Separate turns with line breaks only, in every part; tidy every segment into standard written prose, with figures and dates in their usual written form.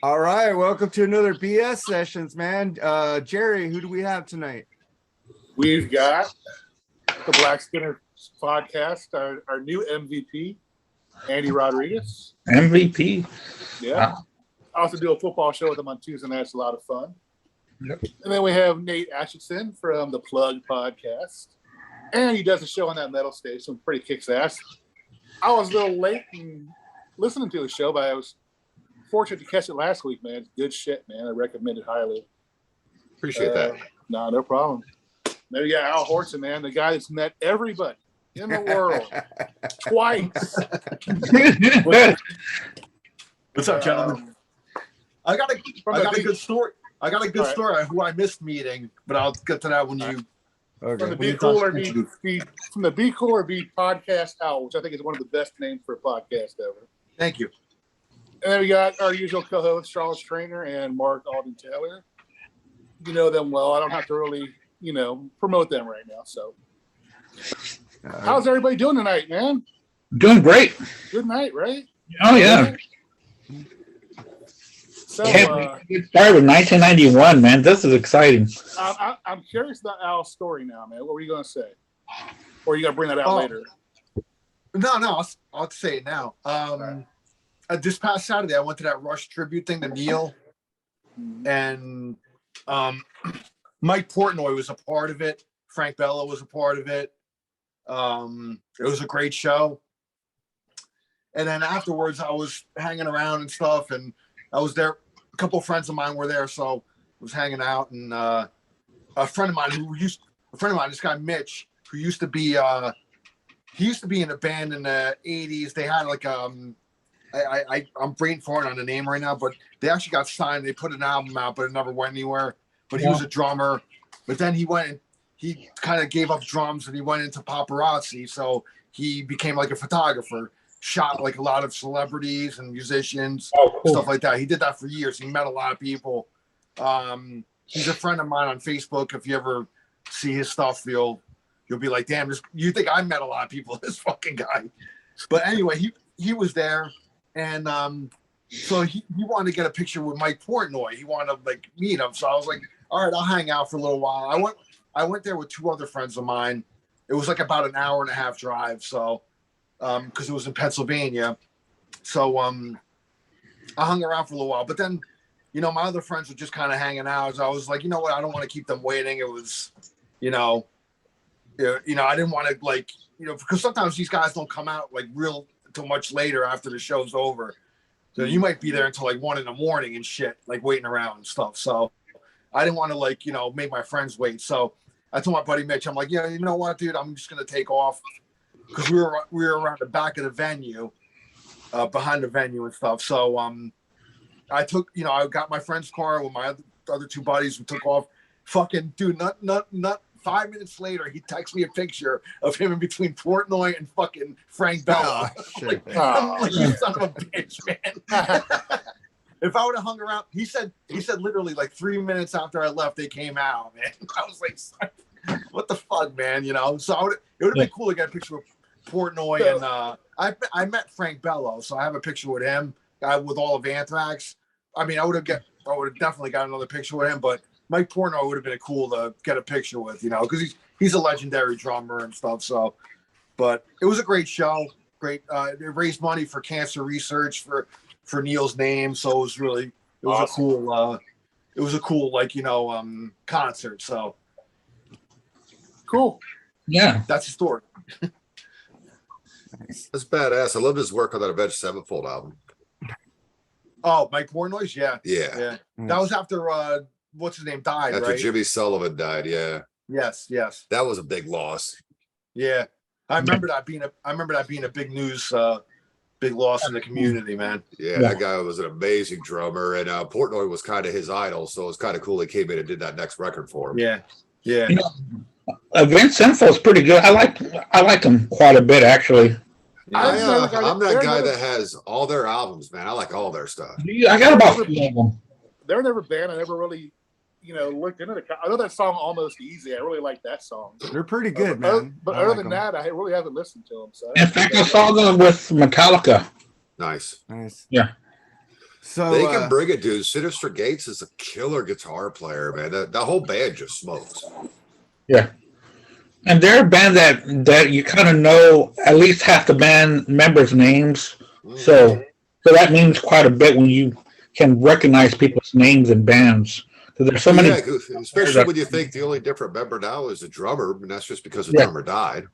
All right, welcome to another BS Sessions, man. Jerry, who do we have tonight?
We've got the Blackspinner podcast, our new MVP, Andy Rodriguez.
MVP?
Yeah.
Wow.
I also do a football show with him on Tuesday night. It's a lot of fun.
Yep.
And then we have Nate Atchison from the Plug podcast. And he does a show on that metal station, pretty kicks ass. I was a little late in listening to the show, but I was fortunate to catch it last week, man. Good shit, man. I recommend it highly.
Appreciate that.
No problem. Then we got Al Horta, man, the guy that's met everybody in the world twice.
What's up, gentlemen? I got a good story. I got a good story on who I missed meeting, but I'll get to that when you.
Okay.
From the Be Cool or Be Podcast Al, which I think is one of the best names for a podcast ever.
Thank you.
And then we got our usual co-host, Charles Trainer and Mark Alden Taylor. You know them well. I don't have to really, promote them right now. So, how's everybody doing tonight, man?
Doing great.
Good night, right?
Oh, yeah.
So,
It started with 1991, man. This is exciting.
I'm curious about Al's story now, man. What were you going to say? Or are you going to bring that out later?
No, I'll say it now. This past Saturday, I went to that Rush tribute thing to Neil, and Mike Portnoy was a part of it. Frank Bello was a part of it. It was a great show. And then afterwards, I was hanging around and stuff, and I was there. A couple of friends of mine were there, so I was hanging out. And a friend of mine, this guy Mitch, who used to be in a band in the '80s. They had like I'm brain farting on the name right now, but they actually got signed. They put an album out, but it never went anywhere. But he was a drummer. But then he kind of gave up drums and he went into paparazzi. So he became like a photographer, shot like a lot of celebrities and musicians, stuff like that. He did that for years. He met a lot of people. He's a friend of mine on Facebook. If you ever see his stuff, you'll be like, damn, you think I met a lot of people, this fucking guy. But anyway, he was there. And so he wanted to get a picture with Mike Portnoy. He wanted to meet him. So I was like, all right, I'll hang out for a little while. I went there with two other friends of mine. It was like about an hour and a half drive. So, because it was in Pennsylvania. So I hung around for a little while. But then, my other friends were just kind of hanging out. So I was like, you know what? I don't want to keep them waiting. It was, I didn't want to because sometimes these guys don't come out real until much later after the show's over. So you might be there until 1 a.m. and shit, waiting around and stuff. So I didn't want to make my friends wait. So I told my buddy Mitch, I'm like, yeah, you know what, dude, I'm just going to take off. Because we were around the back of the venue, behind the venue and stuff. So I took, I got my friend's car with my other two buddies and took off. Fucking dude, not 5 minutes later, he texts me a picture of him in between Portnoy and fucking Frank Bello. I'm like, you son of a bitch, man. If I would have hung around, he said literally 3 minutes after I left, they came out, man. I was like, what the fuck, man? So it would have been cool to get a picture with Portnoy and I met Frank Bello, so I have a picture with him, with all of Anthrax. I mean, I would have definitely got another picture with him, but Mike Portnoy would have been cool to get a picture with, because he's a legendary drummer and stuff. So, but it was a great show. Great. They raised money for cancer research for Neil's name. So it was awesome. It was a cool concert. So cool.
Yeah.
That's the story.
That's badass. I love his work on that Avenged Sevenfold album.
Oh, Mike Portnoy's? Yeah.
Yeah.
That was after what's his name died,
After
right?
Jimmy Sullivan died, yeah.
Yes.
That was a big loss.
Yeah. I remember that being a big news, big loss in the community, man.
Yeah, that guy was an amazing drummer, and Portnoy was kind of his idol, so it was kind of cool he came in and did that next record for him.
Yeah.
Vince Info's pretty good. I like him quite a bit, actually.
I'm that guy that has all their albums, man. I like all their stuff.
I got about 3 of them.
They're never banned. I never really, looked into the. I know that song Almost Easy. I really like that song.
They're pretty good, man.
But other than that, I really haven't listened to them. So
in fact, I saw them with Metallica.
Nice.
Yeah.
So
They can bring it, dude. Sinister Gates is a killer guitar player, man. That whole band just smokes.
Yeah. And they're a band that you kind of know at least half the band members' names. So that means quite a bit when you can recognize people's names in bands. Because there's so many.
Yeah, especially when you think the only different member now is the drummer, and that's just because the drummer died.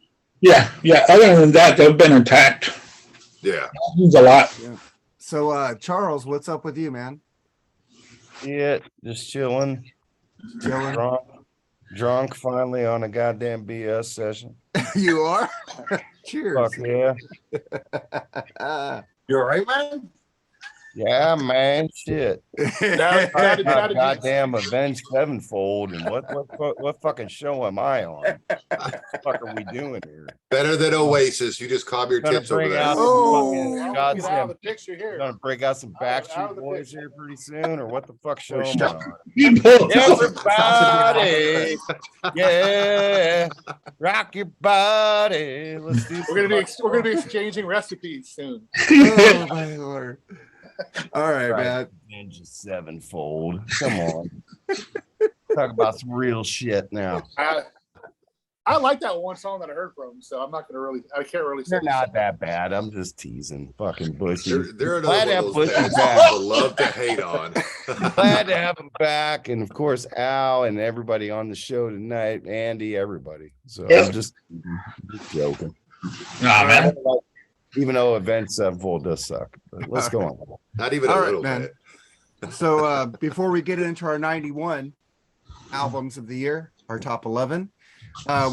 Yeah. Other than that, they've been intact.
Yeah.
That means a lot.
Yeah. So Charles, what's up with you, man?
Yeah, just chilling.
Chilling.
Drunk finally on a goddamn BS session.
You are? Cheers.
Fuck yeah.
You all right, man?
Yeah, man. Shit. Goddamn Avenged Sevenfold. And what fucking show am I on? What the fuck are we doing here?
Better than Oasis. You just calm your
Gonna
tips over
bring
there.
out
Oh,
fucking
get out of the
goddamn.
picture here.
Gonna break out some
Out of
Backstreet
the
Boys
picture.
here pretty soon, or what the fuck show am I
shut
on?
Everybody.
Everybody, yeah, rock your body. Let's do.
We're gonna be exchanging recipes soon.
Oh my Lord. All right, man.
Ninja Sevenfold. Come on. Talk about some real shit now.
I like that one song that I heard from, so I'm not gonna really. I can't really say.
They're not that bad. I'm just teasing. Fucking Bushy.
They're
Glad to
another
have
one of those
Bushy
bands
back.
people love to hate on.
Glad to have him back, and of course Al and everybody on the show tonight, Andy, everybody. So
Yeah.
I'm just joking.
Nah, man.
Even though Event Sevenfold does suck, but let's go on.
Not even
All
a
right,
little
man.
bit.
So before we get into our 91 albums of the year, our top 11,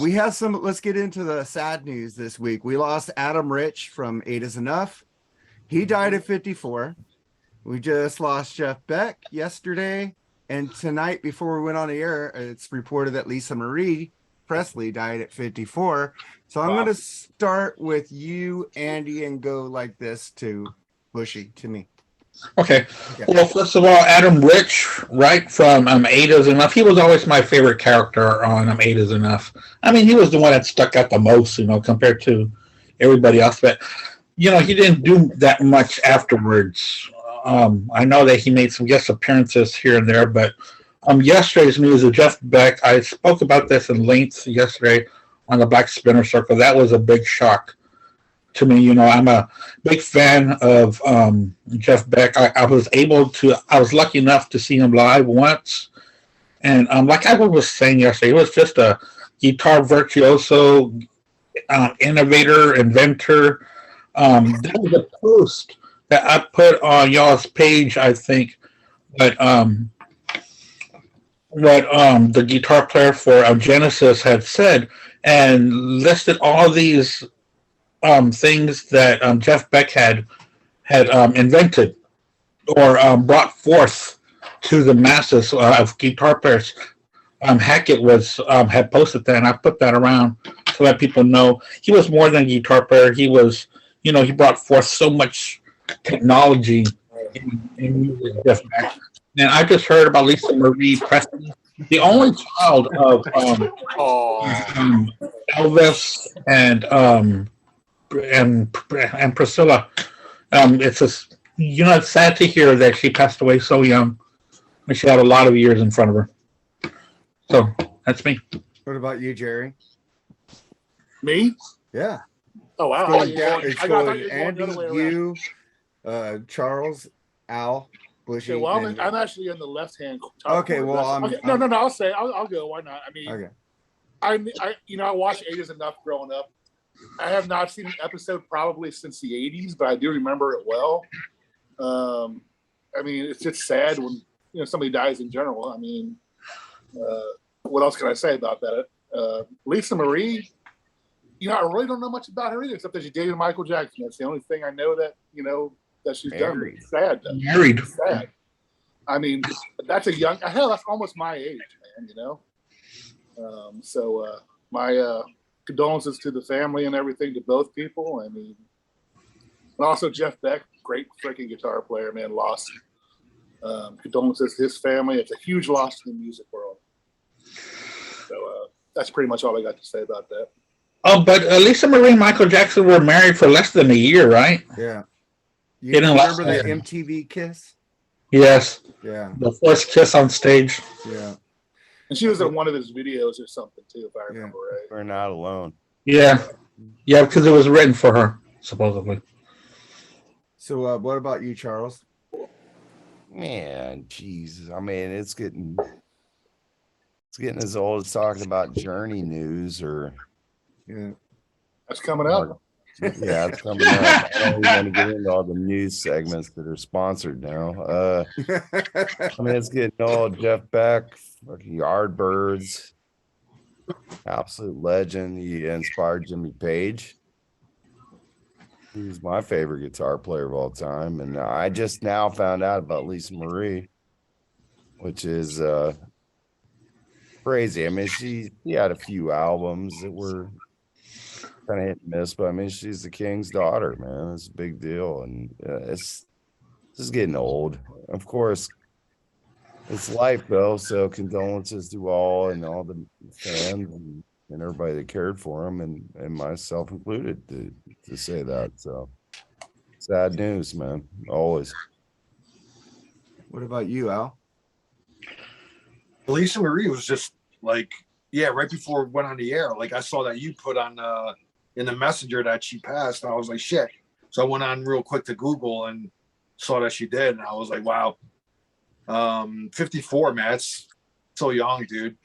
we have some. Let's get into the sad news this week. We lost Adam Rich from 8 Is Enough. He died at 54. We just lost Jeff Beck yesterday, and tonight before we went on the air, it's reported that Lisa Marie Presley died at 54. So I'm going to start with you, Andy, and go like this to Bushy, to me.
Okay. Well, first of all, Adam Rich, right, from 8 Is Enough. He was always my favorite character on 8 Is Enough. I mean, he was the one that stuck out the most, compared to everybody else. But, he didn't do that much afterwards. I know that he made some guest appearances here and there, but yesterday's news of Jeff Beck, I spoke about this in length yesterday on the Blackspinner circle. That was a big shock to me. I'm a big fan of Jeff Beck. I was lucky enough to see him live once. And like I was saying yesterday, he was just a guitar virtuoso, innovator, inventor. There was a post that I put on y'all's page, I think, but what the guitar player for Genesis had said, and listed all these things that Jeff Beck had invented or brought forth to the masses of guitar players. Hackett had posted that, and I put that around to let people know he was more than a guitar player. He was, he brought forth so much technology in music, Jeff Beck. And I just heard about Lisa Marie Presley, the only child of Elvis and Priscilla. It's just, it's sad to hear that she passed away so young. She had a lot of years in front of her. So that's me.
What about you, Jerry?
Me?
Yeah.
Oh wow.
It's going Andy, you, Charles, Al, Bushy.
Okay, well,
and-
I'm actually in the left-hand.
Okay,
corner.
well,
Okay, no. I'll go. Why not? I mean,
Okay.
I watched 8 Is Enough growing up. I have not seen an episode probably since the 80s, but I do remember it well. I mean, it's just sad when somebody dies in general. I mean, what else can I say about that? Lisa Marie, I really don't know much about her either, except that she dated Michael Jackson. That's the only thing I know that that she's done. It's sad. Though.
Married.
It's sad. I mean, that's that's almost my age, man. So my condolences to the family and everything, to both people. I mean, and also Jeff Beck, great freaking guitar player, man, lost. Condolences to his family. It's a huge loss to the music world. So that's pretty much all I got to say about that.
Oh, but Lisa Marie and Michael Jackson were married for less than a year, right?
Yeah. You
Didn't
remember
last
the
year.
MTV kiss?
Yes,
Yeah,
the first kiss on stage.
yeah,
And she was in one of his videos or something too, if I remember right.
We're not alone.
Yeah, yeah, because it was written for her supposedly.
so what about you, Charles?
Man, Jesus. I mean, it's getting as old as talking about Journey news or
Yeah.
That's coming up.
yeah, it's coming up. I don't even want to get into all the news segments that are sponsored now. I mean, it's getting old. Jeff Beck, fucking Yardbirds, absolute legend. He inspired Jimmy Page. He's my favorite guitar player of all time. And I just now found out about Lisa Marie, which is crazy. I mean, she had a few albums that were kind of hit and miss, but I mean, she's the king's daughter, man. It's a big deal. And it's just getting old. Of course, it's life though. So condolences to all and all the fans and everybody that cared for him and myself included to say that. So sad news, man. Always.
What about you, Al?
Lisa Marie was just like, yeah, right before it went on the air. Like I saw that you put on in the messenger that she passed, and I was like, shit. So I went on real quick to Google and saw that she did, and I was like, wow. 54, man, it's so young, dude.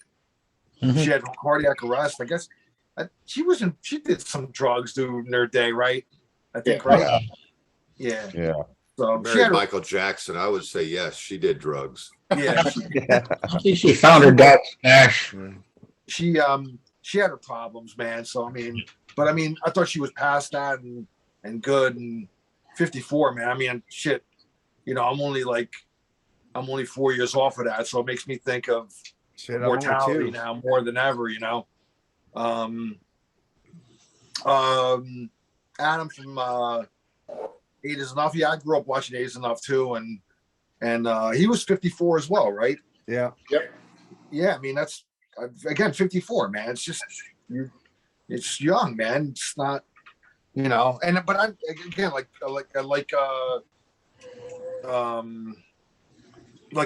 Mhm.
She had cardiac arrest. I guess she did some drugs during their day, right? I think, right? Yeah.
Yeah.
So she
Married
had,
Michael Jackson. I would say yes, she did drugs.
yeah,
Yeah.
I think she found her dad's stash.
she had her problems, man. So I mean, but I mean, I thought she was past that and good and 54, man. I mean, shit, you know, I'm only 4 years off of that, so it makes me think of
Shit, I'm only
mortality
two.
now more than ever, you know. Adam from Eight Is Enough. Yeah, I grew up watching Eight Is Enough too, and he was 54 as well, right?
Yeah.
Yeah, I mean that's again 54, man. It's just it's young, man. It's not, you know. And but I again like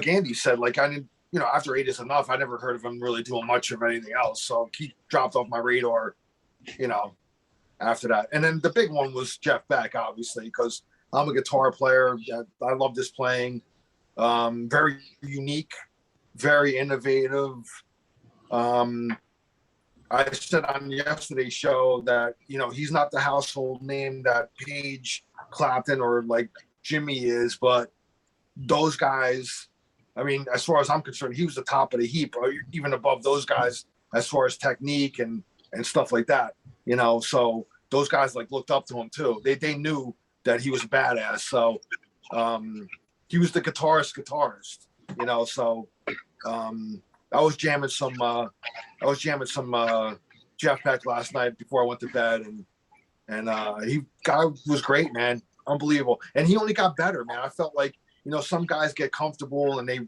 Andy said, like I didn't, you know, after Eight Is Enough, I never heard of him really doing much of anything else. So he dropped off my radar, you know, after that. And then the big one was Jeff Beck, obviously, because I'm a guitar player. I love this playing. Very unique, very innovative. I said on yesterday's show that, you know, he's not the household name that Page, Clapton, or like Jimmy is, but those guys, I mean, as far as I'm concerned, he was the top of the heap, or even above those guys as far as technique and stuff like that, you know. So those guys like looked up to him too. They knew that he was a badass. So he was the guitarist, you know. So I was jamming some Jeff Beck last night before I went to bed, and guy was great, man, unbelievable. And he only got better, man. I felt like, you know, some guys get comfortable and they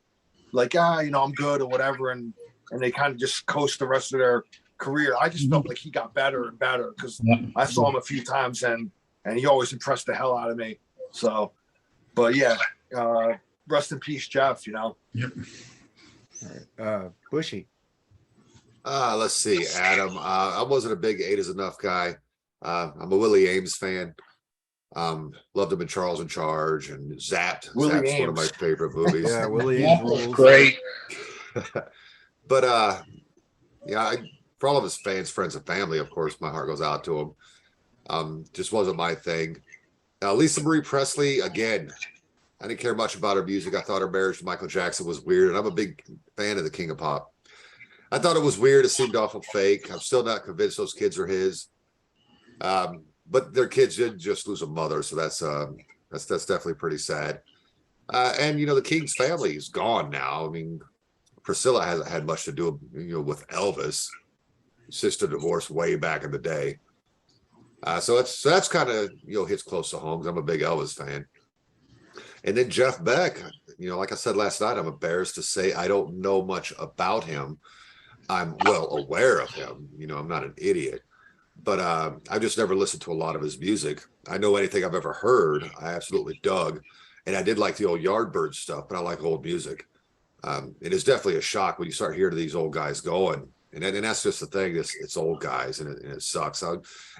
like, you know, I'm good or whatever, and they kind of just coast the rest of their career. I just felt like he got better and better because I saw him a few times and he always impressed the hell out of me. So, but yeah, rest in peace, Jeff. You know.
Yep.
All right. Bushy.
Let's see, Adam. I wasn't a big Eight Is Enough guy. I'm a Willie Ames fan. Loved him in Charles in Charge and Zapped.
Willie
Zapped's one of my
Ames.
favorite movies.
Yeah, Willie
That
Ames
was
rules.
great.
But yeah, for all of his fans, friends, and family, of course, my heart goes out to him. Just wasn't my thing. Lisa Marie Presley, again, I didn't care much about her music. I thought her marriage to Michael Jackson was weird, and I'm a big fan of the King of Pop. I thought it was weird. It seemed awful fake. I'm still not convinced those kids are his. But their kids did just lose a mother, so that's definitely pretty sad. And you know, the King's family is gone now. I mean, Priscilla hasn't had much to do, you know, with Elvis. Sister divorced way back in the day. So that's kind of, you know, hits close to home because I'm a big Elvis fan. And then Jeff Beck, you know, like I said last night, I'm embarrassed to say I don't know much about him. I'm well aware of him. You know, I'm not an idiot. But I've just never listened to a lot of his music. I know anything I've ever heard, I absolutely dug. And I did like the old Yardbird stuff, but I like old music. It is definitely a shock when you start hearing these old guys going. And that's just the thing. It's old guys, and it sucks.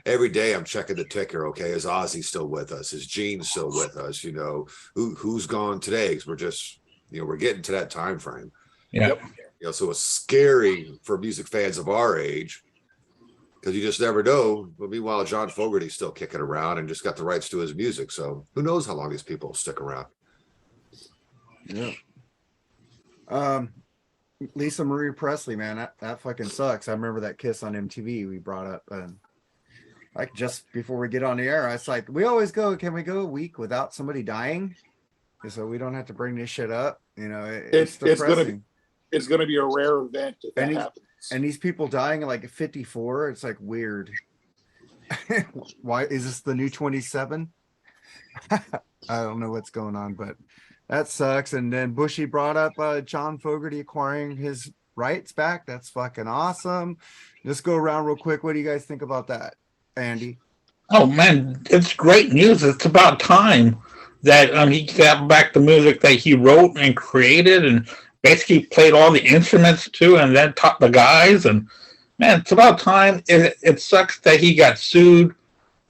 Every day I'm checking the ticker. Okay, is Ozzy still with us? Is Gene still with us? You know, who's gone today? Because we're just, you know, we're getting to that time frame.
Yeah.
Yep.
You know, so it's scary for music fans of our age because you just never know. But meanwhile, John Fogerty's still kicking around and just got the rights to his music. So who knows how long these people will stick around?
Yeah. Lisa Marie Presley, man, that fucking sucks. I remember that Kiss on MTV we brought up, and like just before we get on the air, I was like, we always go, can we go a week without somebody dying, so we don't have to bring this shit up? You know, it's depressing.
It's gonna be a rare event if that happens.
And these people dying at like 54, it's like weird. Why is this the new 27? I don't know what's going on, but that sucks. And then Bushy brought up John Fogerty acquiring his rights back. That's fucking awesome. Just go around real quick. What do you guys think about that, Andy?
Oh man, it's great news. It's about time that he got back the music that he wrote and created, and basically played all the instruments too, and then taught the guys. And man, it's about time. It sucks that he got sued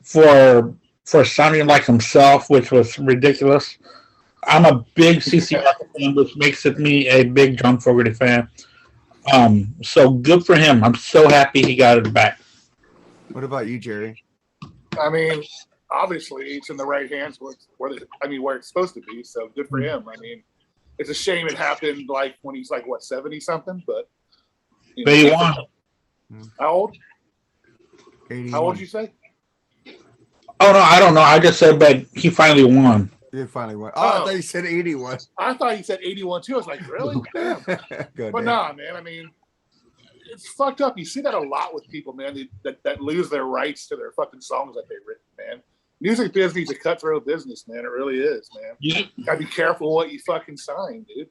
for sounding like himself, which was ridiculous. I'm a big CCR fan, which makes me a big John Fogerty fan. So good for him. I'm so happy he got it back.
What about you, Jerry?
I mean, obviously it's in the right hands where it's supposed to be. So good for him. I mean, it's a shame it happened like when he's like what 70 something, but you know,
81.
How old?
81.
How old did you say?
Oh no, I don't know. I just said, but he finally won.
You finally won. Oh, I thought you said 81.
I thought you said 81 too. I was like, really? Damn.
Good,
But nah, man. I mean, it's fucked up. You see that a lot with people, man, that lose their rights to their fucking songs that they've written, man. Music business is a cutthroat business, man. It really is, man.
Yeah.
You gotta be careful what you fucking sign, dude.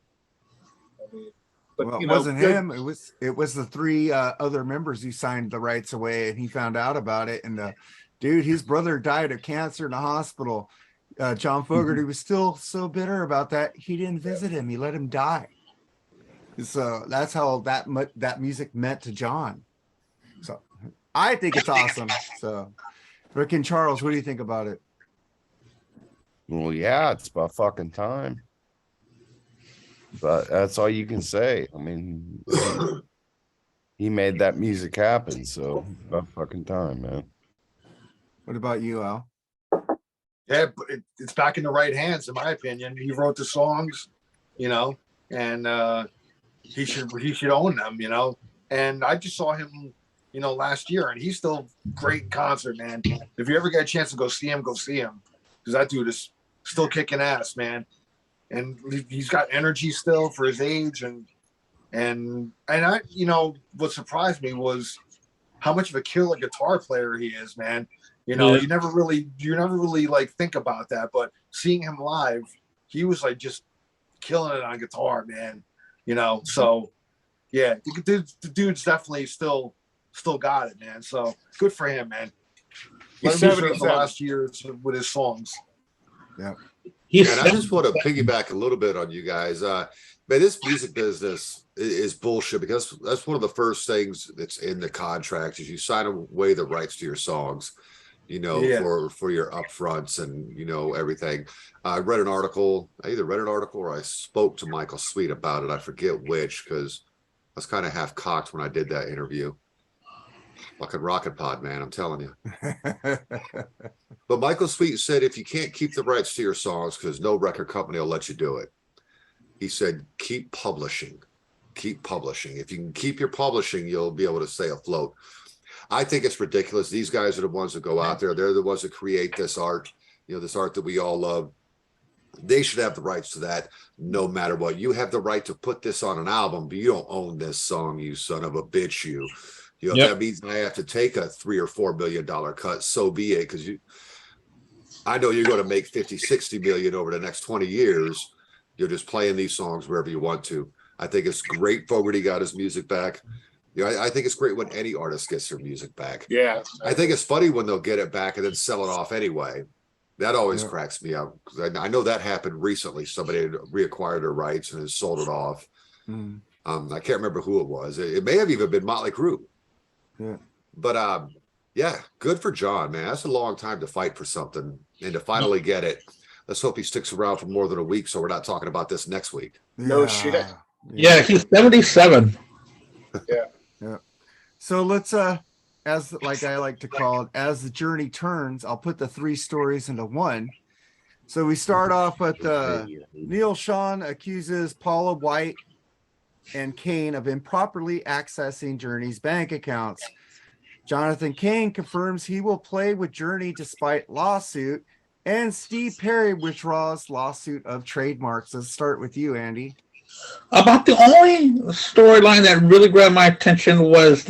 I mean, but
Well,
you
it
know,
wasn't him. It was the three other members who signed the rights away, and he found out about it. And dude, his brother died of cancer in the hospital. John Fogerty was still so bitter about that. He didn't visit him. He let him die. So that's how that music meant to John. So I think it's awesome. So Rick and Charles, what do you think about it?
Well, yeah, it's about fucking time. But that's all you can say. I mean, he made that music happen, so about fucking time, man.
What about you, Al?
Yeah, but it's back in the right hands, in my opinion. He wrote the songs, you know, and he should own them, you know. And I just saw him, you know, last year, and he's still great in concert, man. If you ever get a chance to go see him, because that dude is still kicking ass, man. And he's got energy still for his age, and I, you know, what surprised me was how much of a killer guitar player he is, man. You know,
Yeah.
you never really like think about that, but seeing him live, he was like just killing it on guitar, man. You know, so yeah, the dude's definitely still got it, man. So good for him, man.
He's
Let him deserve the
77.
last years with his songs.
Yeah.
He's
And I just want to piggyback a little bit on you guys. Man, this music business is bullshit because that's one of the first things that's in the contract is you sign away the rights to your songs, you know,
Yeah.
for your upfronts and, you know, everything. I read an article, I either read an article or I spoke to Michael Sweet about it. I forget which, because I was kind of half cocked when I did that interview. Fucking rocket pod, man, I'm telling you. But Michael Sweet said if you can't keep the rights to your songs, because no record company will let you do it, he said keep publishing. Keep publishing. If you can keep your publishing, you'll be able to stay afloat. I think it's ridiculous. These guys are the ones that go out there. They're the ones that create this art, you know, this art that we all love. They should have the rights to that no matter what. You have the right to put this on an album, but you don't own this song, you son of a bitch, you. You know,
Yep.
That means I have to take a $3 or $4 million cut. So be it, because I know you're going to make 50, 60 million over the next 20 years. You're just playing these songs wherever you want to. I think it's great Fogerty got his music back. You know, I think it's great when any artist gets their music back.
Yeah.
I think it's funny when they'll get it back and then sell it off anyway. That always
Yeah.
cracks me up because I know that happened recently. Somebody had reacquired their rights and has sold it off.
Mm.
I can't remember who it was. It may have even been Motley Crue.
Yeah.
But yeah, good for John, man. That's a long time to fight for something and to finally get it. Let's hope he sticks around for more than a week so we're not talking about this next week.
No shit.
Yeah, he's 77.
Yeah. So let's as like I like to call it, as the journey turns, I'll put the three stories into one. So we start off with Neil Sean accuses Paula White and Kane of improperly accessing Journey's bank accounts. Jonathan Kane confirms he will play with Journey despite lawsuit, and Steve Perry withdraws lawsuit of trademarks. Let's start with you, Andy.
About the only storyline that really grabbed my attention was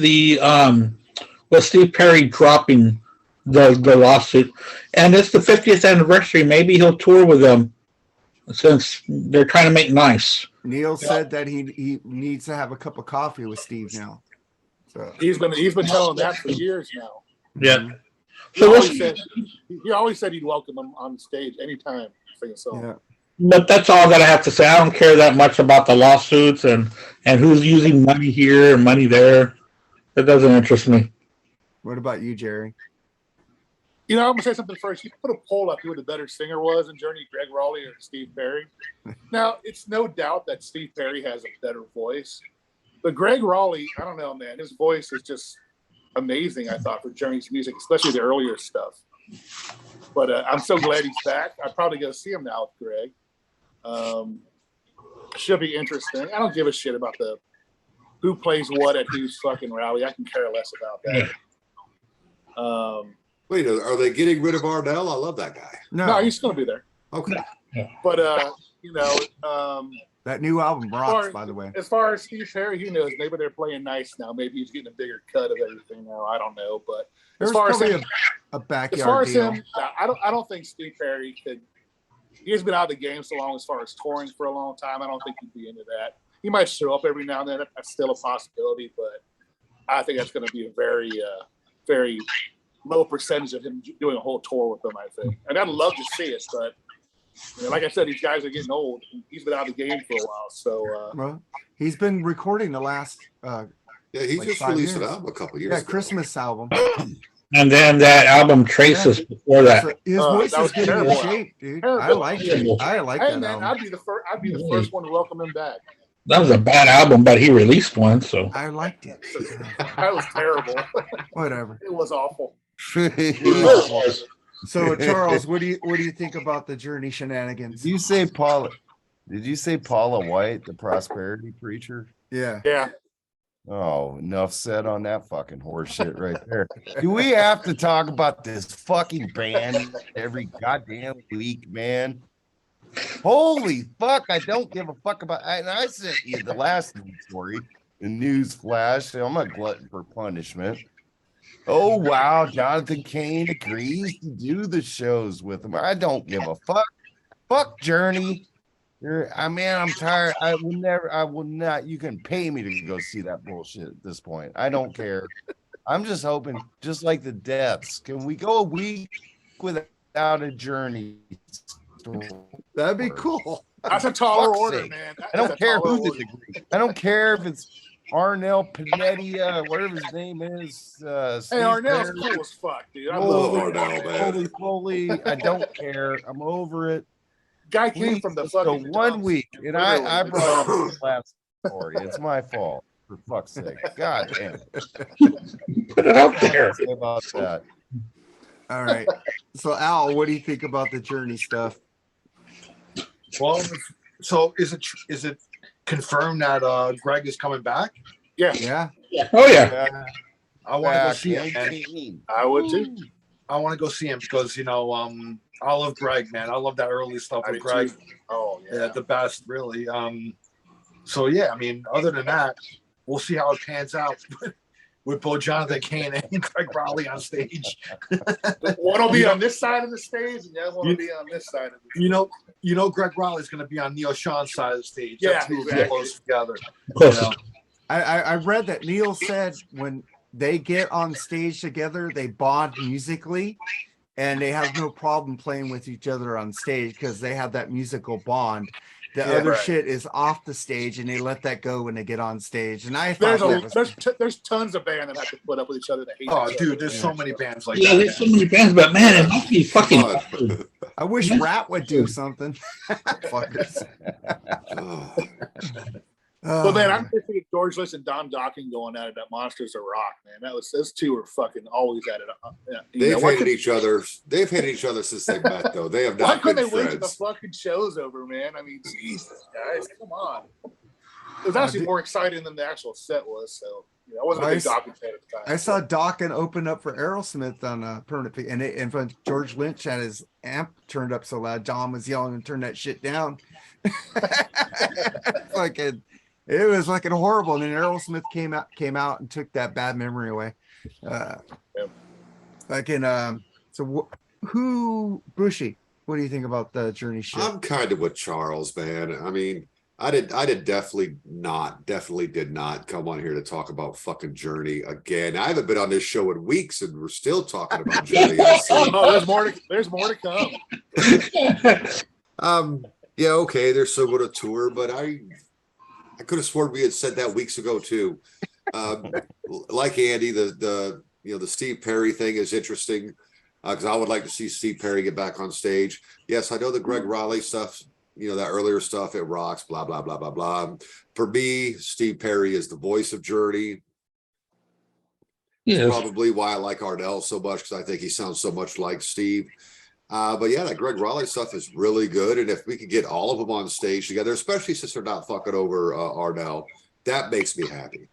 was Steve Perry dropping the lawsuit, and it's the 50th anniversary. Maybe he'll tour with them since they're trying to make nice.
Neil said that he needs to have a cup of coffee with Steve now. So
He's been telling that for years now.
Yeah.
He always said he'd welcome him on stage anytime. So
yeah.
But that's all that I have to say. I don't care that much about the lawsuits and who's using money here and money there. That doesn't interest me.
What about you, Jerry?
I'm gonna say something first. You put a poll up who the better singer was in Journey, Greg Raleigh or Steve Perry. Now, it's no doubt that Steve Perry has a better voice, but Greg Raleigh, I don't know, man. His voice is just amazing. I thought for Journey's music, especially the earlier stuff. But I'm so glad he's back. I'd probably go see him now with Greg. Should be interesting. I don't give a shit about who plays what at whose fucking rally. I can care less about that.
Wait, are they getting rid of Ardell? I love that guy.
No, he's going to be there.
Okay.
But
that new album rocks, by the way.
As far as Steve Perry, who knows? Maybe they're playing nice now. Maybe he's getting a bigger cut of everything now. I don't know. But
There's
as far as
probably
him,
a backyard
as far as
deal.
him, I don't think Steve Perry could. He's been out of the game so long as far as touring for a long time. I don't think he'd be into that. He might show up every now and then. That's still a possibility, but I think that's going to be a very, very low percentage of him doing a whole tour with them, I think. And I'd love to see it, but like I said, these guys are getting old. He's been out of the game for a while, so
well, he's been recording the last
yeah, he
like
just
5
released
years.
an album a couple years ago.
Christmas album.
And then that album Traces before that.
So his voice
that
is
was
getting in
terrible.
shape, dude.
Terrible.
I like it. I like
hey
that
man,
album.
I'd be the first one to welcome him back.
That was a bad album, but he released one, so.
I liked it.
That was terrible.
Whatever.
It was awful.
So Charles, what do you think about the Journey shenanigans?
Did you say Paula White, the prosperity preacher?
Yeah.
Yeah.
Oh, enough said on that fucking horse shit right there. Do we have to talk about this fucking band every goddamn week, man? Holy fuck, I don't give a fuck about. And I sent you the last news story, the news flash. I'm a glutton for punishment. Oh wow, Jonathan Kane agrees to do the shows with him. I don't give a fuck. Fuck Journey. I'm tired. I will not. You can pay me to go see that bullshit at this point. I don't care. I'm just hoping, just like the deaths, can we go a week without a Journey story?
That'd be cool.
That's a taller
Fuck's
order,
sake.
man.
I don't care who disagrees. I don't care if it's Arnell Panetti, whatever his name is.
Hey,
Steve
Arnell's
Perry.
cool as fuck, dude. I
love
love
Arnell,
Arnell.
man.
Holy moly, I don't care. I'm over it.
Guy came from the fucking
So 1
dumps.
week, and I brought up the last story. It's my fault, for fuck's sake. God damn it.
Put it out there.
Say about that.
All right. So Al, what do you think about the Journey stuff?
Well, so is it confirmed that Greg is coming back?
Yeah,
Yeah.
Oh, yeah.
I want to go see him, man.
18.
I would too.
I want to go see him because I love Greg, man. I love that early stuff
I
with
do
Greg.
too. Oh
Yeah,
yeah.
the best, really. So yeah, I mean, other than that, we'll see how it pans out with both Jonathan Kane and Greg Raleigh on stage.
One will be on this side of the stage, and the other one will be on this side of the stage.
You know, Greg Raleigh's going to be on Neil Sean's side of the stage.
Yeah,
Two of them
exactly.
close together.
Close.
You know?
I read that Neil said when they get on stage together, they bond musically. and they have no problem playing with each other on stage because they have that musical bond. The
Yeah,
other
right.
shit is off the stage, and they let that go when they get on stage. And I
There's
thought that was,
there's tons of bands that have to put up with each other that hate
Oh,
each
dude,
other.
there's so many bands like
Yeah,
that.
there's so many bands, but man, it must be fucking.
Come on.
awkward.
I wish rap would do something. Fuckers.
Oh,
But man, I'm
Oh,
picturing George List and Don Docking going at it at Monsters of Rock, man. Those two were fucking always at it.
they've hated each other. They've hated each other since they met, though. They have
Why
not
couldn't
been
they wait till the
friends.
fucking show's over, man? I mean, Jesus, guys, come on. It was actually more exciting than the actual set was. So I wasn't a big Docking fan at the time.
I saw Dokken open up for Aerosmith on a permanent, and when George Lynch had his amp turned up so loud, John was yelling and turn that shit down. Fucking, it was fucking horrible. And then Aerosmith came out and took that bad memory away. Who Bushy? What do you think about the Journey shit?
I'm kind of with Charles, man. I mean, I definitely did not come on here to talk about fucking Journey again. I haven't been on this show in weeks, and we're still talking about Journey. I see.
Oh, there's more to come.
Yeah, okay, they're still going to tour, but I could have sworn we had said that weeks ago too. Like Andy, the Steve Perry thing is interesting because I would like to see Steve Perry get back on stage. Yes, I know the Greg Raleigh stuff. That earlier stuff, it rocks, blah, blah, blah, blah, blah. For me, Steve Perry is the voice of Journey.
Yes.
Probably why I like Ardell so much, because I think he sounds so much like Steve. But yeah, that Greg Raleigh stuff is really good. And if we could get all of them on stage together, especially since they're not fucking over Ardell, that makes me happy.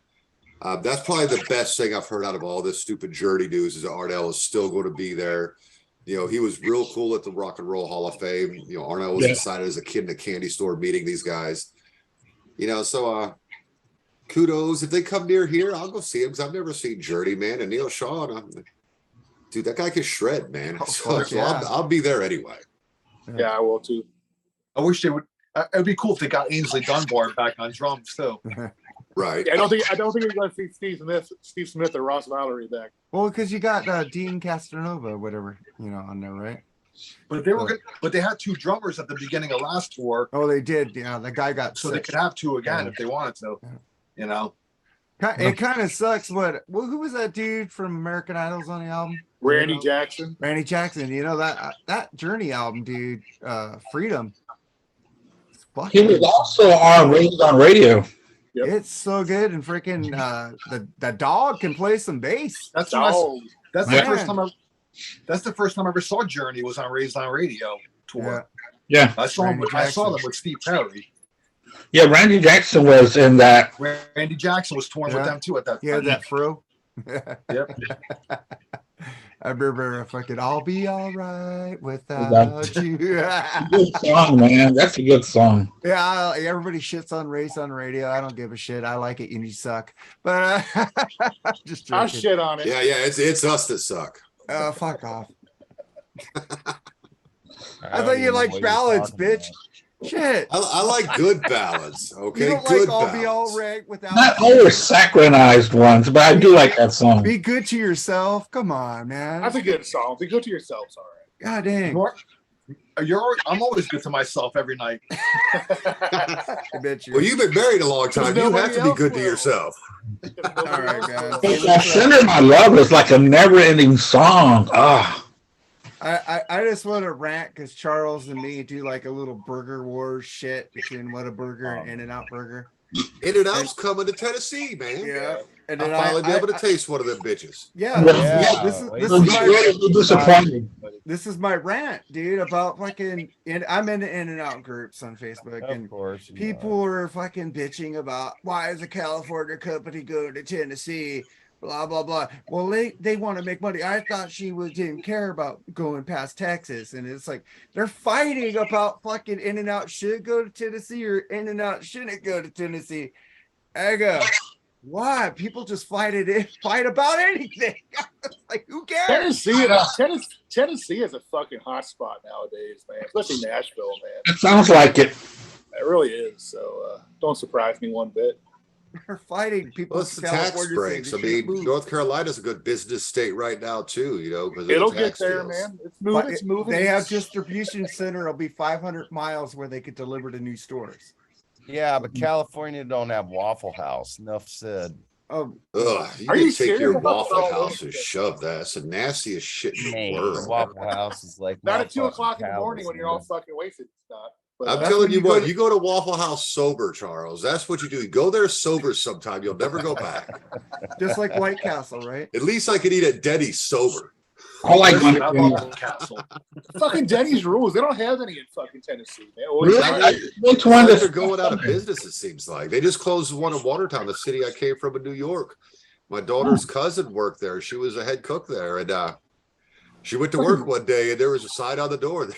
That's probably the best thing I've heard out of all this stupid Journey news is that Ardell is still going to be there. He was real cool at the Rock and Roll Hall of Fame. Arnell was excited as a kid in a candy store meeting these guys. So kudos. If they come near here, I'll go see them because I've never seen Journey, man. And Neil Sean, dude, that guy can shred, man. So I'll be there anyway.
Yeah, I will too.
I wish they would. It'd be cool if they got Ainsley Dunbar back on drums too.
Right.
Yeah, I don't think you're going to see Steve Smith or Ross Valerie back.
Well, because you got Dean Castanova, whatever, on there, right?
But they were good. But they had two drummers at the beginning of last tour,
Oh, they did. Yeah, the guy got
so
sick.
they could have two again if they wanted to.
It kind of sucks. Who was that dude from American Idols on the album?
Randy Jackson.
Randy Jackson. That Journey album, dude. Freedom.
He was also on Raised on Radio.
Yep.
It's so good, and freaking the dog can play some bass.
That's
Oh,
the
Man.
first time. That's the first time I ever saw Journey was on Raised on Radio tour.
Yeah.
I saw them with Steve Perry.
Yeah, Randy Jackson was in that.
Randy Jackson was touring with them too at that time.
Yeah, that fro.
Yep.
I remember fucking "I'll be all right without you."
Good song, man. That's a good song.
Yeah, everybody shits on Race on Radio. I don't give a shit. I like it, and you suck. But just
I
joking.
shit on it.
Yeah, it's us that suck.
Fuck off. I
don't
thought you
even know
liked
what you're
ballads,
talking
bitch. Shit.
I like good ballads. Okay,
You don't
good
like "I'll
ballads.
be all right without
Not
you."
always saccharinized ones, but I do like that song.
Be good to yourself. Come on, man.
That's a good song. Be good to yourselves, all
God dang.
I'm always good to myself every night.
I bet you.
Well, you've been married a long time. You have
Nobody
to be
else
good to
will.
yourself.
right.
All right, guys.
That Send My Love is like a never-ending song.
I just want to rant because Charles and me do like a little burger wars shit between Whataburger and In-N-Out Burger.
In-N-Out's coming to Tennessee, man.
Yeah. And
I'll
then
finally be able to taste one of them bitches.
yeah,
Yeah.
This is my rant, dude, about fucking, and I'm in the In-N-Out groups on Facebook, and
Of course. you
people are fucking bitching about why is a California company going to Tennessee, blah blah blah. Well, they want to make money. I thought didn't care about going past Texas, and it's like they're fighting about fucking In-N-Out should go to Tennessee or In-N-Out shouldn't go to Tennessee. I go, why? People just fight about anything. Like, who cares?
Tennessee is a fucking hot spot nowadays, man. Especially Nashville, man.
It sounds like it.
It really is. So don't surprise me one bit.
They're fighting people.
Well, it's the tax breaks. I mean, North Carolina's a good business state right now too. You know, because
it'll get there, man. It's moving. It's moving.
They have distribution center. It'll be 500 miles where they could deliver to new stores.
Yeah, but California don't have Waffle House. Enough said.
Oh,
you can take your Waffle House and shove that. It's the nastiest shit in the world.
Waffle House is like
not at 2 o'clock in the morning when you're all fucking wasted. It's not.
I'm telling you what, you go to Waffle House sober, Charles. That's what you do. You go there sober sometime. You'll never go back.
Just like White Castle, right?
At least I could eat at Denny's sober.
I like
White Castle.
Fucking Denny's rules. They don't have any in fucking Tennessee, man.
Which one
They're going out of business, it seems like. They just closed one in Watertown, the city I came from in New York. My daughter's cousin worked there. She was a head cook there. And she went to work one day and there was a sign on the door.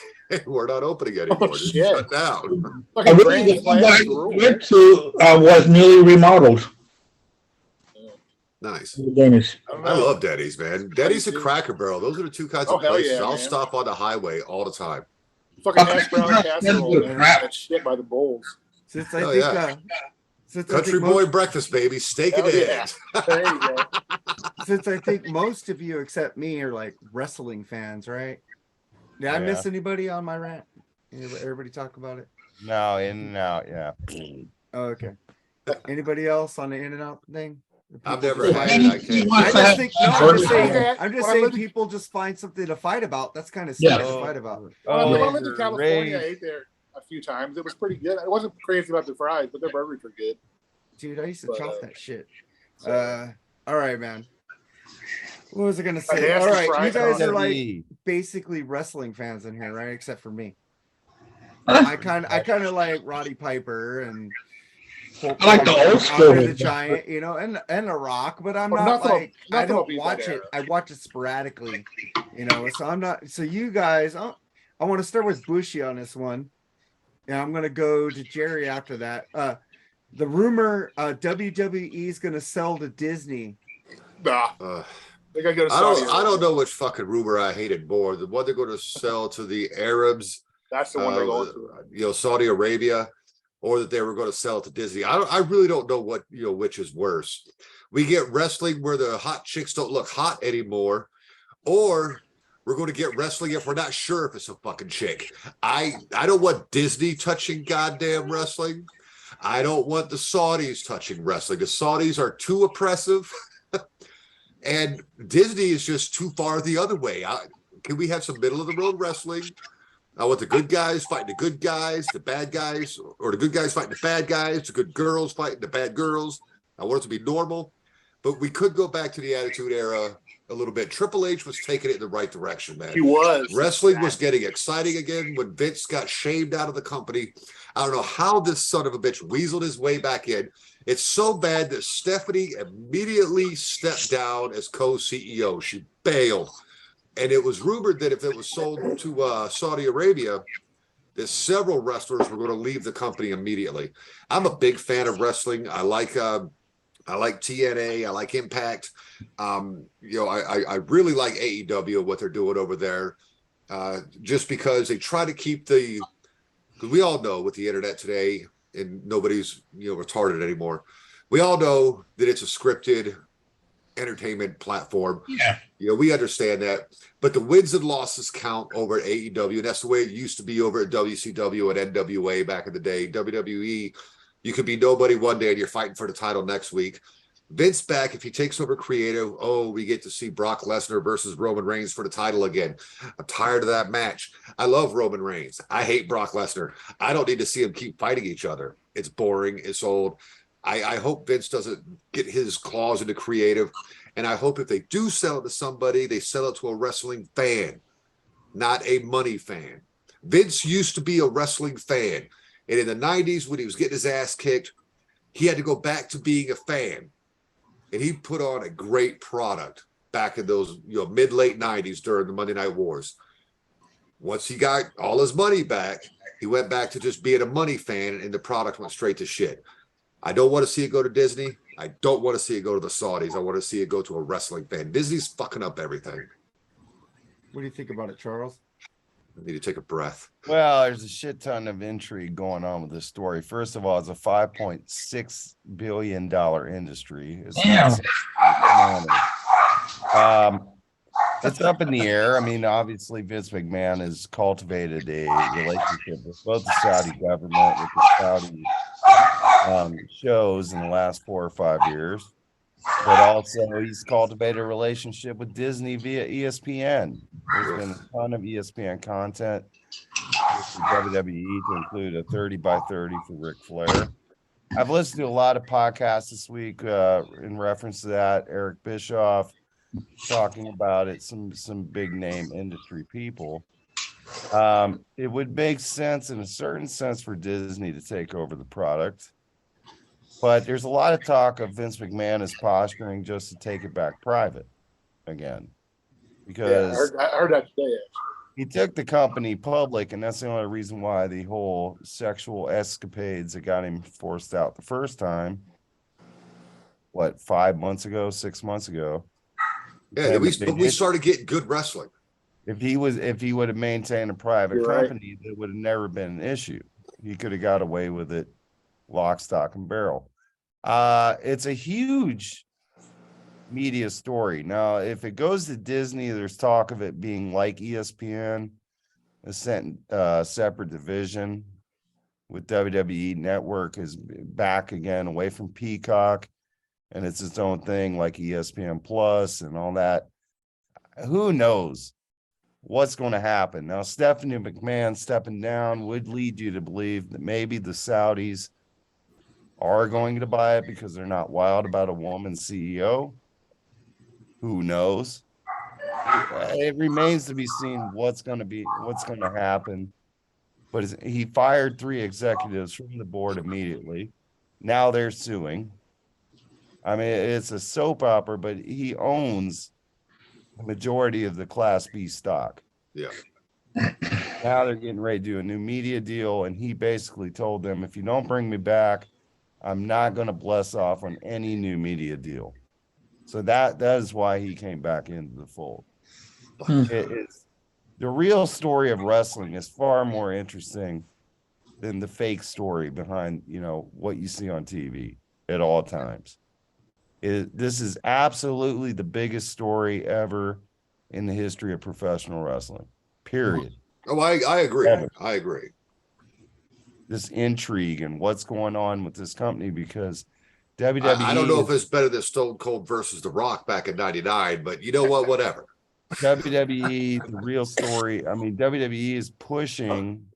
We're not opening anymore.
Oh,
shut down.
the one I went to was newly remodeled.
Nice.
Dennis.
I love Denny's, man. Denny's and Cracker Barrel. Those are the two kinds of places
yeah,
I'll stop on the highway all the time.
Fucking hash brown casserole, man. That shit by the bowls.
Since I think,
Country boy breakfast, baby. Steak and eggs.
There you go.
Since I think most of you except me are like wrestling fans, right? Did I miss anybody on my rant? Everybody talk about it?
No, in and out, yeah.
Oh, okay. Anybody else on the in and out thing?
I've never had it. I can't.
I'm just saying people just find something to fight about. That's kind of silly to fight about.
When I lived in California, I ate there a few times. It was pretty good. I wasn't crazy about the fries, but their burgers were good.
Dude, I used to chop that shit. All right, man. What was I gonna say? All right, you guys are like basically wrestling fans in here, right? Except for me. I kind of like Roddy Piper and
I like the old school,
the Giant, you know, and The Rock, but I'm not like I don't watch it. I watch it sporadically, you know. So I'm not. So you guys, I want to start with Bushi on this one, and I'm gonna go to Jerry after that. The rumor WWE is gonna sell to Disney.
Nah. They gotta go to
I don't know which fucking rumor I hated more. The one they're going to sell to the Arabs.
That's the one they're going to.
You know, Saudi Arabia, or that they were going to sell it to Disney. I really don't know what, you know, which is worse. We get wrestling where the hot chicks don't look hot anymore, or we're going to get wrestling if we're not sure if it's a fucking chick. I don't want Disney touching goddamn wrestling. I don't want the Saudis touching wrestling. The Saudis are too oppressive. And Disney is just too far the other way. Can we have some middle of the road wrestling? I want the good guys fighting the good guys, the bad guys, or the good guys fighting the bad guys, the good girls fighting the bad girls. I want it to be normal, but we could go back to the Attitude Era a little bit. Triple H was taking it in the right direction, man.
He was.
Wrestling was getting exciting again when Vince got shamed out of the company. I don't know how this son of a bitch weaseled his way back in. It's so bad that Stephanie immediately stepped down as co-CEO. She bailed. And it was rumored that if it was sold to Saudi Arabia, that several wrestlers were going to leave the company immediately. I'm a big fan of wrestling. I like TNA. I like Impact. You know, I really like AEW, what they're doing over there, just because they try to keep because we all know with the internet today, and nobody's, you know, retarded anymore. We all know that it's a scripted entertainment platform.
Yeah.
You know, we understand that, but the wins and losses count over at AEW, and that's the way it used to be over at WCW and NWA back in the day. WWE, you could be nobody one day and you're fighting for the title next week. Vince back, if he takes over creative, we get to see Brock Lesnar versus Roman Reigns for the title again. I'm tired of that match. I love Roman Reigns. I hate Brock Lesnar. I don't need to see them keep fighting each other. It's boring. It's old. I hope Vince doesn't get his claws into creative. And I hope if they do sell it to somebody, they sell it to a wrestling fan, not a money fan. Vince used to be a wrestling fan. And in the 90s, when he was getting his ass kicked, he had to go back to being a fan. And he put on a great product back in those, you know, mid-late 90s during the Monday Night Wars. Once he got all his money back, he went back to just being a money fan, and the product went straight to shit. I don't want to see it go to Disney. I don't want to see it go to the Saudis. I want to see it go to a wrestling fan. Disney's fucking up everything.
What do you think about it, Charles?
I need to take a breath.
Well, there's a shit ton of intrigue going on with this story. First of all, it's a $5.6 billion industry. It's
Damn.
it's up in the air. I mean, obviously, Vince McMahon has cultivated a relationship with both the Saudi government, with the Saudi shows in the last 4 or 5 years, but also he's cultivated a relationship with Disney via ESPN. There's been a ton of ESPN content for WWE to include a 30 by 30 for Ric Flair. I've listened to a lot of podcasts this week in reference to that. Eric Bischoff talking about it, some big name industry people. It would make sense in a certain sense for Disney to take over the product, but there's a lot of talk of Vince McMahon is posturing just to take it back private again, because
I heard that today.
he took the company public, and that's the only reason why the whole sexual escapades that got him forced out the first time, what, 5 months ago, 6 months ago.
Yeah, we started getting good wrestling.
If he would have maintained a private
You're right.
company, it would have never been an issue. He could have got away with it, lock, stock, and barrel. It's a huge media story. Now, if it goes to Disney, there's talk of it being like ESPN, a separate division with WWE Network is back again, away from Peacock, and it's its own thing like ESPN Plus and all that. Who knows what's going to happen? Now, Stephanie McMahon stepping down would lead you to believe that maybe the Saudis are going to buy it because they're not wild about a woman CEO. Who knows? It remains to be seen what's going to happen. But he fired 3 executives from the board immediately. Now they're suing. I mean, it's a soap opera, but he owns the majority of the Class B stock.
Yeah.
Now they're getting ready to do a new media deal, and he basically told them, if you don't bring me back, I'm not going to bless off on any new media deal. So that is why he came back into the fold. It's the real story of wrestling is far more interesting than the fake story behind, what you see on TV at all times. This is absolutely the biggest story ever in the history of professional wrestling, period.
Oh, I agree.
Ever.
I agree.
This intrigue and what's going on with this company, because WWE.
I don't know if it's better than Stone Cold versus The Rock back in '99, but you know what? Whatever.
WWE, the real story. I mean, WWE is pushing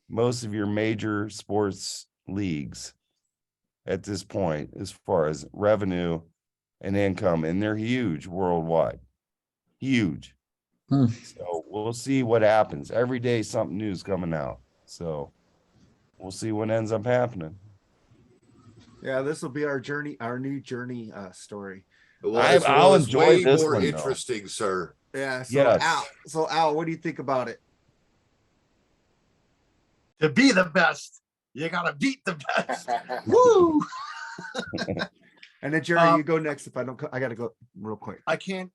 most of your major sports leagues at this point as far as revenue and income, and they're huge worldwide. Huge. So we'll see what happens. Every day something new is coming out. So we'll see what ends up happening.
Yeah, this will be our new journey story.
Well,
I'll enjoy
way
this
more
one, though.
interesting, sir.
Yeah. So
Yes.
Al, what do you think about it?
To be the best, you gotta beat the best. Woo!
And then Jerry, you go next. If I don't, I gotta go real quick.
I can't.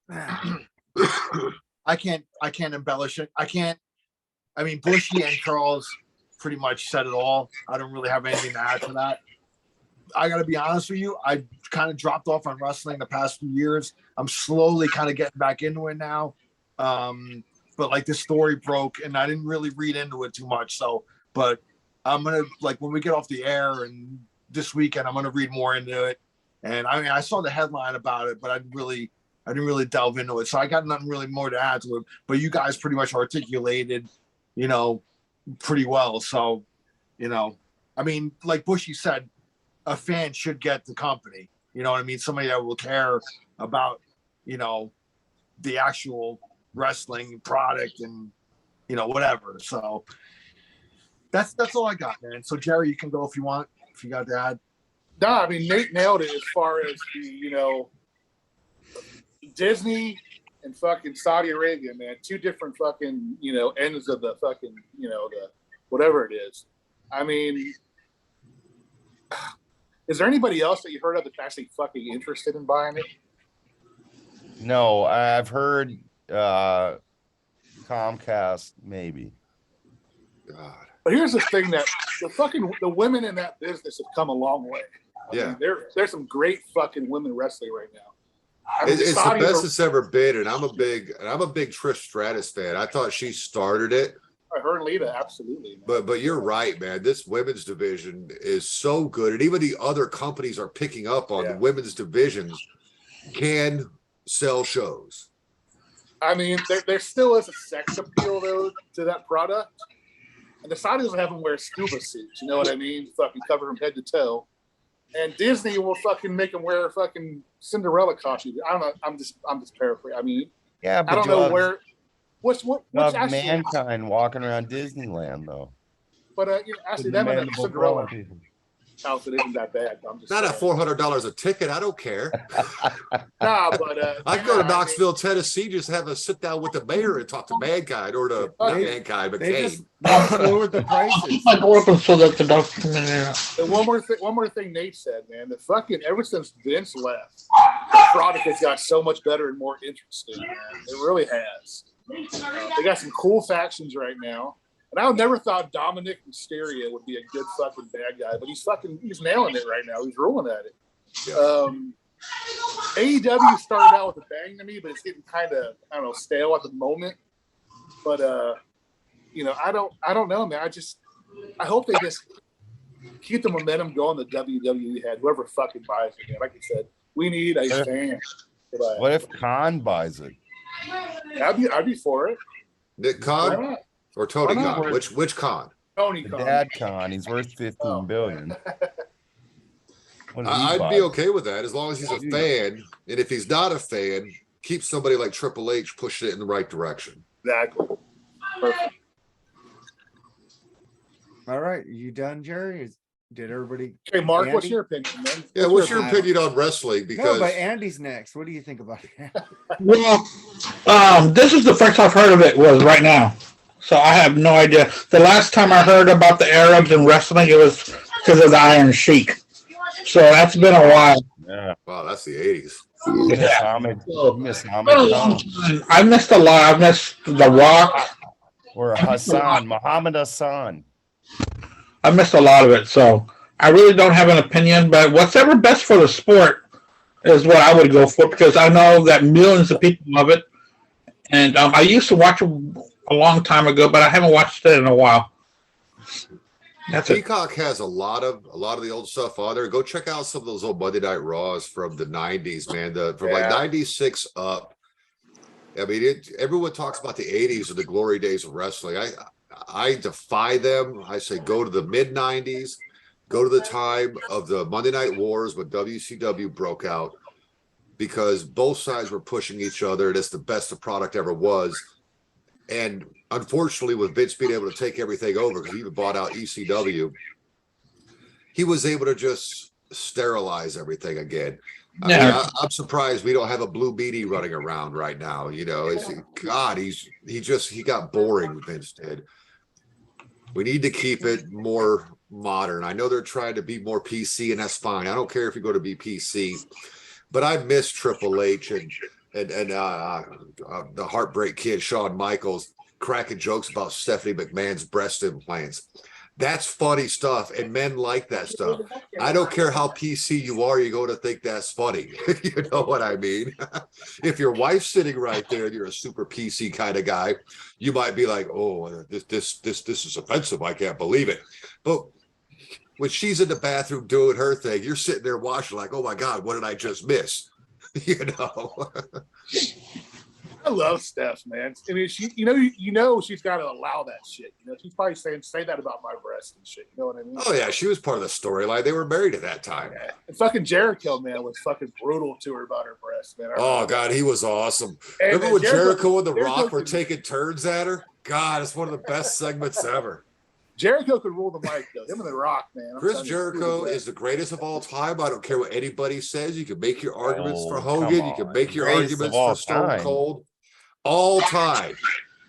I can't embellish it. I mean, Bushy and Charles pretty much said it all. I don't really have anything to add to that. I got to be honest with you. I kind of dropped off on wrestling the past few years. I'm slowly kind of getting back into it now. But like this story broke and I didn't really read into it too much. So, but I'm going to, when we get off the air and this weekend, I'm going to read more into it. And I mean, I saw the headline about it, but I didn't really delve into it. So I got nothing really more to add to it, but you guys pretty much articulated, pretty well. So, I mean, like Bushy said, a fan should get the company, you know what I mean? Somebody that will care about, the actual wrestling product and, whatever. So that's all I got, man. So Jerry, you can go if you want, if you got to add.
No, I mean, Nate nailed it as far as the, Disney and fucking Saudi Arabia, man. 2 different fucking, ends of the fucking, the whatever it is. I mean, is there anybody else that you heard of that's actually fucking interested in buying it?
No, I've heard Comcast maybe.
God.
But here's the thing that the women in that business have come a long way. I mean, there's some great fucking women wrestling right now. I mean,
It's the best it's ever been, and I'm a big Trish Stratus fan. I thought she started it.
Her and Lita, absolutely. Man.
But you're right, man. This women's division is so good, and even the other companies are picking up on the women's divisions can sell shows.
I mean, there still is a sex appeal though to that product, and the Saudis will have them wear scuba suits. You know what I mean? Fucking cover them head to toe. And Disney will fucking make them wear a fucking Cinderella costume. I don't know. I'm just paraphrasing. I mean,
yeah, but
I don't know where. What's actually
Mankind walking around Disneyland though?
But actually, that one Cinderella outfit isn't that bad. I'm just
not at $400 a ticket. I don't care.
Nah, but
I'd go to Knoxville, Tennessee, just have a sit down with the mayor and talk to Mankind or to not Mankind, but Kane.
Just lowered the prices.
So that the doctor come in there.
And one more thing Nate said, man. The fucking ever since Vince left, the product has got so much better and more interesting, man. It really has. They got some cool factions right now. And I never thought Dominic Mysterio would be a good fucking bad guy, but he's nailing it right now. He's rolling at it. Yeah. AEW started out with a bang to me, but it's getting kind of, I don't know, stale at the moment. But I don't know, man. I hope they just keep the momentum going the WWE had. Whoever fucking buys it, man. Like I said, we need a fan.
What if Khan buys it?
I'd be for it.
Nick Khan or Tony Khan? Which Khan?
Tony
the
Khan.
Dad Khan. He's worth $15 billion.
I'd be okay with that as long as he's a fan. And if he's not a fan, keep somebody like Triple H pushing it in the right direction.
Exactly. Perfect.
All right, you done, Jerry? Did everybody?
Hey, Mark,
Andy?
What's your opinion, man?
Yeah, what's your opinion on wrestling? Because
No, but Andy's next. What do you think about it?
Well, this is the first I've heard of it was right now. So I have no idea. The last time I heard about the Arabs and wrestling, it was because of the Iron Sheik. So that's been a while.
Yeah.
Wow, that's the 80s.
I missed a lot. I missed The Rock.
Or Muhammad Hassan.
I missed a lot of it. So I really don't have an opinion, but whatever best for the sport is what I would go for because I know that millions of people love it. And I used to watch it a long time ago, but I haven't watched it in a while. That's
Peacock has a lot of the old stuff on there. Go check out some of those old Monday Night Raws from the 90s, man. From like 96 up. I mean, everyone talks about the 80s or the glory days of wrestling. I defy them. I say go to the mid 90s, go to the time of the Monday Night Wars when WCW broke out, because both sides were pushing each other. And it's the best the product ever was. And unfortunately, with Vince being able to take everything over, because he even bought out ECW, he was able to just sterilize everything again. I mean, I'm surprised we don't have a Blue Beanie running around right now. You know, he got boring. Vince did. We need to keep it more modern. I know they're trying to be more PC, and that's fine. I don't care if you go to be PC, but I miss Triple H and the Heartbreak Kid, Shawn Michaels, cracking jokes about Stephanie McMahon's breast implants. That's funny stuff, and men like that stuff. I don't care how PC you are, you're going to think that's funny. You know what I mean? If your wife's sitting right there and you're a super PC kind of guy, you might be like, oh, this is offensive. I can't believe it. But when she's in the bathroom doing her thing, you're sitting there watching like, oh my God, what did I just miss? You know.
I love Steph, man. I mean, she, you know, she's got to allow that shit. You know, she's probably say that about my breast and shit. You know what I mean?
Oh yeah, she was part of the storyline. They were married at that time.
Yeah. And fucking Jericho, man, was fucking brutal to her about her breast, man.
Oh God, he was awesome. And remember when Jericho and The Rock were taking turns at her? God, it's one of the best segments ever.
Jericho could rule the mic, though. Him and The Rock, man.
Chris Jericho is the greatest of all time. I don't care what anybody says. You can make your arguments for Hogan. You can make your arguments for Stone Cold. All time.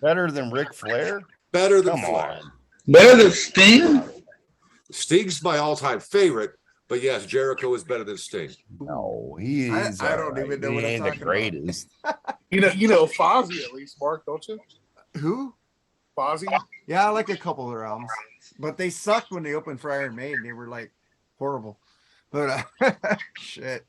Better than Ric Flair?
Better than Flair.
Better than Sting?
Sting's my all-time favorite, but yes, Jericho is better than Sting.
No, he is.
I don't even know what I'm talking
the greatest.
You know Fozzy at least, Mark, don't you?
Who?
Fozzy?
Yeah, I like a couple of their albums, but they sucked when they opened for Iron Maiden. They were like horrible. But shit.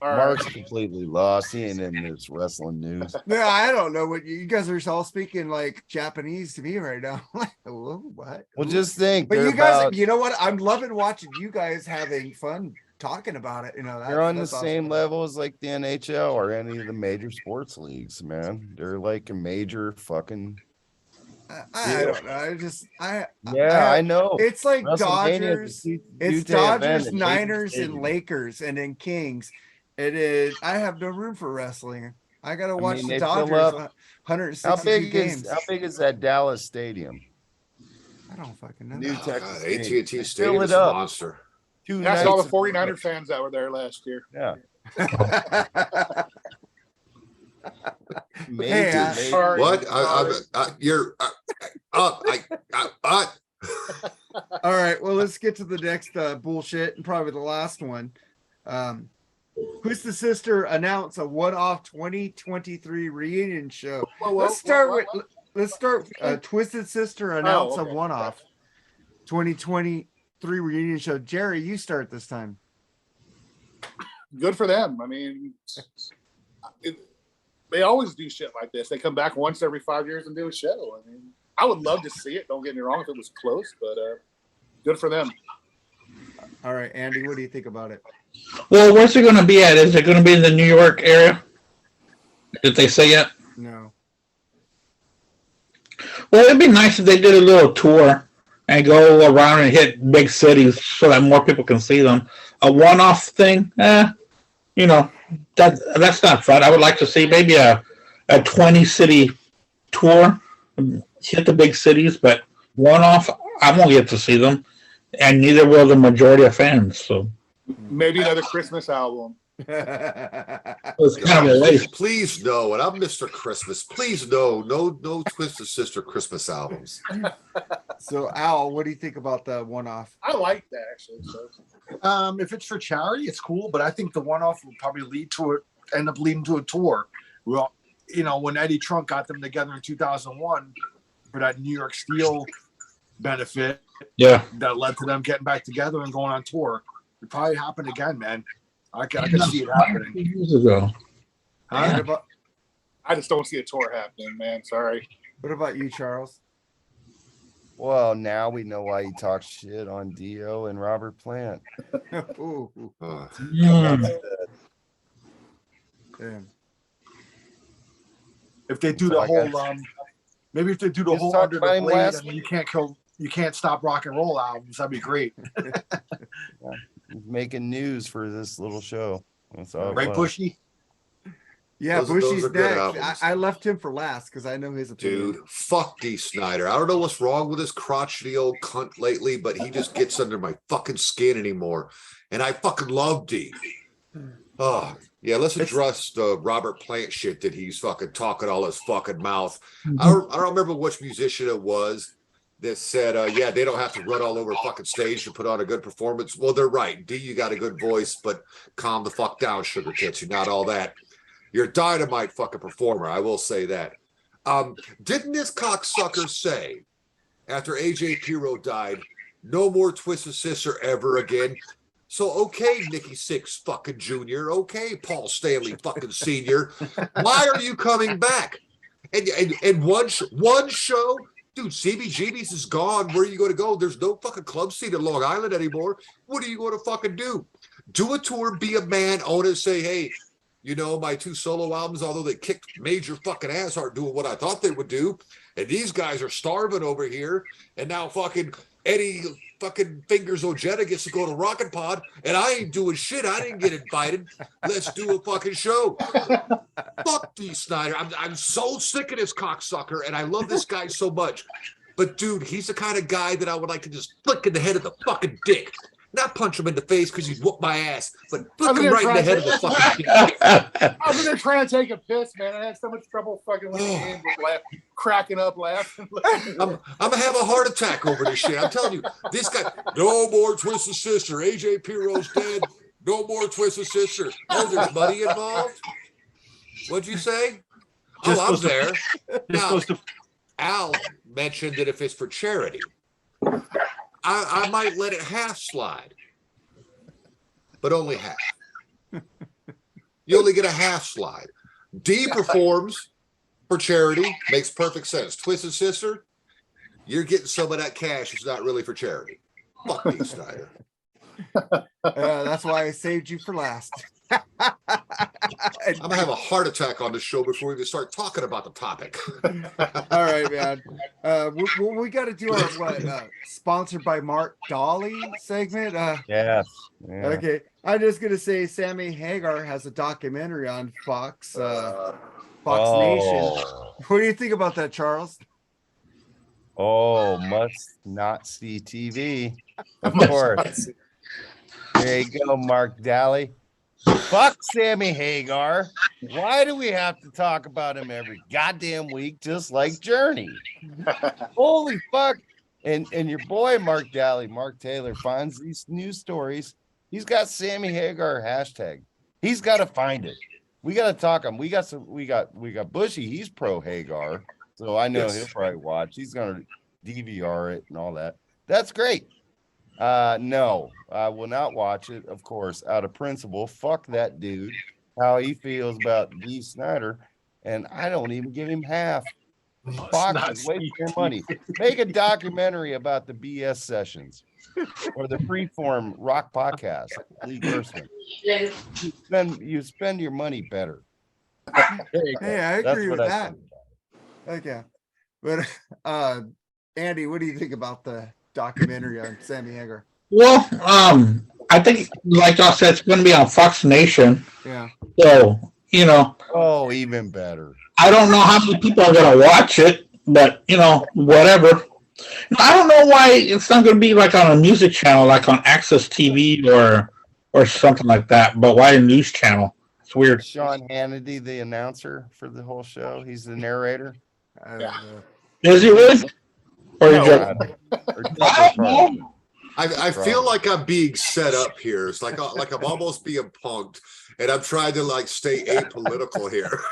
All right.
Mark's completely lost. He ain't in this wrestling news.
No, I don't know what you guys are all speaking like Japanese to me right now. Like, whoa, what?
Well, just think.
But
they're
you guys,
about-
you know what? I'm loving watching you guys having fun talking about it. You know,
they're on the
that's
same
awesome.
level as like the NHL or any of the major sports leagues, man. They're like a major fucking.
I don't know.
I know.
It's like
WrestleMania is a
Dodgers.
huge
It's
event
Dodgers,
in major
Niners, and
stadiums.
Lakers, and then Kings. It is. I have no room for wrestling. I gotta watch
mean,
the
they fill
Dodgers.
up-
162 games.
How big is that Dallas stadium?
I don't fucking know.
New
Oh,
Texas
God,
Stadium.
AT&T
They
Stadium
fill
is
it
a
up.
monster.
Two
That's all the
nights in a row.
49er fans that were there last year.
Yeah.
Hey,
Sorry.
What?
Sorry.
You're
All right. Well, let's get to the next bullshit and probably the last one. Twisted Sister announce a one-off 2023 reunion show. Let's start with Twisted Sister announce a
okay.
one-off 2023 reunion show. Jerry, you start this time.
Good for them. I mean, they always do shit like this. They come back once every 5 years and do a show. I mean, I would love to see it. Don't get me wrong if it was close, but good for them.
All right, Andy, what do you think about it?
Well, where's it going to be at? Is it going to be in the New York area? Did they say yet?
No.
Well, it'd be nice if they did a little tour and go around and hit big cities so that more people can see them. A one-off thing, you know, that's not fun. I would like to see maybe a 20-city tour, hit the big cities, but one-off, I won't get to see them, and neither will the majority of fans. So
Maybe another Christmas album.
it's kind of a waste.
please no, and I'm Mr. Christmas. Please no Twisted Sister Christmas albums.
So, Al, what do you think about the one-off?
I like that actually. So.
If it's for charity, it's cool, but I think the one-off will probably end up leading to a tour. Well, you know, when Eddie Trunk got them together in 2001 for that New York Steel benefit,
Yeah.
that led to them getting back together and going on tour. It probably happened again, man. I can see it happening.
Years ago.
And about,
I just don't see a tour happening, man. Sorry.
what about you, Charles?
Well, now we know why he talks shit on Dio and Robert Plant.
Ooh,
Mm.
damn.
If they do
So
the
I
whole,
guess-
maybe if they do the
Just
whole
talked
Under the
about him
Blade,
last
I mean, you can't stop rock and roll albums. That'd be great,
He's making news for this little show. That's all. it
right,
was.
Bushy?
Yeah,
Those are
Bushy's
good
next.
albums.
I left him for last because I know his opinion.
Dude, fuck D. Snyder. I don't know what's wrong with this crotchety old cunt lately, but he just gets under my fucking skin anymore. And I fucking love D. Oh, yeah, let's address the Robert Plant shit that he's fucking talking all his fucking mouth. I don't remember which musician it was that said, yeah, they don't have to run all over fucking stage to put on a good performance. Well, they're right. D, you got a good voice, but calm the fuck down, sugar tits. You're not all that. You're a dynamite fucking performer. I will say that. Didn't this cocksucker say after AJ Pirro died, no more Twisted Sister ever again? So, okay, Nikki Sixx fucking Jr. Okay, Paul Stanley fucking Sr. Why are you coming back? And one show? Dude, CBGB's is gone. Where are you going to go? There's no fucking club scene in Long Island anymore. What are you going to fucking do? Do a tour, be a man, own it, say, hey, you know, my 2 solo albums, although they kicked major fucking ass, aren't doing what I thought they would do. And these guys are starving over here. And now fucking Eddie fucking Fingers Ojeda gets to go to Rockin' Pod, and I ain't doing shit. I didn't get invited. Let's do a fucking show. Fuck D. Snyder. I'm so sick of this cocksucker, and I love this guy so much. But dude, he's the kind of guy that I would like to just flick in the head of the fucking dick. Not punch him in the face because he'd whoop my ass, but flick him right in the head of the fucking dick.
I was in there trying to take a piss, man. I had so much trouble fucking with the cracking up, laughing.
I'm gonna have a heart attack over this shit. I'm telling you, this guy. No more Twisted Sister. AJ Pirro's dead. No more Twisted Sister. Oh, there's money involved. What'd you say?
Just
Oh, I'm
goes to-
there.
This
Now,
goes to
Al mentioned that if it's for charity, I might let it half slide, but only half. You only get a half slide. D performs for charity, makes perfect sense. Twisted Sister, you're getting some of that cash. It's not really for charity. Fuck me, Snyder.
That's why I saved you for last.
I'm gonna have a heart attack on this show before we even start talking about the topic.
All right, man. We got to do our sponsored by Mark Dolly segment.
Yes. Yeah.
Okay, I'm just gonna say Sammy Hagar has a documentary on Fox Nation. What do you think about that, Charles?
Oh, must not see TV. Of course. There you go, Mark Daly. Fuck Sammy Hagar. Why do we have to talk about him every goddamn week, just like Journey? Holy fuck. And your boy Mark Daly, Mark Taylor, finds these news stories. He's got Sammy Hagar hashtag. He's got to find it. We got to talk him. We got Bushy. He's pro Hagar. So I know he'll probably watch. He's gonna DVR it and all that. That's great. No, I will not watch it, of course, out of principle. Fuck that dude. How he feels about Dee Snider, and I don't even give him half. Fox is wasting their money. Make a documentary about the BS sessions or the Freeform Rock podcast. Lee Gerstmann. You spend your money better.
Hey, I agree with that.
think.
Okay, but Andy, what do you think about the documentary on Sammy Hagar?
Well, I think, like y'all said, it's going to be on Fox Nation.
Yeah.
So,
Oh, even better.
I don't know how many people are going to watch it, but, whatever. I don't know why it's not going to be like on a music channel, like on Access TV or something like that, but why a news channel? It's weird.
Sean Hannity, the announcer for the whole show. He's the narrator.
I don't know.
Is he really? Or you joking?
I don't know.
I feel like I'm being set up here. It's like I'm almost being punked, and I'm trying to stay apolitical here.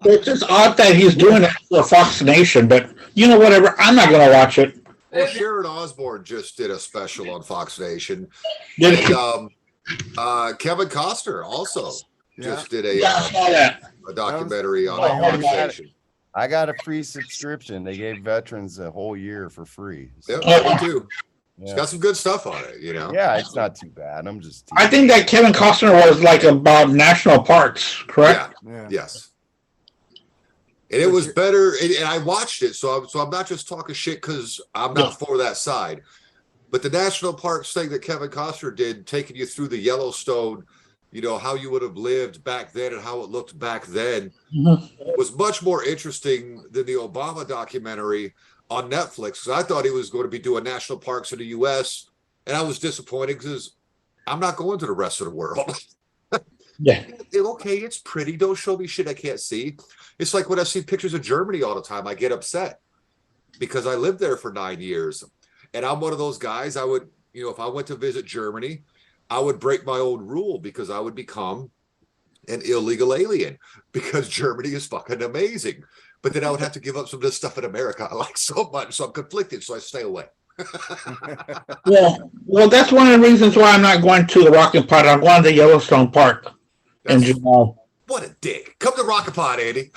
It's just odd that he's doing it for Fox Nation, but whatever. I'm not going to watch it.
Well, Sharon Osbourne just did a special on Fox Nation,
Did
and Kevin Costner also just did a documentary on Fox Nation.
I got a free subscription. They gave veterans a whole year for free. So,
Yeah, me too.
yeah.
It's got some good stuff on it,
Yeah, it's not too bad. I'm just.
I think that Kevin Costner was about national parks, correct?
Yeah.
Yes. And it was better, and I watched it, so I'm not just talking shit because I'm not for that side. But the national parks thing that Kevin Costner did, taking you through the Yellowstone, how you would have lived back then and how it looked back then, was much more interesting than the Obama documentary on Netflix. Because I thought he was going to be doing national parks in the U.S., and I was disappointed because I'm not going to the rest of the world.
Yeah.
Okay, it's pretty. Don't show me shit I can't see. It's like when I see pictures of Germany all the time, I get upset because I lived there for 9 years. And I'm one of those guys, I would, if I went to visit Germany, I would break my own rule because I would become an illegal alien because Germany is fucking amazing. But then I would have to give up some of this stuff in America I like so much. So I'm conflicted. So I stay away.
Well, that's one of the reasons why I'm not going to the Rocky Pot. I'm going to Yellowstone Park in July.
What a dick. Come to Rocket Pod, Andy.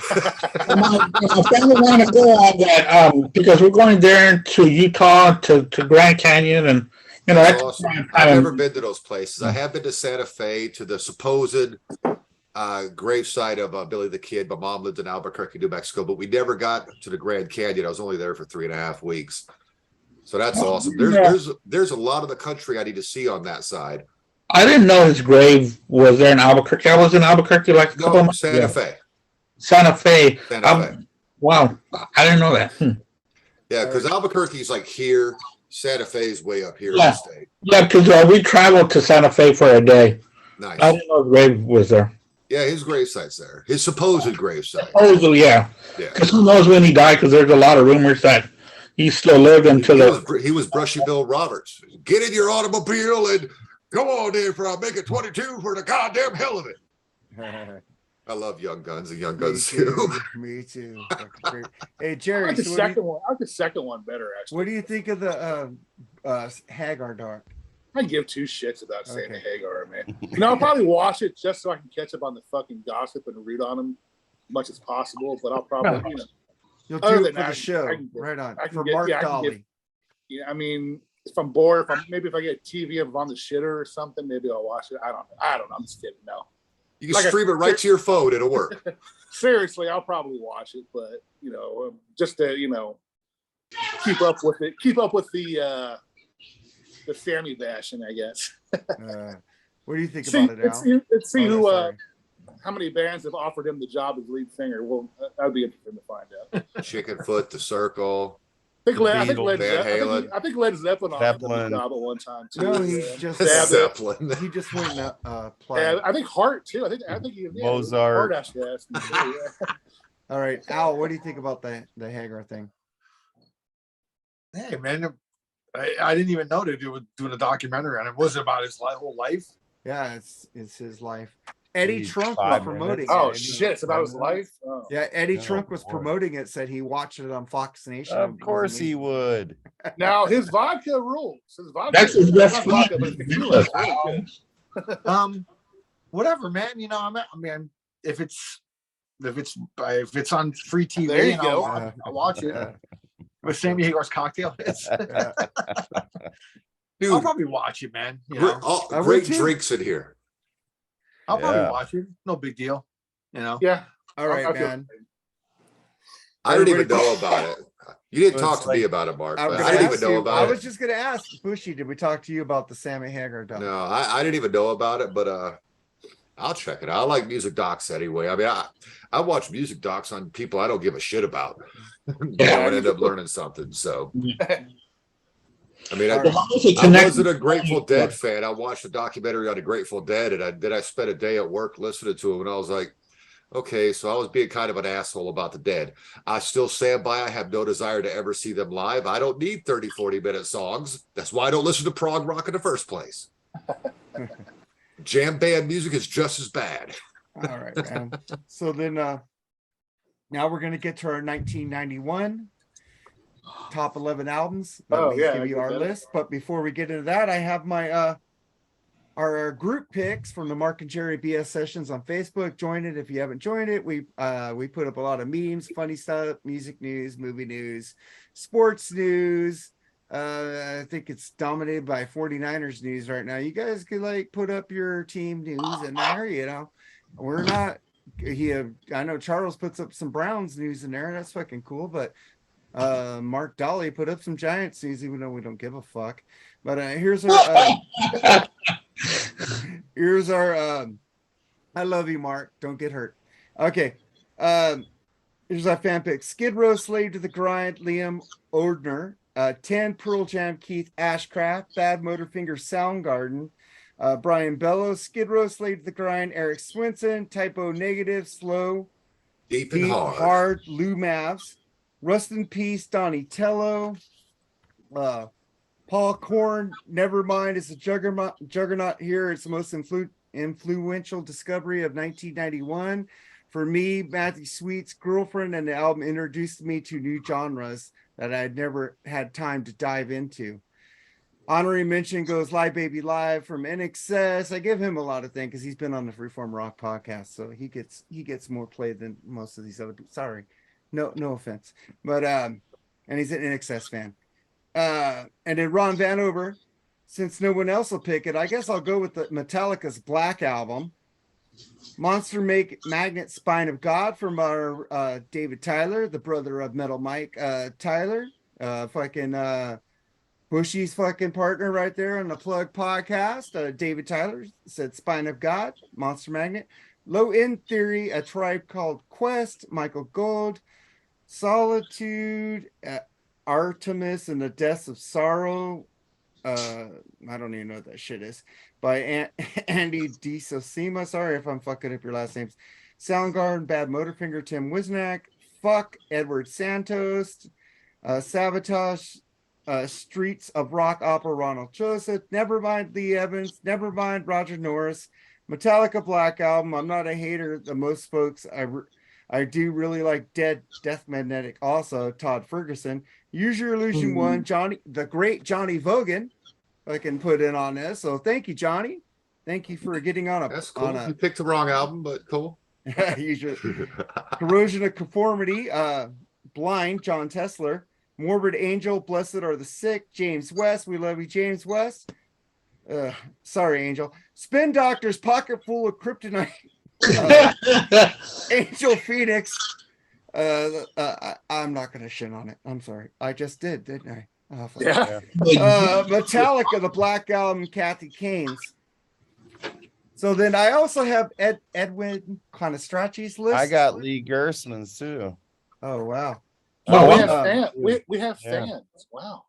My family want to go on that because we're going there to Utah, to Grand Canyon, and that's
awesome. I've never been to those places. I have been to Santa Fe, to the supposed gravesite of Billy the Kid. My mom lived in Albuquerque, New Mexico, but we never got to the Grand Canyon. I was only there for 3.5 weeks. So that's awesome. There's a lot of the country I need to see on that side.
I didn't know his grave was there in Albuquerque. I was in Albuquerque a couple months ago.
Santa Fe.
Santa Fe.
Santa Fe.
Wow. I didn't know that.
Yeah, because Albuquerque's here. Santa Fe's way up here in the state.
Yeah, because we traveled to Santa Fe for a day.
Nice.
I didn't know his grave was there.
Yeah, his gravesite's there. His supposed gravesite.
Supposedly, yeah. Because who knows when he died, because there's a lot of rumors that he still lived until
he was Brushy Bill Roberts. Get in your automobile and go on in for I'll make it 22 for the goddamn hell of it. I love Young Guns and Young
Me
Guns
too.
too.
Me too. Fucking great. Hey
I
Jerry,
like the
so what do
second
you,
one. I like the second one better, actually.
what do you think of the Hagar doc?
I give two shits about Sammy
Okay.
Hagar, man. I'll probably watch it just so I can catch up on the fucking gossip and read on them as much as possible. But I'll probably,
You'll
Other
do
than
it for the
that,
show.
I can get-
Right on.
I can
For
get-
Mark
yeah, I can
Dolly.
I mean, if I'm bored, if I get TV if I'm on the shitter or something, maybe I'll watch it. I don't know. I'm just kidding. No,
You can
Like
stream it right to your phone. It'll work.
seriously, I'll probably watch it, but just to keep up with it, keep up with the Sammy bashing, I guess.
What do you think
See,
about it, Al?
let's see
Oh,
who
sorry.
how many bands have offered him the job as lead singer. Well, that'd be interesting to find out.
Chicken Foot, The Circle.
I think Led
Van Halen.
I think Led Zeppelin offered him
Zeppelin.
the job at one time too.
No, he
Yeah.
just
Yeah,
Zeppelin.
he just went play.
And I think Hart too. I think
Mozart.
Hart actually asked me too, yeah.
All right, Al, what do you think about the Hagar thing?
Hey, man, I didn't even know they were doing a documentary on it. Was it about his whole life?
Yeah, it's his life. Eddie
Geez,
Trunk was
5
promoting
minutes.
it.
Oh
and he-
shit! It's about his life. Oh.
Yeah, Eddie
Oh,
Trunk was
boy.
promoting it. Said he watched it on Fox Nation.
Of course he would.
Now his vodka rules. His vodka,
That's his best
not
friend.
vodka, but it's tequila. It's really good.
Whatever, man. I mean, if it's on free TV,
There you
and
go.
I'll watch it. With Sammy Hagar's cocktail hits.
Dude,
I'll probably watch it, man.
I would
great
too.
drinks in here.
I'll probably
Yeah.
watch it. No big deal.
Yeah.
All right,
I feel-
man.
I didn't even
Everybody-
know about it. You didn't
So
talk
it's
to me
like-
about it, Mark.
I'm
But
gonna
I didn't
ask
even know
you-
about
I
it.
was just gonna ask Bushy, did we talk to you about the Sammy Hagar doc?
No, I didn't even know about it, but I'll check it out. I like music docs anyway. I mean, I watch music docs on people I don't give a shit about. And end up learning something. So I mean,
All
I,
right.
I wasn't a Grateful Dead fan. I watched a documentary on the Grateful Dead, and I spent a day at work listening to him, and I was like, okay, so I was being kind of an asshole about the Dead. I still stand by. I have no desire to ever see them live. I don't need 30, 40-minute songs. That's why I don't listen to prog rock in the first place. Jam band music is just as bad.
All right, man. So then now we're gonna get to our 1991 top 11 albums. Let
Oh,
me
yeah,
give you
I
our
get that.
list. But before we get into that, I have my our group picks from the Mark and Jerry BS sessions on Facebook. Join it if you haven't joined it. We put up a lot of memes, funny stuff, music news, movie news, sports news. I think it's dominated by 49ers news right now. You guys could like put up your team news in there, We're not I know Charles puts up some Browns news in there. That's fucking cool, but Mark Dolly put up some Giants news, even though we don't give a fuck. But here's our I love you, Mark. Don't get hurt. Okay. Here's our fan pick. Skid Row, Slave to the Grind, Liam Ordner. 10, Pearl Jam, Keith Ashcraft. Bad Motorfinger, Soundgarden. Brian Bellows, Skid Row, Slave to the Grind, Eric Swinson. Typo Negative, Slow.
Deep and
Deep,
hard.
Lou Mavs. Rust in Peace, Donnie Tello. Paul Korn, Nevermind is a juggernaut here. It's the most influential discovery of 1991. For me, Matthew Sweet's Girlfriend, and the album introduced me to new genres that I had never had time to dive into. Honorary mention goes Live Baby Live from NXS. I give him a lot of things because he's been on the Freeform Rock podcast, so he gets more play than most of these other people. Sorry, no offense, but and he's an NXS fan. And then Ron Vanover, since no one else will pick it, I guess I'll go with the Metallica's Black Album. Monster Magnet Spine of God from our David Tyler, the brother of Metal Mike Tyler. Bushy's fucking partner right there on the Plug podcast. David Tyler said Spine of God, Monster Magnet. Low End Theory, A Tribe Called Quest, Michael Gold. Solitude, Artemis and the Deaths of Sorrow. I don't even know what that shit is. By Andy DiSosima. Sorry if I'm fucking up your last names. Soundgarden, Bad Motorfinger, Tim Wisniak. Fuck, Edward Santos. Sabotage, Streets of Rock Opera, Ronald Joseph. Nevermind, Lee Evans. Nevermind, Roger Norris. Metallica Black Album. I'm not a hater. The most folks I do really like Death Magnetic. Also, Todd Ferguson. Use Your Illusion 1. Johnny, the great Johnny Vogan. I can put in on this. So thank you, Johnny. Thank you for getting on a.
That's cool. You picked the wrong album, but cool.
Usually, Corrosion of Conformity. Blind, John Tesler. Morbid Angel, Blessed Are the Sick. James West. We love you, James West. Sorry, Angel. Spin Doctors, Pocket Full of Kryptonite. Angel Phoenix. I'm not gonna shit on it. I'm sorry. I just did, didn't I? Oh, fuck.
Yeah.
Metallica, the Black Album, Kathy Kane's. So then I also have Edwin Conestracci's list.
I got Lee Gersman's too.
Oh wow.
Oh, we
wow.
have fans. We have
Yeah.
fans. Wow.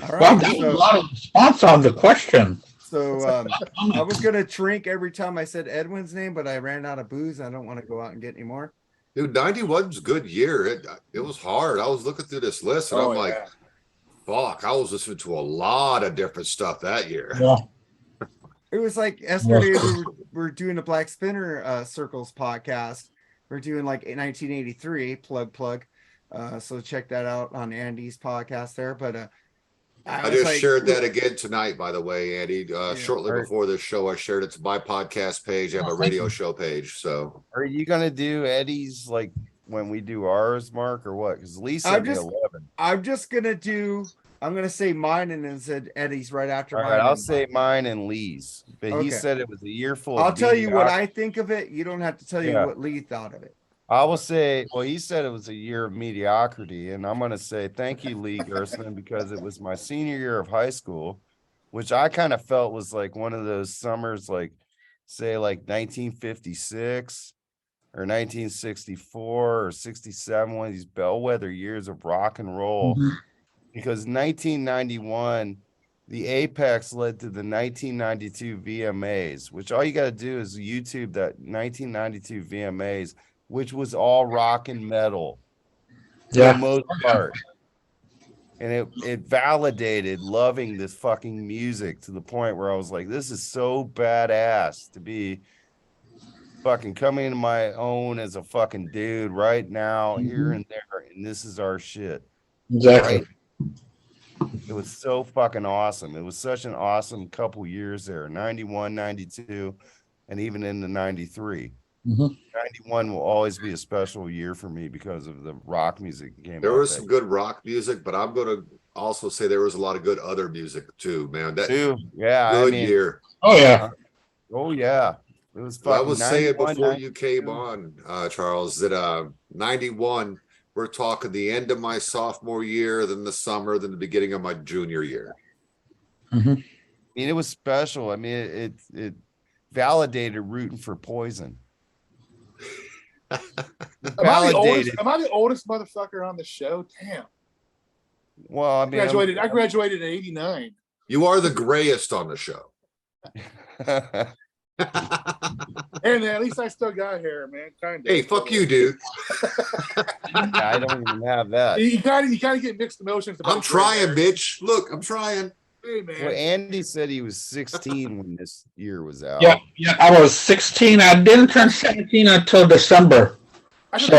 All
Wow,
right.
that was a
So,
lot of response on the question.
I was gonna drink every time I said Edwin's name, but I ran out of booze. I don't want to go out and get any more.
Dude, 91's a good year. It was hard. I was looking through this list and
Oh,
I'm like,
yeah.
fuck, I was listening to a lot of different stuff that year.
Yeah.
It was like yesterday we were doing a Blackspinner Circles podcast. We're doing like 1983 plug. So check that out on Andy's podcast there. But
I just shared that again tonight, by the way, Andy. Shortly
Right.
before this show, I shared it to my podcast page. I have a radio show page. So
Are you gonna do Eddie's like when we do ours, Mark, or what? Because Lisa
I'm
did
just-
11.
I'm gonna say mine and then said Eddie's right after
All
mine.
right, I'll
and-
say mine and Lee's. But
Okay.
he said it was a year full.
I'll
of
tell you what
mediocrity.
I think of it. You don't have to tell you
Yeah.
what Lee thought of it.
I will say, well, he said it was a year of mediocrity, and I'm gonna say thank you, Lee Gersman, because it was my senior year of high school, which I kind of felt was like one of those summers, like say like 1956 or 1964 or 67, one of these bellwether years of rock and roll.
Mhm.
Because 1991, the apex led to the 1992 VMAs, which all you got to do is YouTube that 1992 VMAs, which was all rock and metal for
Yeah.
the most part. And it validated loving this fucking music to the point where I was like, this is so badass to be fucking coming into my own as a fucking dude right now, here and there, and this is our shit.
Exactly.
Right? It was so fucking awesome. It was such an awesome couple years there, 91, 92, and even into 93.
Mhm.
91 will always be a special year for me because of the rock music that came
there
out
was
that
some good rock music, but I'm going to also say there was a lot of good other music too, man. That
year, too. Yeah,
good
I mean,
year.
Oh yeah.
oh yeah, it was
Well, I
fucking
was saying
91,
before you came
92.
on, Charles, that 91, we're talking the end of my sophomore year, then the summer, then the beginning of my junior year.
Mhm.
I mean, it was special. I mean, it validated rooting for Poison. It validated.
Am I the oldest motherfucker on the show? Damn.
Well, I
I
mean,
graduated in 89.
You are the grayest on the show.
Hey man, at least I still got hair, man. Kind of.
Hey, fuck you, dude.
I don't even have that.
You gotta get mixed emotions. about
I'm
gray hair.
trying, bitch. Look, I'm trying.
Hey man.
Well, Andy said he was 16 when this year was out.
Yeah, yeah. I was 16. I didn't turn 17 until December.
I think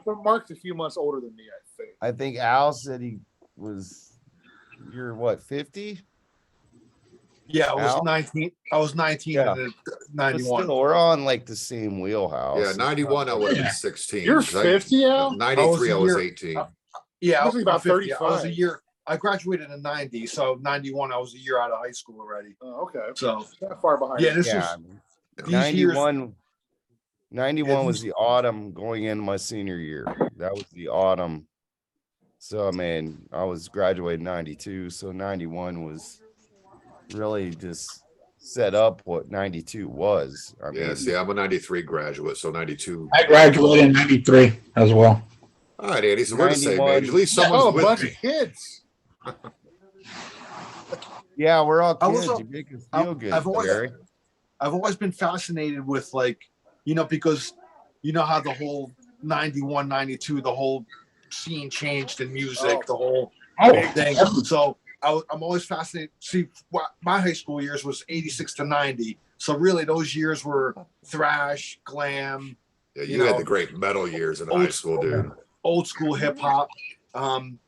So,
Mark's a few months older than me, I think.
I think Al said he was, you're what, 50?
Yeah, I was
Al?
19. I was 19
Yeah.
in
But
91.
still, we're on like the same wheelhouse.
Yeah, 91, I would have
Yeah.
been 16.
You're
'cause
50, Al?
93, I
I
was
was a
18.
Yeah, I
Usually about
50. I was a
35.
year. I graduated in 90, so 91, I was a year out of high school already.
Oh, okay.
So
Not far behind.
yeah, this
Yeah,
was these years.
91
Yeah,
was
these-
the autumn going into my senior year. That was the autumn. So, I mean, I was graduating 92, so 91 was really just set up what 92 was. I mean,
Yeah, see, I'm a 93 graduate, so 92.
I graduated in 93 as well.
All right, Andy, so we're the same
91.
age. At least
Oh, a
someone's with
bunch
me.
of kids.
yeah, we're all
I
kids.
was-
You make us
I-
feel good,
I've always-
Barry.
I've always been fascinated with, like, because you know how the whole 91, 92, the whole scene changed in music,
Oh.
the whole
Oh,
big thing. So I'm always fascinated. See, my high school years was 86 to 90. So really those years were thrash, glam.
Yeah, you had the great metal years in high school, dude.
Old school hip hop,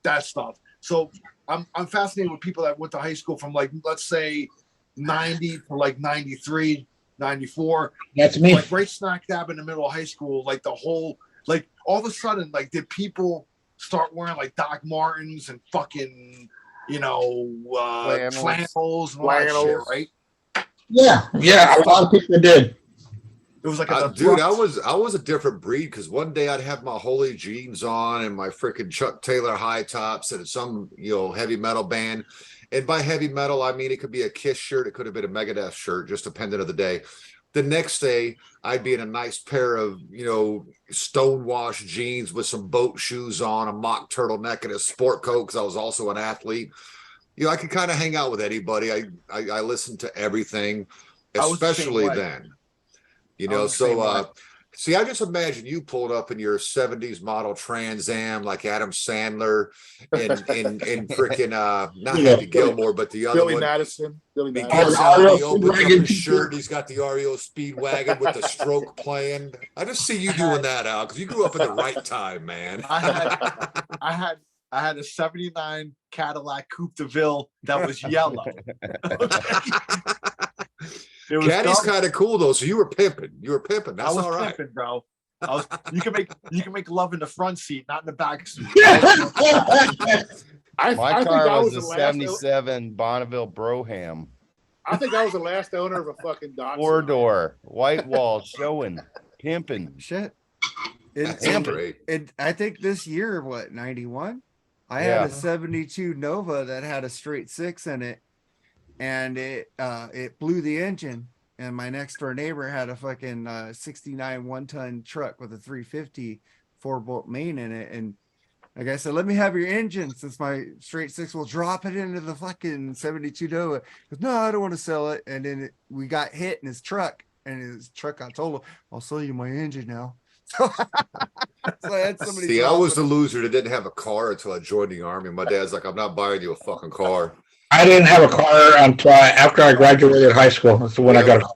that stuff. So I'm fascinated with people that went to high school from like, let's say 90 to like 93, 94.
That's me.
Like right smack dab in the middle of high school, like the whole, like all of a sudden, like did people start wearing like Doc Martens and fucking, flannels and all that shit, right?
Yeah, a lot of people did.
It was like
dude, I was a different breed because one day I'd have my Holy jeans on and my freaking Chuck Taylor high tops and some heavy metal band. And by heavy metal, I mean it could be a Kiss shirt, it could have been a Megadeth shirt, just depending on the day. The next day, I'd be in a nice pair of stonewashed jeans with some boat shoes on, a mock turtleneck, and a sport coat because I was also an athlete. I could kind of hang out with anybody. I listened to everything, especially then. See, I just imagine you pulled up in your 70s model Trans Am like Adam Sandler and freaking not Happy Gilmore, but the other one.
Madison. Billy
He
Madison.
gets out, he opens up his shirt, he's got the REO Speedwagon with the stroke playing. I just see you doing that, Al, because you grew up at the right time, man.
I had a 79 Cadillac Coupe de Ville that was yellow.
Caddy's kind of cool though. So you were pimping. That's all right,
pimping, bro. You can make love in the front seat, not in the back seat.
My car was a 77 Bonneville Broham.
I think I was the last owner of a fucking Datsun.
4-door, white wall, showing, pimping.
Shit. I think this year, 91? I had a 72 Nova that had a straight 6 in it. And it blew the engine, and my next door neighbor had a fucking 69 1-ton truck with a 350 4-bolt main in it. And like I said, let me have your engine since my straight 6 will drop it into the fucking 72 Nova. He goes, no, I don't want to sell it. And then we got hit in his truck, and his truck got totaled. I'll sell you my engine now. So I had somebody.
See, I was the loser that didn't have a car until I joined the Army. My dad's like, I'm not buying you a fucking car.
I didn't have a car until after I graduated high school. That's when I got a car.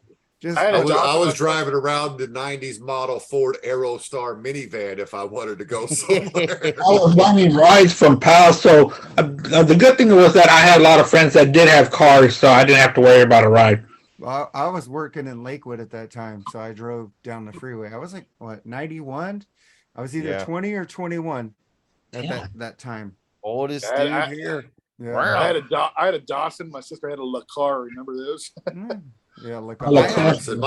I was driving around the 90s model Ford Aerostar minivan if I wanted to go somewhere.
I was running rides from pals. So the good thing was that I had a lot of friends that did have cars, so I didn't have to worry about a ride.
Well, I was working in Lakewood at that time, so I drove down the freeway. I was like, 91? I was either 20 or 21 at that time.
Oldest dude here.
Yeah.
I had a Datsun. My sister had a LaCar. Remember those?
Yeah, like
my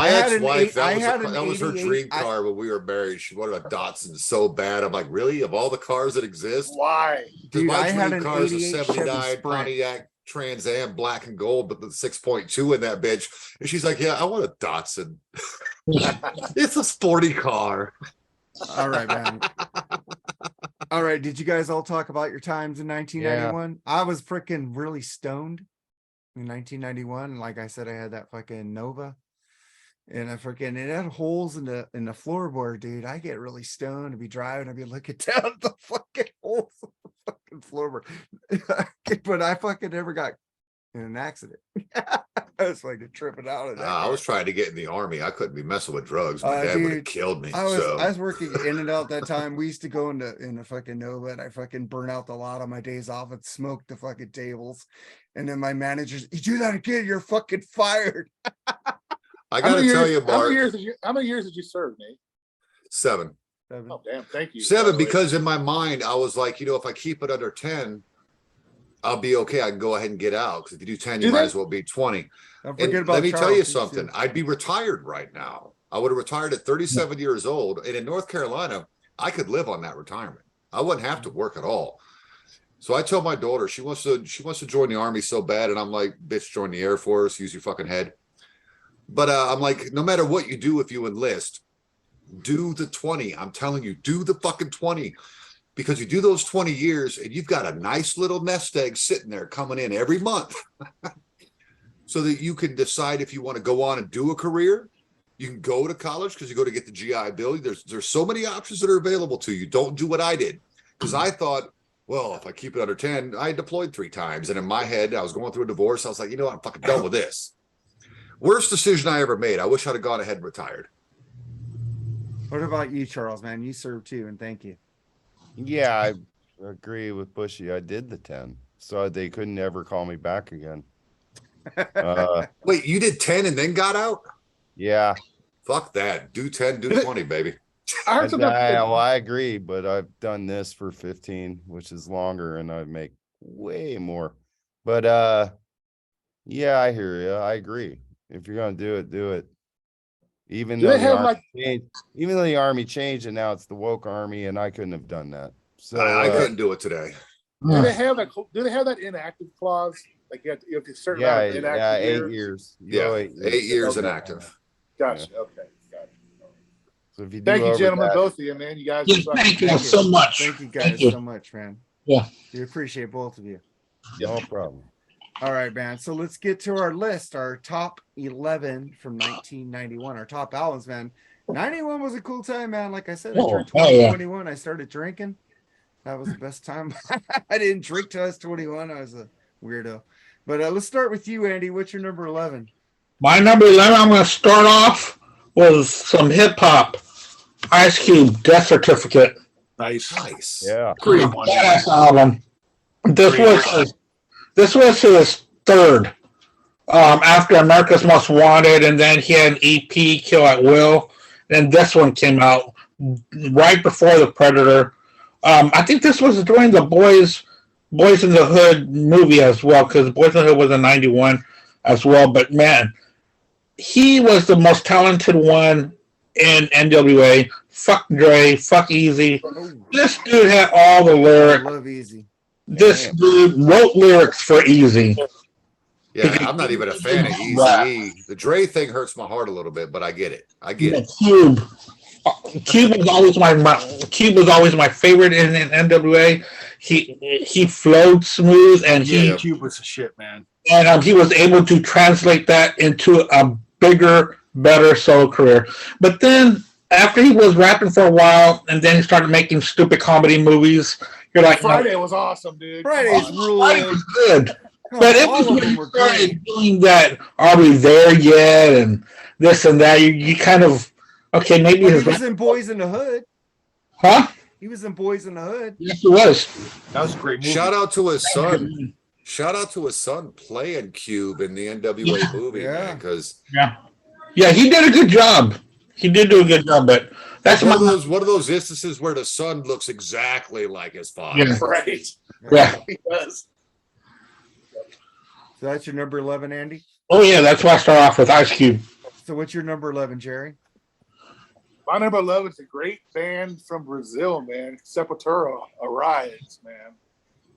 ex-wife, that was her dream car when we were married. She wanted a Datsun so bad. I'm like, really? Of all the cars that exist?
Why?
Dude,
my
I had
dream
an
car is a
88
79 Pontiac Trans Am, black and gold, but the 6.2 in that bitch. And she's like, yeah, I want a Datsun. It's a sporty car.
All right, man. All right. Did you guys all talk about your times in 1991? Yeah. I was freaking really stoned in 1991. Like I said, I had that fucking Nova, and it had holes in the floorboard, dude. I get really stoned and be driving. I'd be looking down at the fucking holes of the fucking floorboard. But I fucking never got in an accident. I was like tripping out of that.
I was trying to get in the Army. I couldn't be messing with drugs. My dad would have killed me.
I was working in and out that time. We used to go in a fucking Nova, and I fucking burn out the lot on my days off and smoke the fucking tables. And then my managers, you do that again, you're fucking fired.
I gotta tell you, Mark.
How many years did you serve, Nate?
7.
Oh, damn! Thank you.
7, because in my mind I was like, if I keep it under 10. I'll be okay. I can go ahead and get out, because if you do 10, you might as well be 20. And let me tell you something. I'd be retired right now. I would have retired at 37 years old. And in North Carolina, I could live on that retirement. I wouldn't have to work at all. So I told my daughter, she wants to join the Army so bad. And I'm like, bitch, join the Air Force, use your fucking head. But I'm like, no matter what you do, if you enlist, do the 20. I'm telling you, do the fucking 20. Because you do those 20 years and you've got a nice little nest egg sitting there coming in every month so that you can decide if you want to go on and do a career. You can go to college because you go to get the GI Bill. There's so many options that are available to you. Don't do what I did, because I thought, well, if I keep it under 10, I deployed 3 times. And in my head, I was going through a divorce. I was like, you know what? I'm fucking done with this. Worst decision I ever made. I wish I'd have gone ahead and retired.
What about you, Charles, man? You served too, and thank you.
Yeah, I agree with Bushy. I did the 10, so they couldn't ever call me back again.
Wait, you did 10 and then got out?
Yeah,
Fuck that. Do 10, do 20, baby.
I heard something.
I agree, but I've done this for 15, which is longer, and I make way more. But yeah, I hear you. I agree. If you're gonna do it, do it. Even
Do
though
they
the
have,
army
like-
changed, even though the army changed and now it's the woke army, and I couldn't have done that. So
I couldn't do it today.
Do they have that? Do they have that inactive clause? Like you have to certain
yeah,
amount of inactive
yeah, 8
years?
years. You
Yeah,
go
8 years
Okay.
inactive.
Gotcha. Okay. Gotcha.
So if you do
Thank you,
over
gentlemen,
that-
both of you, man. You guys.
Yeah,
are fucking-
thank you so much.
Thank you guys so much, man.
Yeah.
We appreciate both of you.
no problem.
All right, man. So let's get to our list, our top 11 from 1991, our top albums, man. 91 was a cool time, man. Like I said, I
Oh,
turned
hell yeah.
21. I started drinking. That was the best time. I didn't drink till I was 21. I was a weirdo. But let's start with you, Andy. What's your number 11?
My number 11, I'm going to start off with some hip hop. Ice Cube, Death Certificate.
Nice.
Nice.
Yeah,
Great one.
Badass album. This was his third. After America's Most Wanted, and then he had an EP, Kill at Will. Then this one came out right before the Predator. I think this was during the Boys in the Hood movie as well, because Boys in the Hood was in '91 as well. But man, he was the most talented one in NWA. Fuck Dre, fuck Easy. This dude had all the
I
lyrics.
love Easy.
This dude wrote lyrics for Easy.
Yeah, I'm not even a fan of Eazy-E. The Dre thing hurts my heart a little bit, but I get it. I get it.
Cube. Cube was always my favorite in NWA. He flowed smooth, and
Yeah.
Cube was a shit, man.
he was able to translate that into a bigger, better solo career. But then after he was rapping for a while, and then he started making stupid comedy movies, you're like,
Friday was awesome, dude.
Friday's
Come on.
rule.
Friday was good.
Come
But
on,
it was
all of
when
them
you
were
started
great.
doing that, are we there yet? And this and that, you kind of, okay, maybe
Well,
his
he was in Boys in the Hood.
huh?
He was in Boys in the Hood.
Yes, he was.
That was a great movie.
Shout out to his son. Shout out to his son playing Cube in the NWA movie,
Yeah.
man. Because
Yeah, he did a good job. He did do a good job, but that's
one
my
of those instances where the son looks exactly like his father.
Yeah.
Right.
yeah.
He does.
So that's your number 11, Andy.
Oh yeah, that's why I start off with Ice Cube.
So what's your number 11, Jerry?
My number 11 is a great band from Brazil, man. Sepultura, Arise, man.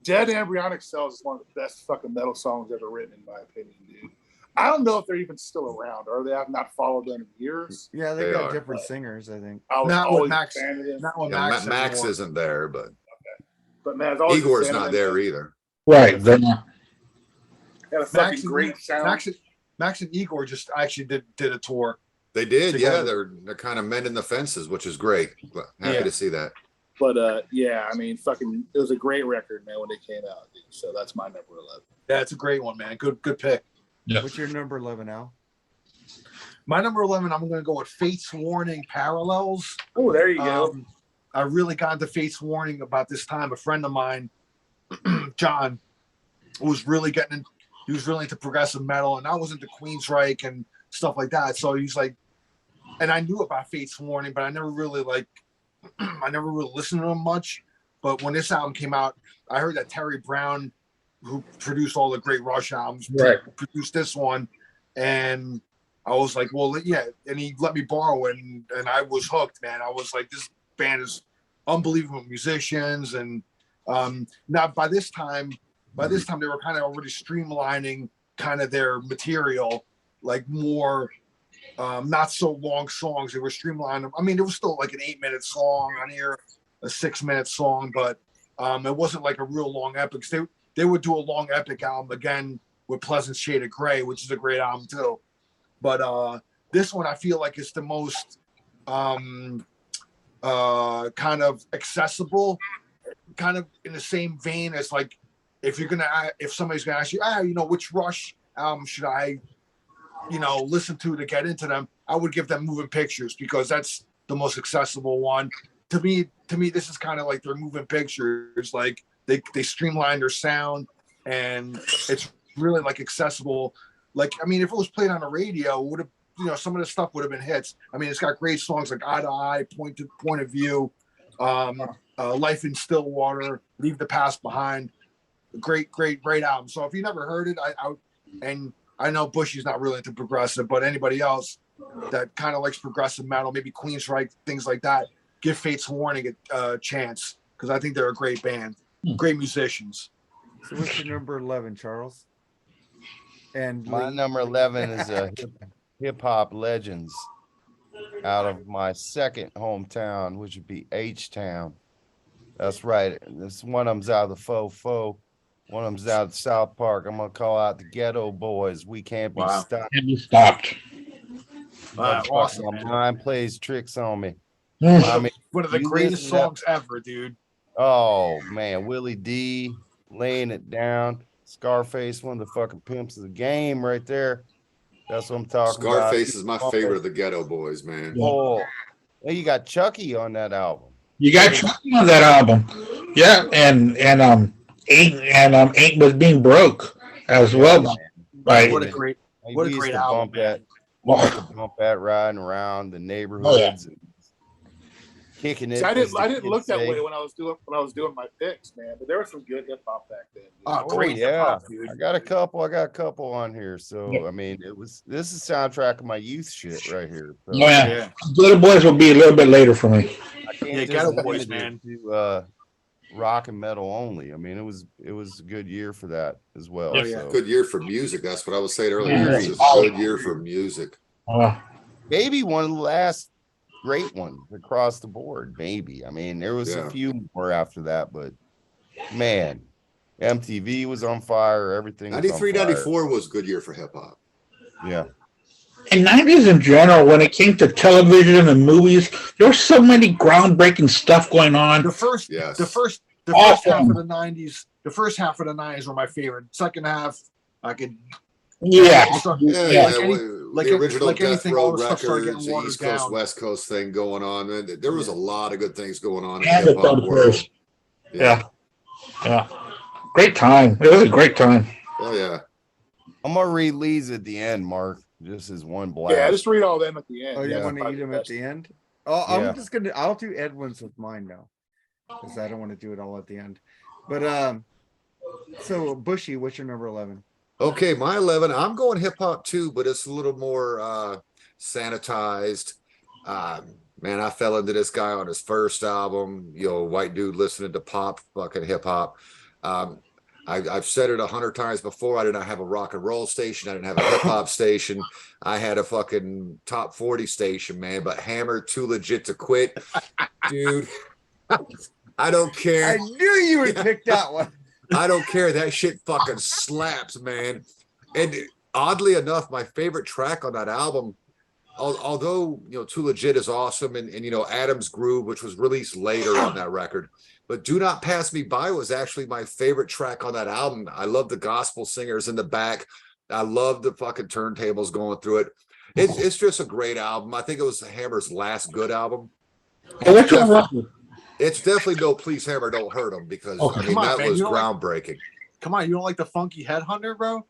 Dead Embryonic Cells is one of the best fucking metal songs ever written, in my opinion, dude. I don't know if they're even still around, or they have not followed them in years.
Yeah, they've
They
got
are.
different singers, I think.
I was
Not with
always
Max.
a fan of them.
Not when
Yeah,
Max.
Max
anymore.
isn't there, but
But man, I was always a
Igor's
fan of
not
them.
there either.
Right. They're not.
Had a
Max
fucking
and,
great sound.
Max and Igor just actually did a tour.
They did,
Together.
yeah. They're kind of mending the fences, which is great. Happy
Yeah.
to see that.
But yeah, I mean, fucking, it was a great record, man, when it came out, dude. So that's my number 11.
Yeah, it's a great one, man. Good pick.
Yeah.
What's your number 11, Al?
My number 11, I'm going to go with Fate's Warning Parallels.
Oh, there you go.
I really got into Fate's Warning about this time. A friend of mine, John, was really he was really into progressive metal, and I was into Queensryche and stuff like that. So he's like, and I knew about Fate's Warning, but I never really listened to them much. But when this album came out, I heard that Terry Brown, who produced all the great Rush albums,
Right.
produced this one, and I was like, well, yeah, and he let me borrow it, and I was hooked, man. I was like, this band is unbelievable musicians, and now by this time they were kind of already streamlining kind of their material, like more not so long songs. They were streamlining them. I mean, there was still like an 8-minute song on here, a 6-minute song, but it wasn't like a real long epic. They would do a long epic album again with Pleasant Shade of Grey, which is a great album too. But this one I feel like is the most kind of accessible kind of in the same vein as like if somebody's gonna ask you, which Rush album should I, listen to get into them, I would give them Moving Pictures because that's the most accessible one. To me, this is kind of like their Moving Pictures. Like they streamline their sound and it's really like accessible. Like, I mean, if it was played on the radio, would have, some of the stuff would have been hits. I mean, it's got great songs like Eye to Eye, Point of View, Life in Stillwater, Leave the Past Behind. Great album. So if you never heard it, I know Bushy's not really into progressive, but anybody else that kind of likes progressive metal, maybe Queensryche, things like that, give Fates Warning a chance because I think they're a great band, great musicians.
So what's your number 11, Charles? And
my number 11 is a hip hop legends out of my second hometown, which would be H-Town. That's right. This one of them's out of the Fofo. One of them's out of South Park. I'm gonna call out the Ghetto Boys. We can't be stopped.
Can't be stopped.
Awesome.
My mind plays tricks on me.
I mean, one of the greatest songs ever, dude.
Oh man, Willie D laying it down. Scarface, one of the fucking pimps of the game, right there. That's what I'm talking about.
Scarface is my favorite of the Ghetto Boys, man.
Oh, hey, you got Chucky on that album.
You got Chucky on that album, yeah, and Ain't was being broke as well. Right.
What a great album.
Bump that riding around the neighborhoods, and kicking it.
See, I didn't look that way when I was doing my picks, man. But there was some good hip hop back then.
Great
yeah.
hip-hop, dude.
I got a couple on here. So I mean, this is soundtrack of my youth shit right here. So,
yeah. Little Boys will be a little bit later for me.
I can't
Ghetto Boys, man.
To, rock and metal only. I mean, it was a good year for that as well.
Oh, yeah.
So.
Good year for music. That's what I was saying earlier.
Yeah.
It's a good year for music.
Maybe one of the last great ones across the board. Maybe. I mean, there was a few more after that, but man, MTV was on fire. Everything.
93, 94 was a good year for hip hop.
Yeah.
In 90s in general, when it came to television and movies, there was so many groundbreaking stuff going on.
The first half of the 90s, were my favorite. Second half, I could.
Yeah.
The original Death Row Records, the East Coast, West Coast thing going on. And there was a lot of good things going on in the hip hop world.
Yeah. Great time. It was a great time.
Oh yeah.
I'm gonna read Lee's at the end, Mark. Just as one blast.
Yeah, just read all them at the end.
Oh, you want to eat them at the end? Oh,
Yeah.
I'll do Edwin's with mine now because I don't want to do it all at the end. But so Bushy, what's your number 11?
Okay, my 11. I'm going hip hop too, but it's a little more sanitized. Man, I fell into this guy on his first album. White dude listening to pop, fucking hip hop. I've said it 100 times before. I did not have a rock and roll station. I didn't have a hip hop station. I had a fucking top 40 station, man. But Hammer, Too Legit to Quit, dude. I don't care.
I knew you would pick that one.
I don't care. That shit fucking slaps, man. And oddly enough, my favorite track on that album, although Too Legit is awesome, and Adam's Groove, which was released later on that record. But Do Not Pass Me By was actually my favorite track on that album. I love the gospel singers in the back. I love the fucking turntables going through it. It's just a great album. I think it was Hammer's last good album. It's definitely no Please Hammer Don't Hurt Him because that was groundbreaking.
Come on, you don't like the Funky Headhunter, bro?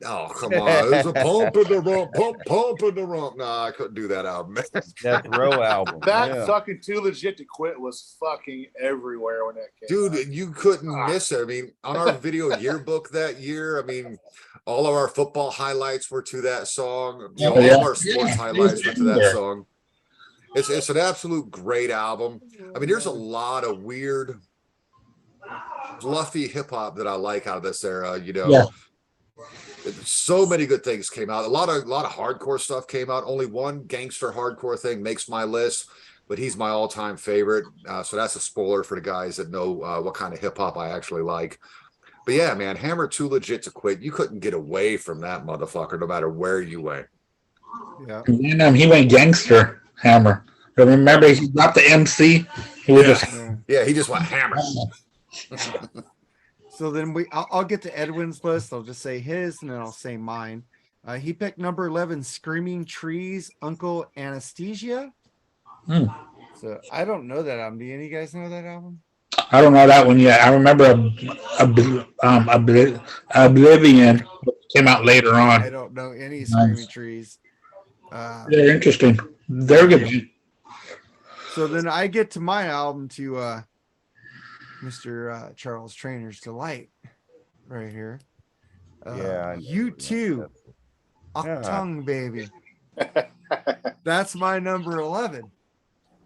Oh, come on. There's a pump in the rump, pump in the rump. No, I couldn't do that album.
Death Row album.
That fucking Too Legit to Quit was fucking everywhere when that came out.
Dude, you couldn't miss it. I mean, on our video yearbook that year, all of our football highlights were to that song. All of our sports highlights were to that song. It's an absolute great album. There's a lot of weird, fluffy hip hop that I like out of this era,
Yeah.
So many good things came out. A lot of hardcore stuff came out. Only one gangster hardcore thing makes my list, but he's my all-time favorite. So that's a spoiler for the guys that know what kind of hip hop I actually like. But yeah, man, Hammer, Too Legit to Quit. You couldn't get away from that motherfucker no matter where you went.
Yeah.
And he went gangster, Hammer. Remember, he dropped the MC. He was
he just went Hammer.
So then I'll get to Edwin's list. I'll just say his, and then I'll say mine. He picked number 11, Screaming Trees, Uncle Anesthesia.
Hmm.
So I don't know that album. Do any of you guys know that album?
I don't know that one yet. I remember Oblivion came out later
I
on.
don't know any Screaming Trees.
They're interesting. They're good.
So then I get to my album to Mr. Charles Trainer's Delight right here.
Yeah, I know.
You too.
Yeah.
Octung Baby. That's my number 11.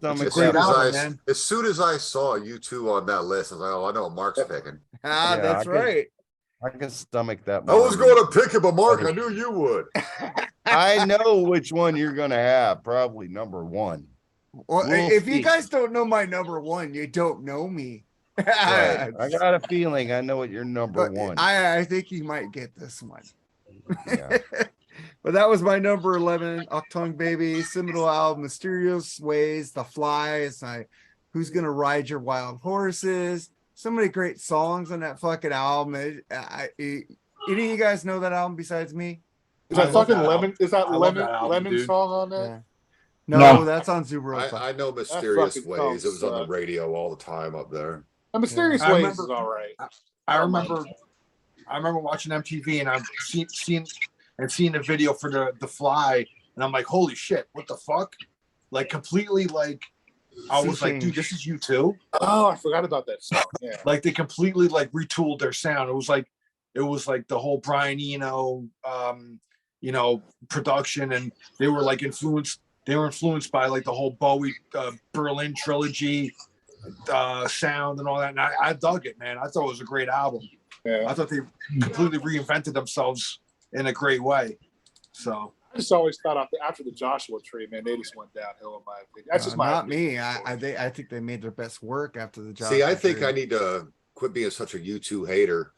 Sounds like
As
great
soon as,
album,
I,
man.
as soon as I saw you two on that list, I was like, oh, I know what Mark's picking.
Ah,
Yeah,
that's
I could-
right.
I can stomach that.
I was
more.
going to pick him, but Mark, I knew you would.
I know which one you're gonna have. Probably number one.
Well,
We'll
if you
see.
guys don't know my number 1, you don't know me.
Right. I got a feeling I know what your number
But
one.
I think you might get this one.
Yeah.
But that was my number 11, Octung Baby, seminal album, Mysterious Ways, The Flies, Who's Gonna Ride Your Wild Horses. So many great songs on that fucking album. Any of you guys know that album besides me?
Is
I
that
love
fucking
that
lemon?
album.
Is that
I love
lemon?
that album,
Lemon
dude.
song on that?
Yeah. No,
No.
that's on Super.
I know Mysterious
fucking
Ways. It was on the
sucks.
radio all the time up there.
The Mysterious
I
Ways
remember-
is all right.
I remember watching MTV and I've seen the video for the Fly, and I'm like, holy shit, what the fuck? Like completely like I
Sea
was like, dude,
change.
this is you too.
Oh, I forgot about that song. Yeah.
Like they completely like retooled their sound. It was like the whole Brian Eno production, and they were like influenced by like the whole Bowie Berlin trilogy sound and all that. And I dug it, man. I thought it was a great album.
Yeah.
I thought they completely reinvented themselves in a great way. So
I just always thought after the Joshua Tree, man, they just went downhill in my opinion. That's just my
not
opinion.
me. I think they made their best work after the job.
See, I think I need to quit being such a U2 hater,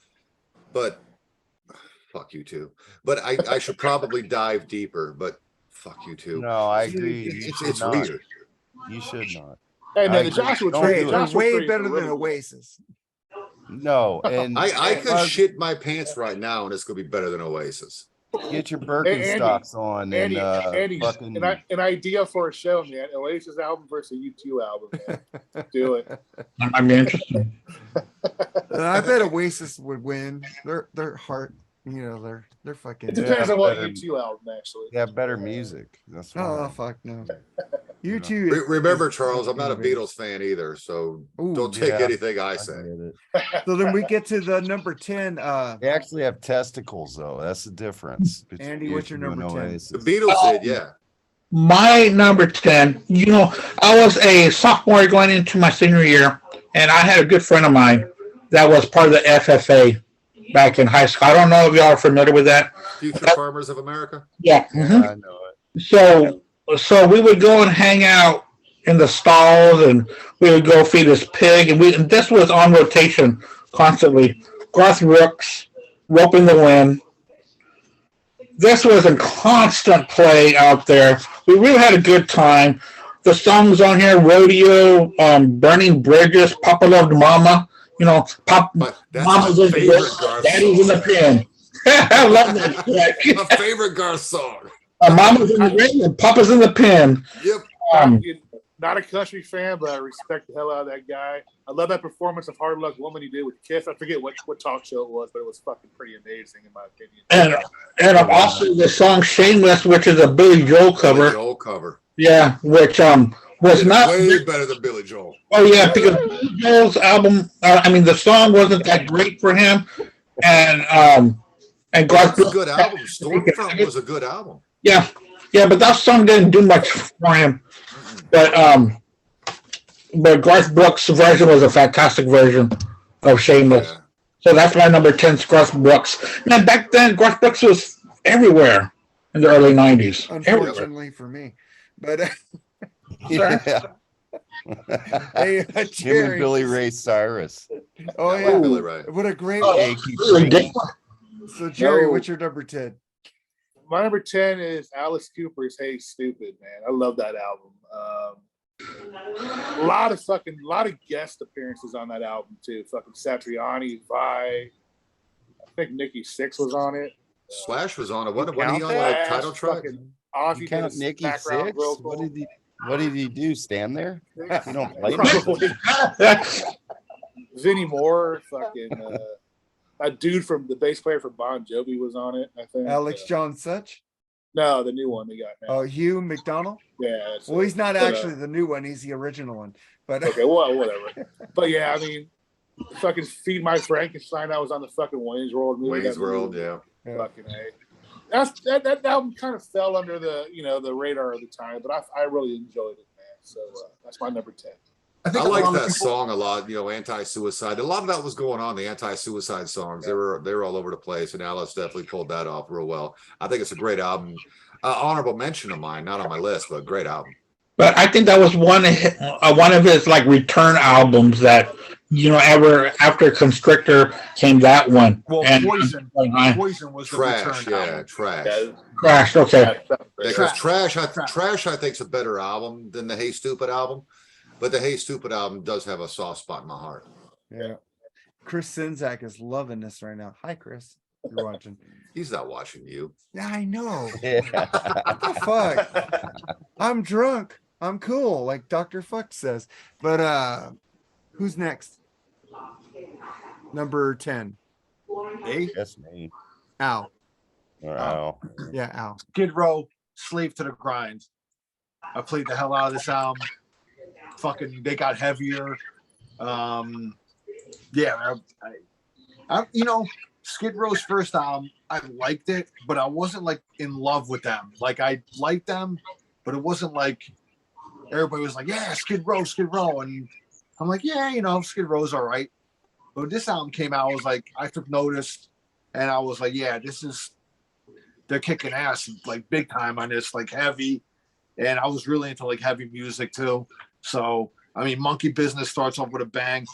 but fuck you too. But I should probably dive deeper, but fuck you too.
No, I agree. You
It's,
should
it's
not.
weird.
You should not.
Hey
I
man, the
agree.
Joshua
Don't
Tree,
do
the
it.
They're
Joshua
way
Tree is
better than
really good.
Oasis.
No, and
I could
uh,
shit my pants right now, and it's gonna be better than Oasis.
get your
Andy,
Birkenstocks on and
Andy,
fucking.
an idea for a show, man. Oasis album versus a U2 album, man. Do it.
That might be interesting.
I bet Oasis would win. Their heart, they're fucking.
It depends on what
better.
U2 album, actually.
They have better music. That's
Oh
why.
fuck no. You two.
Remember, Charles, I'm not a Beatles fan either, so
Ooh,
don't take
yeah.
anything I
I
say.
get it.
So then we get to the number 10.
They actually have testicles, though. That's the difference. between
Andy, what's your
U2 and
number 10?
Oasis.
The Beatles did, yeah.
My number 10, I was a sophomore going into my senior year, and I had a good friend of mine that was part of the FFA back in high school. I don't know if y'all are familiar with that.
Future Farmers of America.
Yeah.
Yeah,
mhm.
I know it.
So we would go and hang out in the stalls, and we would go feed this pig, and this was on rotation constantly. Garth Brooks, Rope in the Wind. This was a constant play out there. We really had a good time. The songs on here: Rodeo, Burning Bridges, Papa Loved Mama.
But that's
Mama's
my
in the
favorite
bed,
Garth
Daddy's in the
song.
pen. I love that track.
My favorite Garth song.
Mama's in the ring and Papa's in the pen.
Yep.
Not a country fan, but I respect the hell out of that guy. I love that performance of Hard Luck Woman he did with Kiss. I forget what talk show it was, but it was fucking pretty amazing in my opinion.
And also the song "Shameless," which is a Billy Joel cover.
Billy Joel cover.
Yeah, which was
Did
not.
way better than Billy Joel.
Oh yeah, because Billy Joel's album. The song wasn't that great for him, and Garth.
It was a good album. Stormfront was a good album.
Yeah, but that song didn't do much for him. But Garth Brooks' version was a fantastic version of "Shameless."
Yeah.
So that's my number 10, Garth Brooks. Man, back then Garth Brooks was everywhere in the early '90s. Everywhere.
Unfortunately for me. But
Yeah.
hey,
Him and
Jerry.
Billy Ray Cyrus.
Oh
I like
yeah.
Billy Ray.
What a great
Oh,
Hey,
one.
keep
really
singing.
different.
So Jerry,
No.
what's your number 10?
My number 10 is Alice Cooper's "Hey Stupid," man. I love that album. A lot of guest appearances on that album too. Fucking Satriani, Vi. I think Nikki Sixx was on it.
Slash was on it. What
count
he on
that?
the title track?
Fucking Ozzy
You
did
count
a
Nikki
background
Sixx?
vocal.
What did he do? Stand there? You don't play
Probably.
Yeah.
Vinnie Moore, fucking a dude from the bass player for Bon Jovi was on it. I think
Alex John Such.
No, the new one they got now.
Oh, Hugh McDonald.
Yeah. That's
Well,
it.
he's not
But,
actually the new one. He's the original one. But
okay, well, whatever. But yeah, I mean, fucking Feed My Frankenstein. I was on the fucking Wayne's World movie.
Wayne's
That movie
World,
was
yeah.
Fucking A. That album kind of fell under the radar at the time, but I really enjoyed it, man. So that's my number 10.
I
a lot
like
of
that
people-
song a lot, anti-suicide. A lot of that was going on, the anti-suicide songs. They were all over the place, and Alice definitely pulled that off real well. I think it's a great album. Honorable mention of mine, not on my list, but great album.
But I think that was one of his like return albums that ever after Constrictor came that one.
Well,
And
Poison was the
Trash,
return
yeah,
album.
trash.
Crash. Okay.
Because
Trash.
Trash, I think, is a better album than the Hey Stupid album, but the Hey Stupid album does have a soft spot in my heart.
yeah, Chris Sinzak is loving this right now. Hi, Chris. You're watching.
He's not watching you.
Yeah, I know.
Yeah.
What the fuck? I'm drunk. I'm cool, like Dr. Fuck says. But who's next? Number 10.
Hey,
That's me.
Al.
Wow.
Yeah, Al.
Skid Row, Slave to the Grind. I played the hell out of this album. Fucking, they got heavier. Yeah, I Skid Row's first album, I liked it, but I wasn't like in love with them. Like I liked them, but it wasn't like everybody was like, yeah, Skid Row, and I'm like, yeah, Skid Row's all right. But when this album came out, I was like, I took notice, and I was like, yeah, they're kicking ass like big time on this, like heavy, and I was really into like heavy music too. So I mean, Monkey Business starts off with a bang.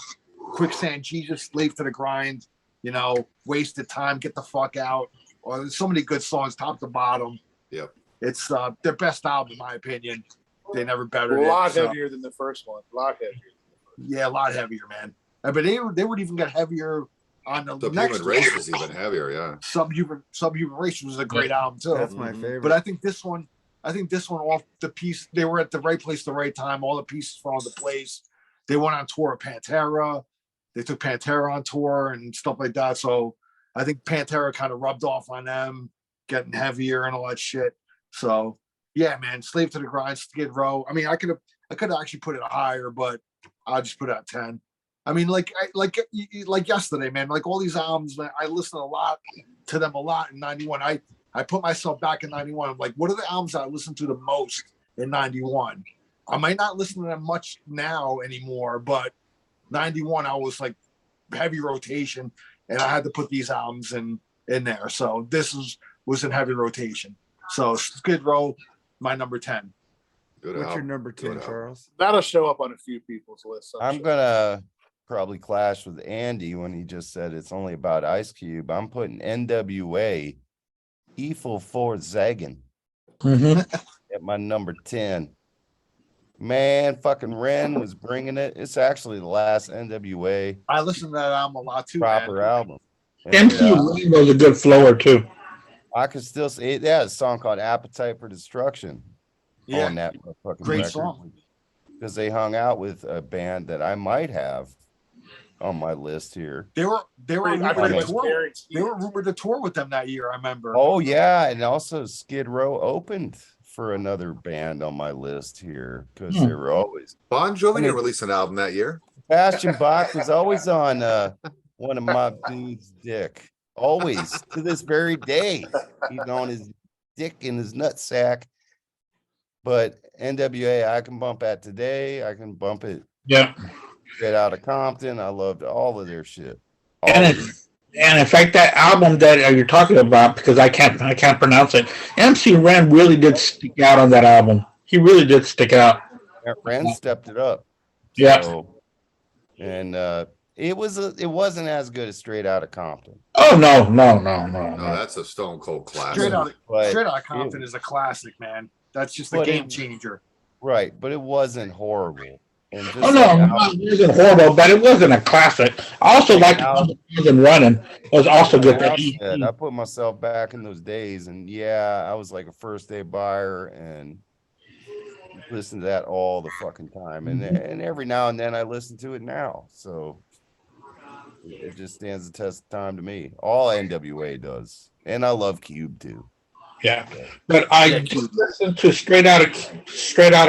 Quicksand Jesus, Slave to the Grind. Wasted Time, Get the Fuck Out. Or there's so many good songs, top to bottom.
Yep.
It's their best album, in my opinion. They never bettered
A lot
it. So,
heavier than the first one. A lot heavier.
yeah, a lot heavier, man. But they would even get heavier on the
The
next
Human Race was even heavier, yeah.
Subhuman Race was a great album too.
That's my favorite.
But I think this one off the piece, they were at the right place, the right time. All the pieces fell into place. They went on tour with Pantera. They took Pantera on tour and stuff like that. So I think Pantera kind of rubbed off on them, getting heavier and all that shit. So yeah, man, Slave to the Grind, Skid Row. I mean, I could have actually put it higher, but I'll just put it at 10. I mean, like yesterday, man. Like all these albums, man, I listened to them a lot in '91. I put myself back in '91. I'm like, what are the albums that I listened to the most in '91? I might not listen to them much now anymore, but '91 I was like heavy rotation, and I had to put these albums in there. So this was in heavy rotation. So Skid Row, my number 10.
Good
What's your
album.
number 10,
Good
Charles?
That'll show up on a few people's lists.
I'm
sure.
gonna probably clash with Andy when he just said it's only about Ice Cube. I'm putting NWA, Evil for Zagan at my number 10. Man, fucking Ren was bringing it. It's actually the last NWA
I listened to that album a lot too.
proper
man.
album. And,
MC Ren was a good flower too.
I could still say it. Yeah, a song called Appetite for Destruction
Yeah,
on that fucking
great
record.
song.
Because they hung out with a band that I might have on my list here.
They were
I
rumored
pretty
to
much
tour.
guarantee
They were rumored to tour with them that year. I remember.
Oh yeah, and also Skid Row opened for another band on my list here because they were always
Bon Jovi didn't release an album that year.
Bastian Bach was always on one of my dudes' dick. Always to this very day. He's on his dick in his nutsack. But NWA, I can bump at today. I can bump it
Yeah.
Get Out of Compton. I loved all of their shit. All
And
of it.
And in fact, that album that you're talking about, because I can't pronounce it, MC Ren really did stick out on that album. He really did stick out.
Ren stepped it up.
Yeah.
So, and it wasn't as good as Straight Outta Compton.
Oh no.
No, that's a stone cold classic.
Straight out
But
of Compton is a classic, man. That's just a
But
game
it-
changer.
Right, but it wasn't horrible. And just
Oh
like
no, it wasn't horrible, but it wasn't a classic. I also
Like
liked
Al-
and Running. It was also good.
Al said, I put myself back in those days, and yeah, I was like a first day buyer and listen to that all the fucking time. And every now and then I listen to it now. So it just stands the test of time to me. All NWA does. And I love Cube too.
Yeah, but I just listened to Straight Out of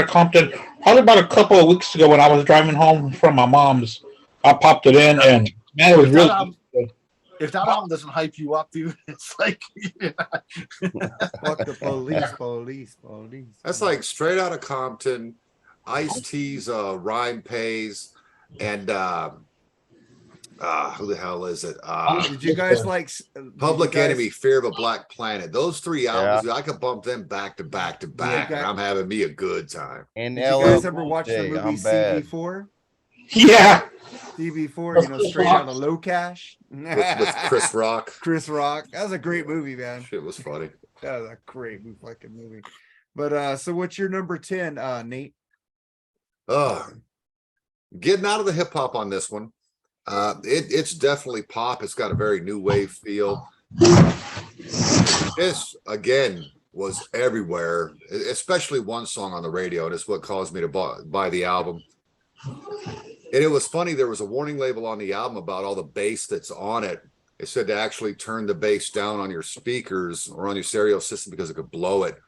Compton probably about a couple of weeks ago when I was driving home from my mom's. I popped it in, and man, it was really good.
If that album doesn't hype you up, dude, it's like
Fuck the police.
That's like Straight Out of Compton, Ice-T's Rhyme Pays, and who the hell is it?
Did you guys like
Public Enemy, Fear of a Black Planet. Those three albums, I could bump them back to back to back, and I'm having me a good time.
And
Did you guys ever watch the movie CB4?
Yeah.
CB4, you know, Straight Out of Low Cash
With Chris Rock.
Chris Rock. That was a great movie, man.
Shit was funny.
That was a great fucking movie. But so what's your number 10, Nate?
Getting out of the hip hop on this one. It's definitely pop. It's got a very new wave feel. This again was everywhere, especially one song on the radio, and it's what caused me to buy the album. And it was funny, there was a warning label on the album about all the bass that's on it. It said to actually turn the bass down on your speakers or on your stereo system because it could blow it.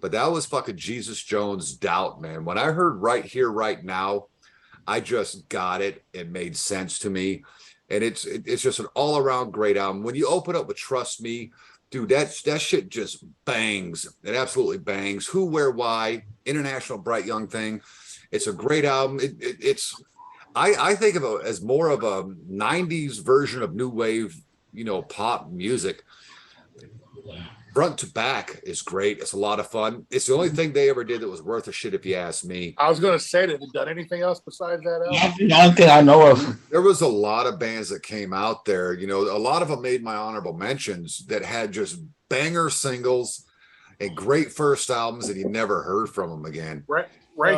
But that was fucking Jesus Jones' Doubt, man. When I heard Right Here, Right Now, I just got it. It made sense to me. And it's just an all-around great album. When you open up with Trust Me, dude, that shit just bangs. It absolutely bangs. Who, Where, Why, International Bright Young Thing. It's a great album. I think of it as more of a 90s version of new wave, you know, pop music. Front to back is great. It's a lot of fun. It's the only thing they ever did that was worth a shit, if you ask me.
I was going to say, have they done anything else besides that album?
That's the only thing I know of.
There was a lot of bands that came out there. You know, a lot of them made my honorable mentions that had just banger singles and great first albums, and you never heard from them again.
Right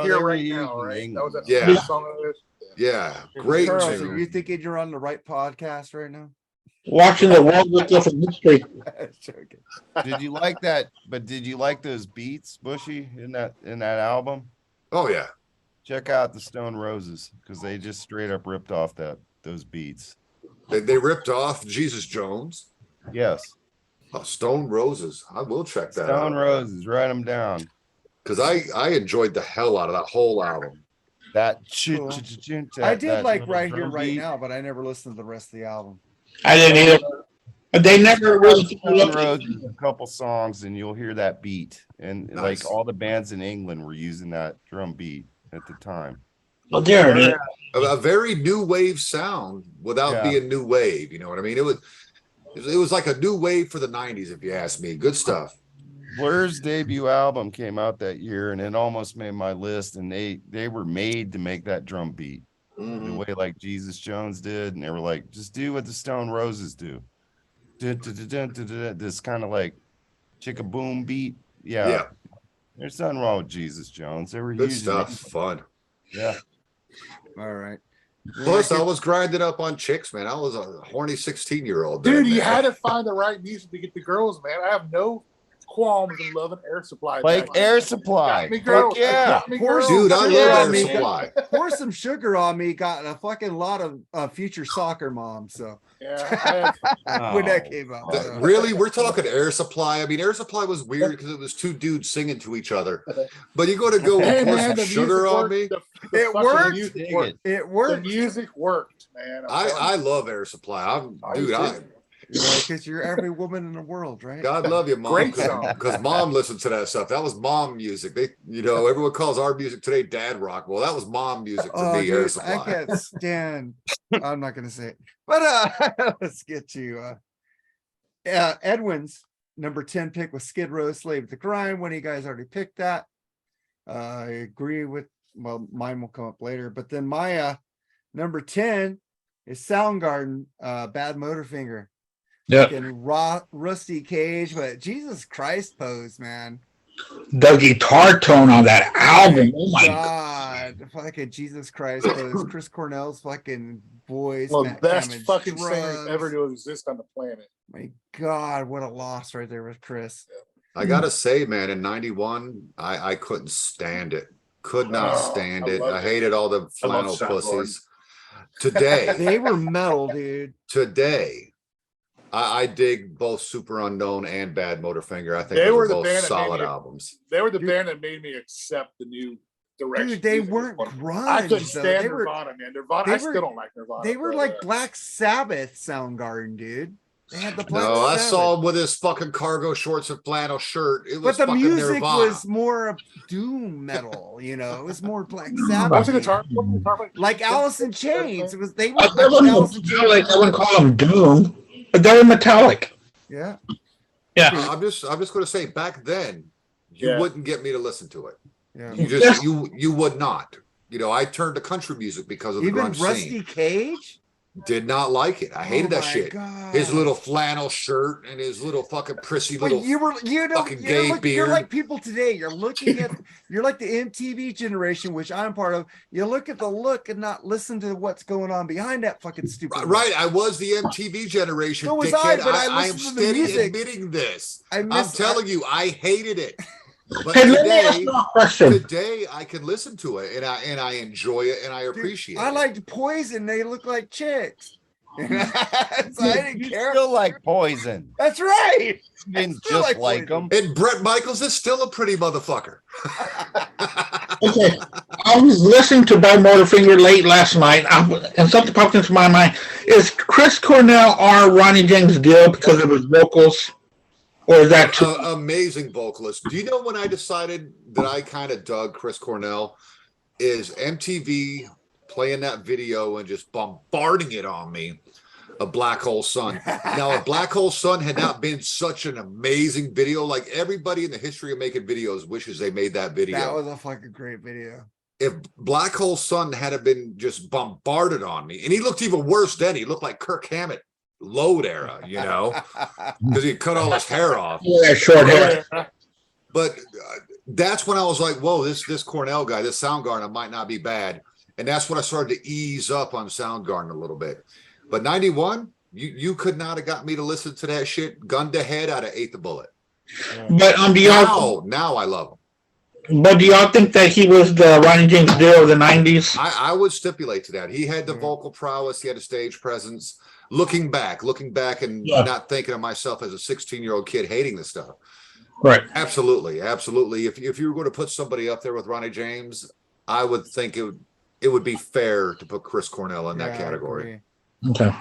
here, right now, right? That was that
Yeah.
song of this.
Yeah, great.
Charles, are you thinking you're on the right podcast right now?
Watching the world look different history.
Did you like that? But did you like those beats, Bushy, in that album?
Oh yeah.
Check out the Stone Roses, because they just straight up ripped off those beats.
They ripped off Jesus Jones.
Yes.
Oh, Stone Roses. I will check that out.
Stone Roses, write them down.
Because I enjoyed the hell out of that whole album.
Cool. I did like Right Here, Right Now, but I never listened to the rest of the album.
I didn't either. But they never really
a couple songs, and you'll hear that beat. And
Nice.
like all the bands in England were using that drum beat at the time.
Well, there it is.
A very new wave sound without being new wave. You know what I mean? It was like a new wave for the 90s, if you ask me. Good stuff.
Blur's debut album came out that year, and it almost made my list. And they were made to make that drum beat the way like Jesus Jones did, and they were like, just do what the Stone Roses do. This kind of like chicka boom beat. Yeah. There's nothing wrong with Jesus Jones. They were
Good
using
stuff.
it.
Fun.
Yeah.
All right.
Plus, I was grinding up on chicks, man. I was a horny 16-year-old.
Dude, you had to find the right music to get the girls, man. I have no qualms in loving Air Supply.
Like Air Supply.
Got me girls.
Yeah.
Got me girls.
Dude, I
Sugar
love
on
Air
me.
Supply.
Pour Some Sugar on Me got a fucking lot of future soccer moms. So
Yeah,
when that came out,
Really? We're talking Air Supply. I mean, Air Supply was weird because it was two dudes singing to each other. But you're going to go
Hey,
and pour
man,
some
the
sugar
music
on
worked.
me?
It
fucking
worked.
music worked.
It
The
worked.
music worked, man.
I love Air Supply.
Because you're every woman in the world, right?
God love you, Mom.
Great song.
Because Mom listened to that stuff. That was Mom music. Everyone calls our music today Dad rock. Well, that was Mom music for me, Air
Dude,
Supply.
I can't stand. I'm not gonna say it, but let's get to Edwin's number 10 pick was Skid Row, Slave to Grind. When you guys already picked that, I agree with. Well, mine will come up later, but then my number 10 is Soundgarden, Bad Motorfinger.
Yeah.
Fucking Rusty Cage, but Jesus Christ pose, man.
The guitar tone on that album. Oh my God.
God, fucking Jesus Christ! But it's Chris Cornell's fucking voice.
Well,
Matt
best
Cameron's
fucking singer
drums.
ever to exist on the planet.
My God, what a loss right there with Chris.
I gotta say, man, in '91, I couldn't stand it. Could not stand it. I hated all the flannel pussies. Today,
They were metal, dude.
today, I dig both Super Unknown and Bad Motorfinger. I think
They
those
were
are
the
both
band that made
solid
me-
albums.
They were the band that made me accept the new direction.
Dude, they
music was
weren't
going.
grunge.
I couldn't
though.
stand
They were,
Nirvana, man. Nirvana.
they
I
were-
still don't like Nirvana.
they were
but,
like Black Sabbath Soundgarden, dude. They had the Black
No, I
Sabbath.
saw him with his fucking cargo shorts and flannel shirt. It was
But the
fucking
music
Nirvana.
was more of doom metal, you know. It was more Black
What's
Sabbath.
the guitar? What's the guitar player?
Like Alice in Chains. It was they were
I
Alice in
metallic.
Chains.
I wouldn't call them doom, but they were metallic.
Yeah.
Yeah.
I'm just gonna say back then, you
Yeah.
wouldn't get me to listen to it.
Yeah.
You would not. You know, I turned to country music because of the
Even
grunge
Rusty
scene.
Cage?
Did not like it. I hated
Oh
that
my
shit.
God.
His little flannel shirt and his little fucking prissy
But
little.
you know,
fucking gay
you're
beard.
like people today. You're looking at, you're like the MTV generation, which I'm part of. You look at the look and not listen to what's going on behind that fucking stupid. look.
Right, I was the MTV generation,
So was I,
dickhead.
but I
I am
listened to the
steady
music.
admitting this.
I
I'm
miss,
telling you, I hated it. But
Hey, let me ask
today,
you a question.
today I can listen to it and I enjoy it and I
dude,
appreciate
I
it.
liked Poison. They look like chicks. So I didn't
You
care.
still like Poison.
That's right.
You didn't
still
just
like
like them.
And Brett Michaels is still a pretty motherfucker.
Okay, I was listening to Bad Motorfinger late last night, and something popped into my mind. Is Chris Cornell or Ronnie James Dio because of his vocals, or is that too?
Amazing vocalist. Do you know when I decided that I kind of dug Chris Cornell? Is MTV playing that video and just bombarding it on me? A Black Hole Sun. Now, a Black Hole Sun had not been such an amazing video. Like everybody in the history of making videos wishes they made that video.
That was a fucking great video.
If Black Hole Sun had been just bombarded on me, and he looked even worse then. He looked like Kirk Hammett, Load era, you know, because he cut all his hair off.
Yeah, short hair.
But that's when I was like, whoa, this Cornell guy, this Soundgarden might not be bad. And that's when I started to ease up on Soundgarden a little bit. But 91, you could not have got me to listen to that shit. Gun to head, I'd have ate the bullet.
But do y'all?
Now I love him.
But do y'all think that he was the Ronnie James Dio of the '90s?
I would stipulate to that. He had the vocal prowess. He had a stage presence. Looking back and
Yeah.
not thinking of myself as a 16-year-old kid hating this stuff.
Right.
Absolutely. If you were going to put somebody up there with Ronnie James, I would think it would be fair to put Chris Cornell in that
Yeah, I
category.
agree.
Okay. All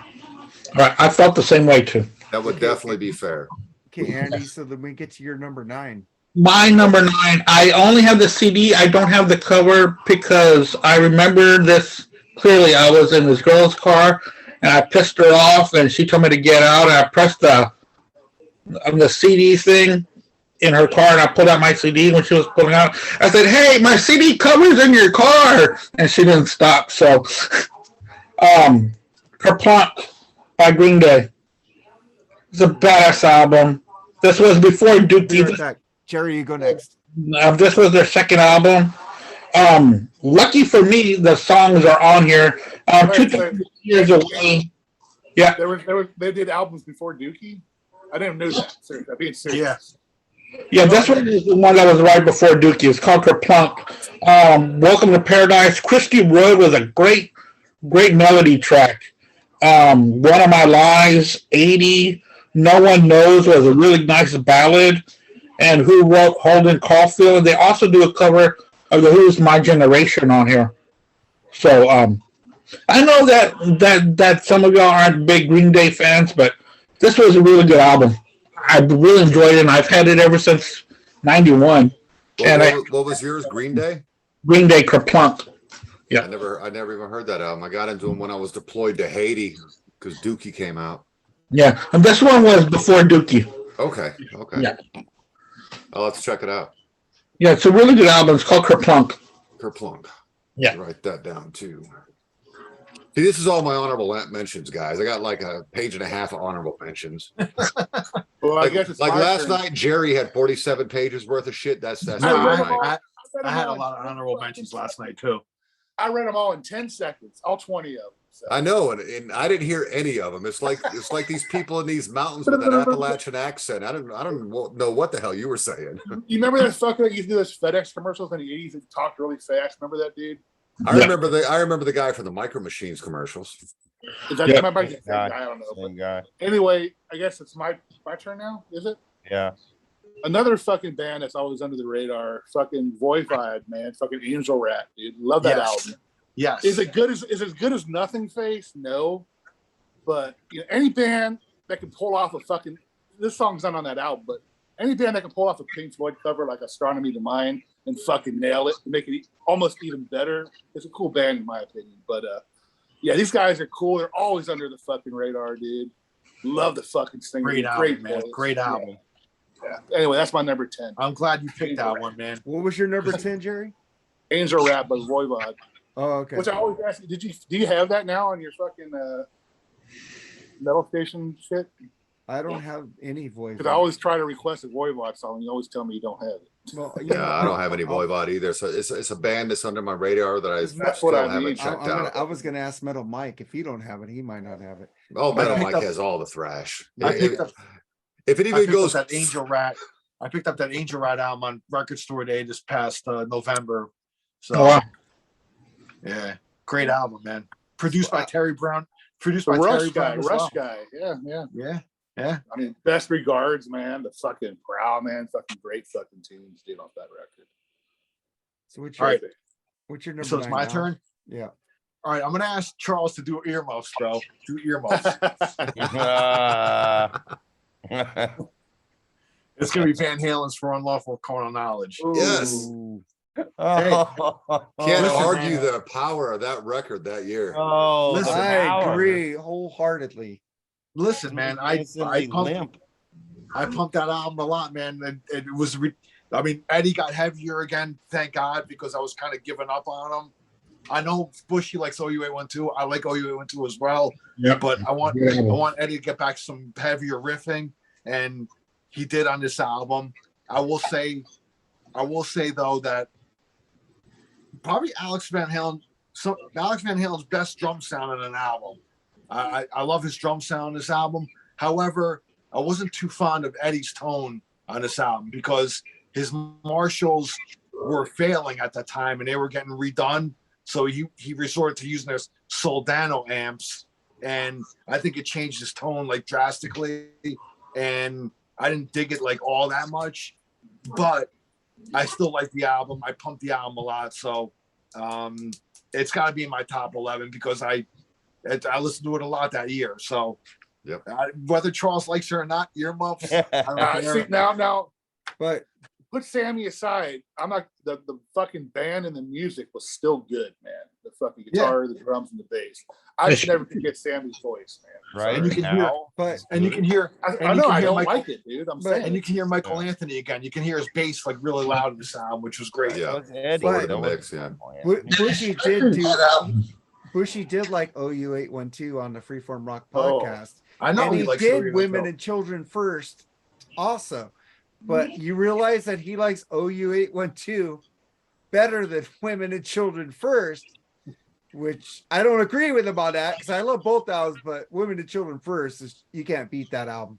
right. I felt the same way too.
That would definitely be fair.
Okay, Andy. So then we get to your number 9.
My number 9. I only have the CD. I don't have the cover because I remember this clearly. I was in this girl's car and I pissed her off, and she told me to get out. And I pressed the CD thing in her car, and I pulled out my CD when she was pulling out. I said, "Hey, my CD cover's in your car," and she didn't stop. So, Kerplunk by Green Day. It's a badass album. This was before Dookie.
Jerry, you go next.
This was their second album. Lucky for me, the songs are on here. Two years away. Yeah.
They did albums before Dookie. I didn't know that. Seriously, I'm being serious.
Yes.
Yeah, this one is the one that was right before Dookie. It's called Kerplunk. Welcome to Paradise. Christy Road was a great melody track. One of My Lies, 80, No One Knows was a really nice ballad. And Who wrote Holden Caulfield? They also do a cover of the Who's My Generation on here. So I know that some of y'all aren't big Green Day fans, but this was a really good album. I really enjoyed it, and I've had it ever since '91.
What was yours? Green Day?
Green Day Kerplunk. Yeah.
I never even heard that album. I got into them when I was deployed to Haiti because Dookie came out.
Yeah, and this one was before Dookie.
Okay.
Yeah.
I'll have to check it out.
Yeah, it's a really good album. It's called Kerplunk.
Kerplunk.
Yeah.
Write that down too. See, this is all my honorable mentions, guys. I got like a page and a half of honorable mentions.
Well, I
Like,
guess it's
like
my
last
turn.
night, Jerry had 47 pages worth of shit. That's
Yeah,
I
pretty
read
high.
them all.
I
read
I
them
had a
all in
lot of
10
honorable
fucking
mentions last night
seconds.
too.
I read them all in 10 seconds, all 20 of them. So.
I know, and I didn't hear any of them. It's like these people in these mountains with that Appalachian accent. I don't know what the hell you were saying.
You remember that fucker that used to do those FedEx commercials in the 80s that talked really fast? Remember that dude?
I remember the guy from the Micro Machines commercials.
Is that
Yeah.
my buddy?
Guy.
I don't know.
Same guy.
But anyway, I guess it's my turn now, is it?
Yeah.
Another fucking band that's always under the radar, fucking Voivod, man, fucking Angel Rat, dude. Love that album.
Yes.
Is it good as good as Nothing Face? No, but you know, any band that can pull off a fucking this song's not on that album, but any band that can pull off a Pink Floyd cover like Astronomy to Mine and fucking nail it and make it almost even better, it's a cool band in my opinion. But yeah, these guys are cool. They're always under the fucking radar, dude. Love the fucking singer.
Great album, man.
voice.
Great album.
Yeah. Anyway, that's my number 10.
I'm glad you picked that one, man.
What was your number 10, Jerry?
Angel Rat by Voivod.
Oh, okay.
Which I always ask you, do you have that now on your fucking metal station shit?
I don't have any voice.
Because I always try to request a Voivod song, and you always tell me you don't have it.
Well,
Yeah, I don't have any Voivod either. So it's a band that's under my radar that I
That's
still
what I
haven't
need.
checked out.
I was gonna ask Metal Mike if he don't have it, he might not have it.
Oh, Metal
I picked
Mike
up-
has all the thrash.
I picked up
If it
I
even
picked
goes
up that Angel Rat. I picked up that Angel Rat album on Record Store Day this past November. So
Oh, wow.
yeah, great album, man. Produced by Terry Brown. Produced
The
by
Rush
Terry
guy,
Brown as
Rush
well.
guy. Yeah, yeah.
Yeah.
I mean, best regards, man. The fucking Prowl, man. Fucking great fucking tunes, dude, off that record.
So what's
All
your,
right.
what's your number
So it's
9
my
now?
turn.
Yeah.
All right, I'm gonna ask Charles to do earmuffs, bro. Do earmuffs. It's gonna be Van Halen's For Unlawful Carnal Knowledge.
Yes.
Oh,
Can't
Listen,
argue
man.
the power of that record that year.
oh, the
Listen,
I
power.
agree wholeheartedly.
Listen, man, I
Instantly limp.
pumped that album a lot, man. It was, I mean, Eddie got heavier again, thank God, because I was kind of giving up on him. I know Bushy likes OU812. I like OU812 as well,
Yep.
but I want
Yeah.
Eddie to get back some heavier riffing, and he did on this album. I will say though that probably Alex Van Halen's best drum sound on an album. I love his drum sound on this album. However, I wasn't too fond of Eddie's tone on this album because his Marshalls were failing at that time and they were getting redone. So he resorted to using their Soldano amps, and I think it changed his tone like drastically. And I didn't dig it like all that much, but I still like the album. I pumped the album a lot, so it's got to be in my top 11 because I listened to it a lot that year. So,
Yep.
Whether Charles likes it or not, earmuffs. I don't care.
See, now,
But
put Sammy aside. I'm not the fucking band and the music was still good, man. The fucking guitar, the drums, and the bass. I just never could get Sammy's voice, man.
Right
And you can hear-
now,
but
And you can hear,
I
and you
know
can
I
hear
don't
Michael,
like it, dude. I'm
but-
saying.
and you can hear Michael Anthony again. You can hear his bass like really loud in the sound, which was great.
Yeah.
that was Eddie.
But-
That
The
was-
mix, yeah.
Bushy did do. Bushy did like OU812 on the Freeform Rock
Oh.
podcast.
I know
And he
likes
did
Louis
Women
Vuitton.
and Children First also. But you realize that he likes OU812 better than Women and Children First, which I don't agree with him on that because I love both albums, but Women and Children First is you can't beat that album.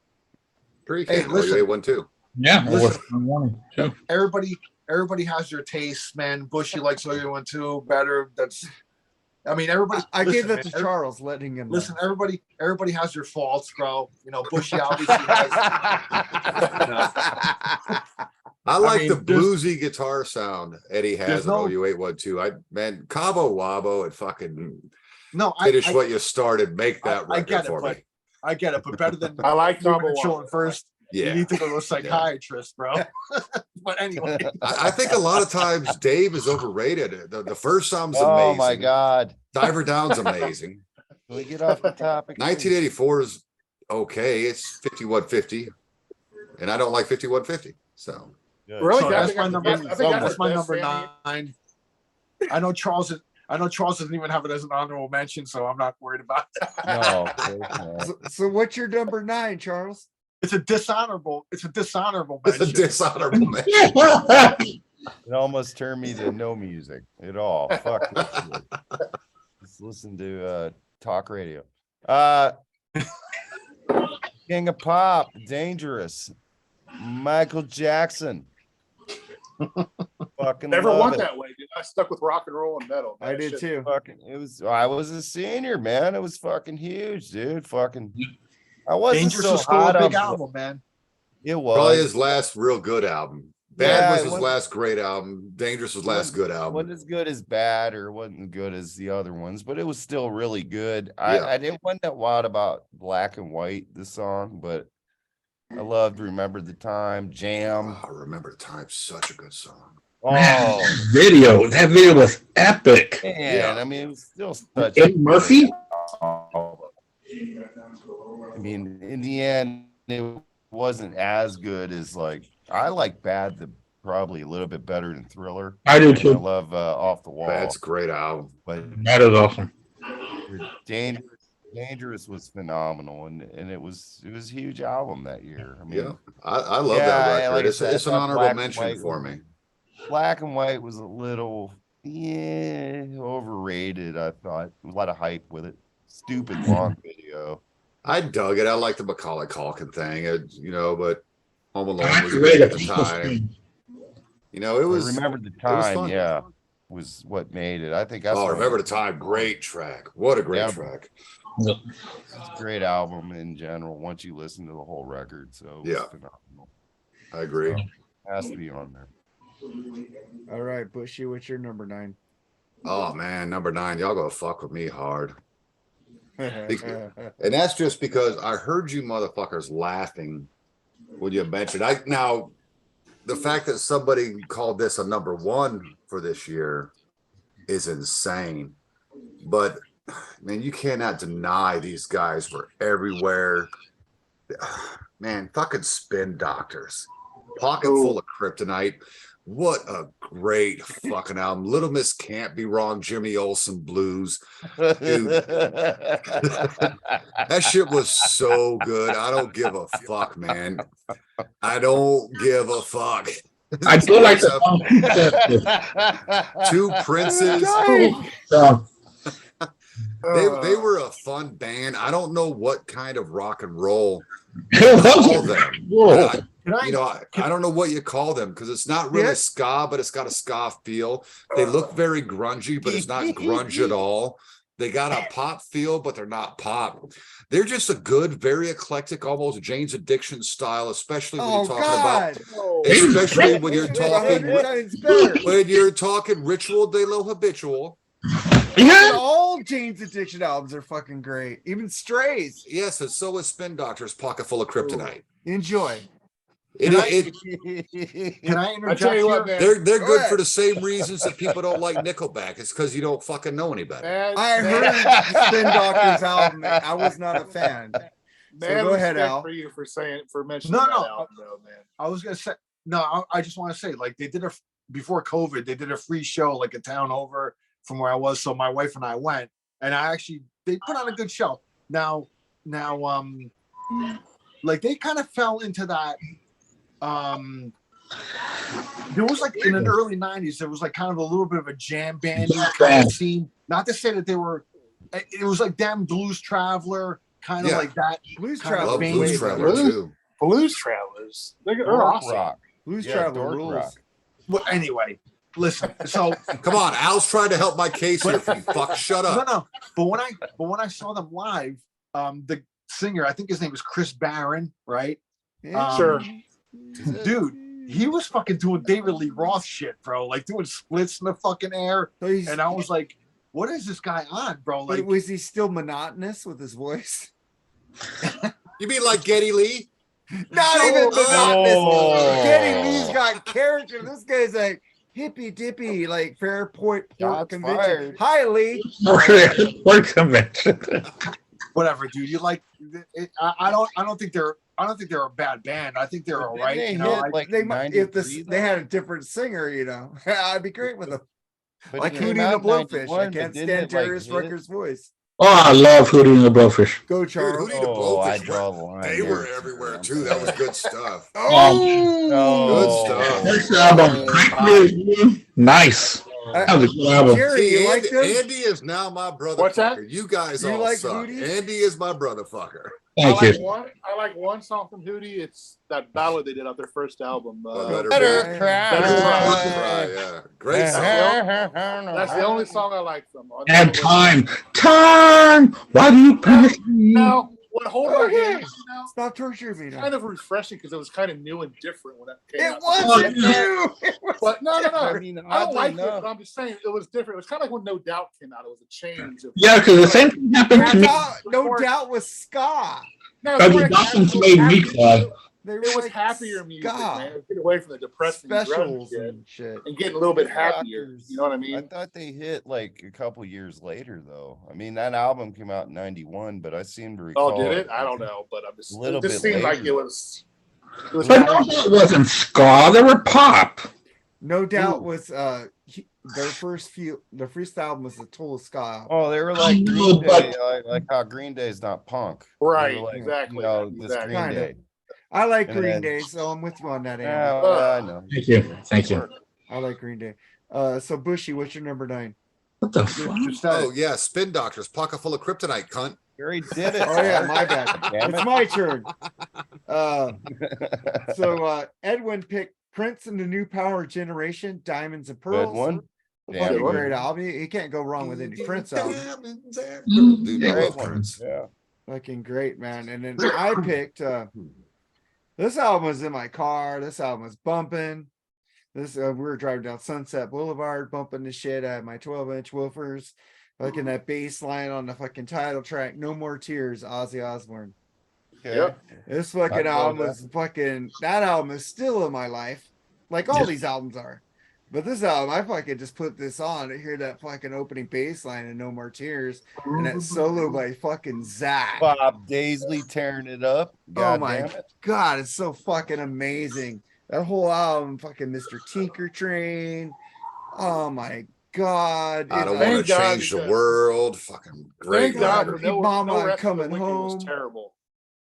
Pretty
Hey,
can.
listen.
OU812.
Yeah.
Listen.
So,
Everybody has their taste, man. Bushy likes OU12 better. That's, I mean, everybody.
I gave
listen,
that to
man,
Charles, letting him know.
Listen, everybody has their faults, bro. You know, Bushy obviously has.
I like
mean,
the
there's-
bluesy guitar sound Eddie has
there's
on
no-
OU812. Man, Cabo Wabo and fucking
No,
finish
I
what you started. Make that
I
record
get it,
for
but
me.
I get it, but better than
I like
Women
Cabo
and Children
Wabo.
First. You
Yeah.
need to go to a psychiatrist, bro. But anyway,
I think a lot of times Dave is overrated. The first song's amazing.
Oh my God.
Diver Down's amazing.
Can we get off the topic?
1984 is okay. It's 5150. And I don't like 5150. So
Good.
Really?
so
I
that's
think
my
that's
number.
the best- I think
That's my
the
number
best
9. I know Charles. I know Charles doesn't even have it as an honorable mention, so I'm not worried about that.
No, of course not.
So what's your number 9, Charles?
It's a dishonorable
It's a
mention.
dishonorable mention.
It almost turned me to no music at all. Fuck this shit. Just listen to talk radio. King of Pop, Dangerous, Michael Jackson. Fucking
Never
love
went
it.
that way, dude. I stuck with rock and roll and metal.
I
That
did
shit-
too.
Fucking, I was a senior, man. It was fucking huge, dude. Fucking, I wasn't
Dangerous
so
was still
hot
a big
on-
album, man.
It
Probably
was.
his last real good album. Bad
Yeah,
was
it
his
wasn't-
last great album. Dangerous was last good album.
Wasn't as good as Bad or wasn't as good as the other ones, but it was still really good.
Yeah.
I didn't want that wild about Black and White, the song, but I loved Remember the Time, Jam.
Oh, I remember the time. Such a good song.
Oh,
That video was epic.
man.
Yeah.
I mean, it was still such
Eddie Murphy?
I mean, in the end, it wasn't as good as I like Bad probably a little bit better than Thriller.
I do
And I
too.
love Off the Wall.
That's a great album.
But
That is awesome.
Dangerous was phenomenal, and it was a huge album that year. I mean,
Yeah, I love
Yeah,
that record.
like I
it's
said,
it's an
that
honorable
Black and
mention
White
for
was-
me.
Black and White was a little overrated. I thought a lot of hype with it. Stupid long video.
I dug it. I like the Macaulay Culkin thing, but Home Alone
I
was
actually
great
read
at
it.
the time. It was.
I remember the
was
time.
fun.
Yeah, was what made it. I think that's.
Oh,
what-
remember the time? Great track. What a great
Yeah.
track.
It's a great album in general. Once you listen to the whole record, so it was
Yeah.
phenomenal.
I agree.
Has to be on there.
All right, Bushy, what's your number 9?
Oh man, number 9. Y'all gonna fuck with me hard. And that's just because I heard you motherfuckers laughing when you mentioned now the fact that somebody called this a number 1 for this year is insane. But man, you cannot deny these guys were everywhere. Man, fucking Spin Doctors. Pocket Full of Kryptonite. What a great fucking album. Little Miss Can't Be Wrong, Jimmy Olsen Blues. That shit was so good. I don't give a fuck, man. I don't give a fuck.
I do like the song.
Two Princes.
So,
They were a fun band. I don't know what kind of rock and roll
it
call
was
them.
Whoa.
I don't know what you call them because it's not really
Yeah.
ska, but it's got a ska feel. They look very grungy, but it's not grunge at all. They got a pop feel, but they're not pop. They're just a good, very eclectic, almost Jane's Addiction style, especially when
Oh
you're talking about,
God!
especially when you're
It's
talking
100 times better.
when you're talking Ritual de lo Habitual.
Yeah.
All Jane's Addiction albums are fucking great. Even Strays.
Yes, and so is Spin Doctor's Pocket Full of Kryptonite.
Enjoy.
Can I
I
interject
tell you
here?
what, man.
They're
Go
good
ahead.
for the same reasons that people don't like Nickelback. It's because you don't fucking know any better.
Man,
I
man,
heard Spin Doctor's album. I was not a fan.
man,
go ahead,
respect
Al.
for you for mentioning
No,
that
no.
album, though, man.
I was gonna say I just want to say they did before COVID. They did a free show a town over from where I was. So my wife and I went, and they put on a good show. Now, they kind of fell into that. There was in the early '90s, there was kind of a little bit of a jam band kind of scene. Not to say that they were. It was them Blues Traveler kind of
Yeah.
like that.
Blues
Kind of
I love
Traveler.
Blues
Blues
Traveler
Traveler.
too.
Blues Travelers. They're
Dork
awesome.
rock.
Blues
Yeah,
Traveler
Dork
rules.
rock.
Well, anyway, listen. So
Come on, Al's trying to help my case here. You fuck, shut
no,
up.
no. But when I saw them live, the singer, I think his name was Chris Barron, right?
Yeah.
Sure.
Dude, he was fucking doing David Lee Roth shit, bro. Doing splits in the fucking air,
So he's,
and I was like, "What is this guy on, bro?"
but was he still monotonous with his voice?
You mean like Geddy Lee?
Not even monotonous.
Oh.
Geddy Lee's got character. This guy's like hippy dippy, Fairport Port
Shots
Convention.
fired.
Hi, Lee.
Work convention.
whatever, dude. You it, I don't think they're a bad band. I think they're all right.
They
You know,
hit,
I-
They might if
93,
they had a different singer, I'd be great with them.
But
Like
it came
Hootie and
out
the
in
Blowfish.
91,
I
but
can't
didn't
stand
it, like,
Darius
hit?
Rucker's voice.
Oh, I love Hootie and the Blowfish.
Go,
Dude,
Charles.
Hootie the
Oh, I
Blowfish,
draw the line.
they
there,
were
too.
everywhere
I'm
too. That was
sorry.
good stuff.
No.
Good stuff.
Next album, nice. That was a good album.
Jerry, you like them?
Andy is now my brother
What's that?
fucker. You guys
You
all
like
suck.
Hootie?
Andy is my brother fucker.
Thank you.
I like one song from Hootie. It's that ballad they did on their first album.
Better
Better
Be.
cry.
Right, yeah. Great song.
That's the only song I like from them.
And time. Why do you punish me?
Now, what Hold My
Okay.
Hand,
Stop torturing me.
it's
now.
kind of refreshing because it was kind of new and different when that came
It
out.
wasn't new. It was
But no.
I mean,
I don't
oddly
like it,
enough,
but I'm just saying it was different. It was kind of like when No Doubt came out. It was a change. Of,
Yeah, because the same thing happened to me.
no doubt was ska.
No,
Because
it was
the
like
Dolphins
happy-
made me cry.
They were
It was
like
happier music,
ska.
man. Get away from the depressing grunge
Specials
shit
and shit.
and getting a little bit happier.
Rockers.
You know what I
I
mean?
thought they hit like a couple years later, though. I mean, that album came out in '91, but I seem to recall.
Oh, did it? I don't know, but I'm just.
A little
It just
bit
seemed like
later.
it was. It was
But
not-
no, that wasn't ska. They were pop.
No doubt
Ooh.
was their first album was a total ska album.
Oh, they were like
No,
Green
but-
Day, like how Green Day is not punk. They
Right,
were like,
exactly,
You know, this
exactly.
Green
Kinda.
Day.
I like
And
Green
then-
Day, so I'm with you on that, Andy.
Yeah, well, I know.
Thank you. Thank you.
I like Green Day. So Bushy, what's your number 9?
What the fuck?
Oh yeah, Spin Doctors, pocket full of kryptonite, cunt.
You already did it.
Oh yeah, my bad.
Damn
It's
it.
my turn. So Edwin picked Prince and the New Power Generation, Diamonds and Pearls.
Good one.
Fucking
Damn good.
great album. You can't go wrong with any Prince album.
Dude, I
Great
love
one.
Prince.
Yeah.
Fucking great, man. And then I picked this album was in my car. This album was bumping. This we were driving down Sunset Boulevard, bumping the shit. I had my 12-inch woofers, fucking that bass line on the fucking title track. No More Tears, Ozzy Osbourne.
Okay.
Yep.
This fucking
I
album
love
was fucking. That album is still in my life, like all these albums are. But this album, I fucking just put this on to hear that fucking opening bass line and No More Tears, and that solo by fucking Zach.
Bob Daisley tearing it up.
Oh
God
my
damn it.
god, it's so fucking amazing. That whole album, fucking Mr. Tinker Train. Oh my god.
I don't
It's
want
Thank
to
God
change the
because-
world. Fucking great.
Thank God for
record.
no,
Mama,
no rest
Coming
of the weekend was
Home.
terrible.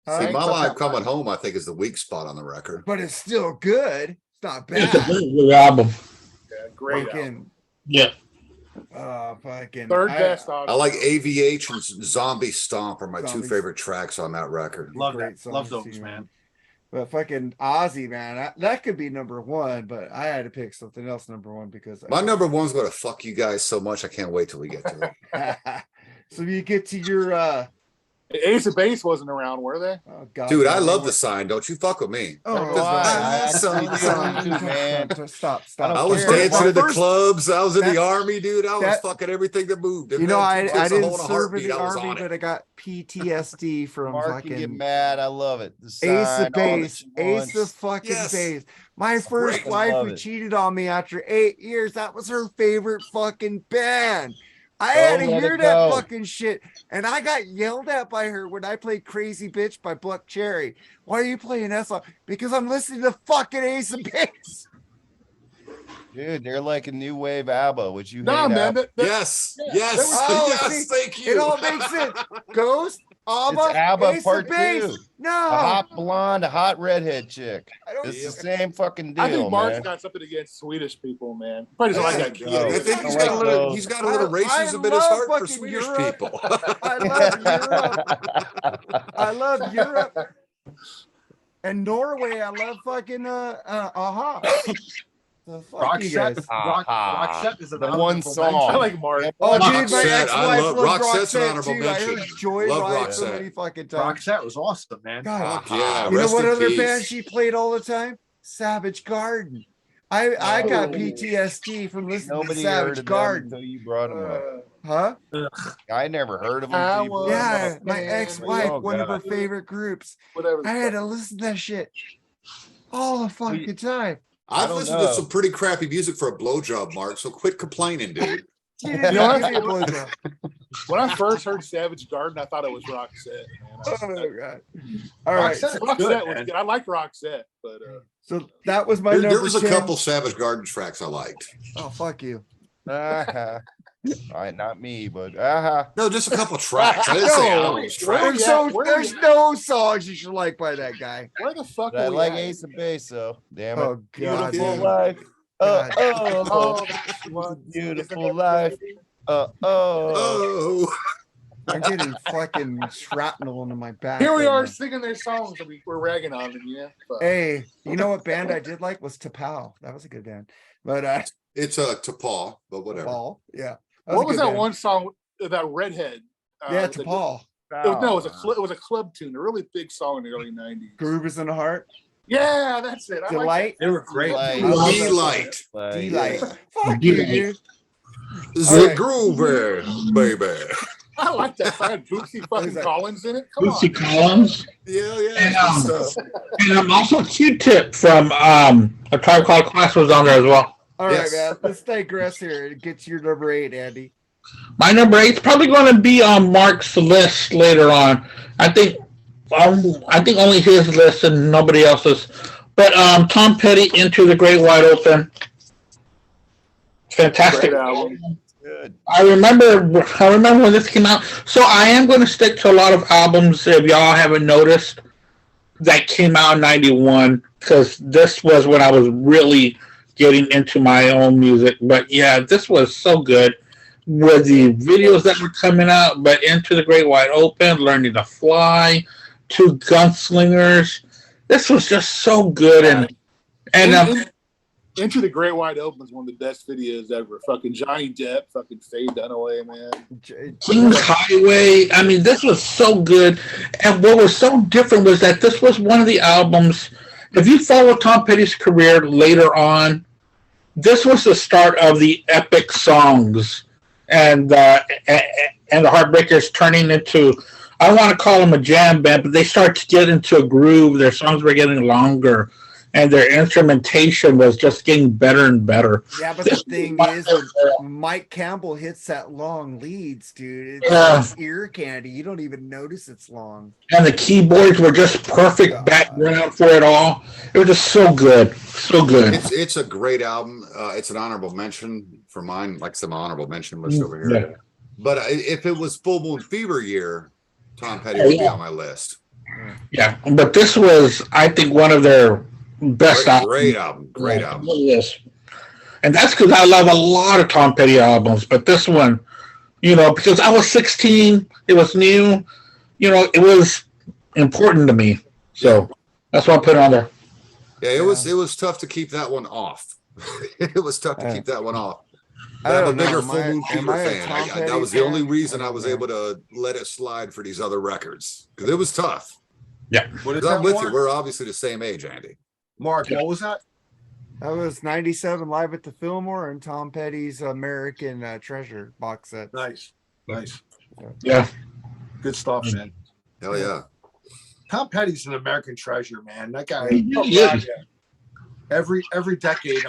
Huh?
See,
Thank
my
God.
life coming home, I think, is the weak spot on the record.
But it's still good. It's not
It's a
bad.
very good album.
Yeah, great album.
Fucking,
Yeah.
fucking.
Third best
I
album.
like AVH and Zombie Stomp are my two
Zombies.
favorite tracks on that record.
Love
Great
that. Love
songs,
those,
too,
man.
But fucking Ozzy, man, that could be number 1, but I had to pick something else number 1 because
My number one's going to fuck you guys so much. I can't wait till we get to it.
So you get to your
Ace of Base wasn't around, were they?
oh god,
Dude, I
they
love
were-
the sign. Don't you fuck with me.
Oh,
Why?
God.
I
actually
do, man.
Stop.
I was
care.
dancing in the
First-
clubs. I was in
that-
the army, dude. I was
that-
fucking everything that moved.
You know, I
Clicks a
didn't
hole in a
serve in
heartbeat,
the
I was
army,
on it.
but I got PTSD from
Mark can get
fucking
mad. I love it. The
Ace
sign,
of
all that
Base,
she
Ace
wants.
of fucking
Yes.
Base. My first
Great.
wife
Love
who
it.
cheated on me after 8 years, that was her favorite fucking band. I had to
Don't let
hear
it
that
go.
fucking shit, and I got yelled at by her when I played Crazy Bitch by Buck Cherry. Why are you playing that song? Because I'm listening to fucking Ace of Base.
Dude, they're like a new wave ABBA, which you
Nah,
hate.
man.
ABBA.
Yes,
Yeah,
yes,
that was-
Oh,
yes,
see,
thank you.
It all makes sense. Ghost, ABBA,
It's ABBA
Ace
part
of Base.
2.
No,
A hot blonde, a hot redhead chick.
I don't.
It's the same fucking deal,
I think Mark's
man.
got something against Swedish people, man. Probably doesn't like
Yeah,
that kid.
yeah, I think he's
I
got a
like
little.
those.
He's got a little
I
racism in his
love
heart for
fucking
Swedish
Europe.
people.
I love Europe. I love Europe and Norway. I love fucking aha. So fuck you guys.
Roxette is an
The
honorable
one
mention.
song.
I like Mark.
Oh, dude, my
Roxette,
ex-wife
I love
loved
Roxette's an
Roxette
honorable
too. I heard
mention.
Joy
Love
Ride so
Roxette.
many fucking times.
Roxette was awesome, man.
God,
Fuck yeah,
you know
rest
what
in
other
peace.
band she played all the time? Savage Garden. I got
Oh.
PTSD from listening to
Nobody heard
Savage
of them
Garden.
until you brought them up.
Huh?
I never heard of them.
I
until you brought them
Yeah,
up.
my ex-wife,
Oh,
one of her
God.
favorite groups.
Whatever.
I had to listen to that shit all the fucking time.
I
I've
don't
listened
know.
to some pretty crappy music for a blowjob, Mark. So quit complaining, dude.
She didn't
You know
give me a blowjob.
When I first heard Savage Garden, I thought it was Roxette.
Oh
Man.
god! All right,
Roxette-
so,
Roxette
Good,
was
man.
good. I liked Roxette, but
so that was my
There
number
was a
10.
couple Savage Garden tracks I liked.
Oh fuck you!
All right, not me, but
No, just a couple tracks. I didn't say
No,
albums.
where
Tracks.
you at? Where
There's
you
no songs you should like by that guy.
Where the fuck
I
are we
like
at?
Ace of Base, though. Damn it.
Oh God,
Beautiful
dude.
life.
God.
Oh,
Beautiful life. Oh.
Oh,
I'm getting fucking shrapnel into my back.
Here we
right
are
now.
singing their songs and we're ragging on them, yeah. Fuck.
Hey, you know what band I did like was T'Pau. That was a good band. But
it's a T'Pau, but whatever.
Paul, yeah.
What
a
was
good
that
band.
one song that redhead?
Yeah,
was a-
T'Pau.
No, it was a club tune, a really big song in the early '90s.
Groove is in the heart.
Yeah, that's it. I like
Delight.
They were great.
Like-
I love that song.
Delight.
Delight.
Yeah.
Fuck you, dude.
The
right.
Groover, baby.
I like that song. Had Bootsy fucking
that?
Collins in it. Come
Lucy
on.
Collins.
Yeah,
And,
yeah. good stuff.
And also Q-Tip from A Tribe Called Quest was on there as well.
All right,
Yes.
man. Let's digress here. It gets your number 8, Andy.
My number 8 is probably going to be on Mark's list later on. I think only his list and nobody else's. But Tom Petty, Into the Great Wide Open. Fantastic.
Great album.
Good.
I remember when this came out. So I am going to stick to a lot of albums, if y'all haven't noticed, that came out in 91, because this was when I was really getting into my own music. But yeah, this was so good with the videos that were coming out. But Into the Great Wide Open, Learning to Fly, Two Gunslingers. This was just so good.
Into the Great Wide Open is one of the best videos ever. Fucking Johnny Depp, fucking Faye Dunaway, man.
King's Highway. I mean, this was so good. And what was so different was that this was one of the albums. If you follow Tom Petty's career later on, this was the start of the epic songs and the Heartbreakers turning into, I want to call them a jam band, but they start to get into a groove. Their songs were getting longer, and their instrumentation was just getting better and better.
Yeah, but the thing is, when Mike Campbell hits that long leads, dude, it's like ear candy. You don't even notice it's long.
And the keyboards were just perfect background for it all. It was just so good. So good.
It's a great album. It's an honorable mention for mine. Like some honorable mention list over here.
Yeah.
But if it was Full Moon Fever year, Tom Petty would be on my list.
Yeah, but this was, I think, one of their best albums.
Great album. Great
Yeah,
album.
it really is. And that's because I love a lot of Tom Petty albums, but this one, because I was 16, it was new, it was important to me. So that's why I put it on there.
Yeah, it was tough to keep that one off. It was tough to keep that one off.
I
I'm a
don't know.
bigger
Am
Full
I-
Moon
am
Fever
I a
fan.
Tom Petty
That was the only
fan?
reason
I
I
don't
was
know.
able to let it slide for these other records, because it was tough.
What is
'Cause I'm
that,
with
Mark?
you. We're obviously the same age, Andy.
Mark, what was that?
That was 97 Live at the Fillmore and Tom Petty's American Treasure box set.
Nice.
Yeah.
Good stuff, man.
Hell yeah.
Tom Petty's an American treasure, man. That guy.
Yeah.
Every decade.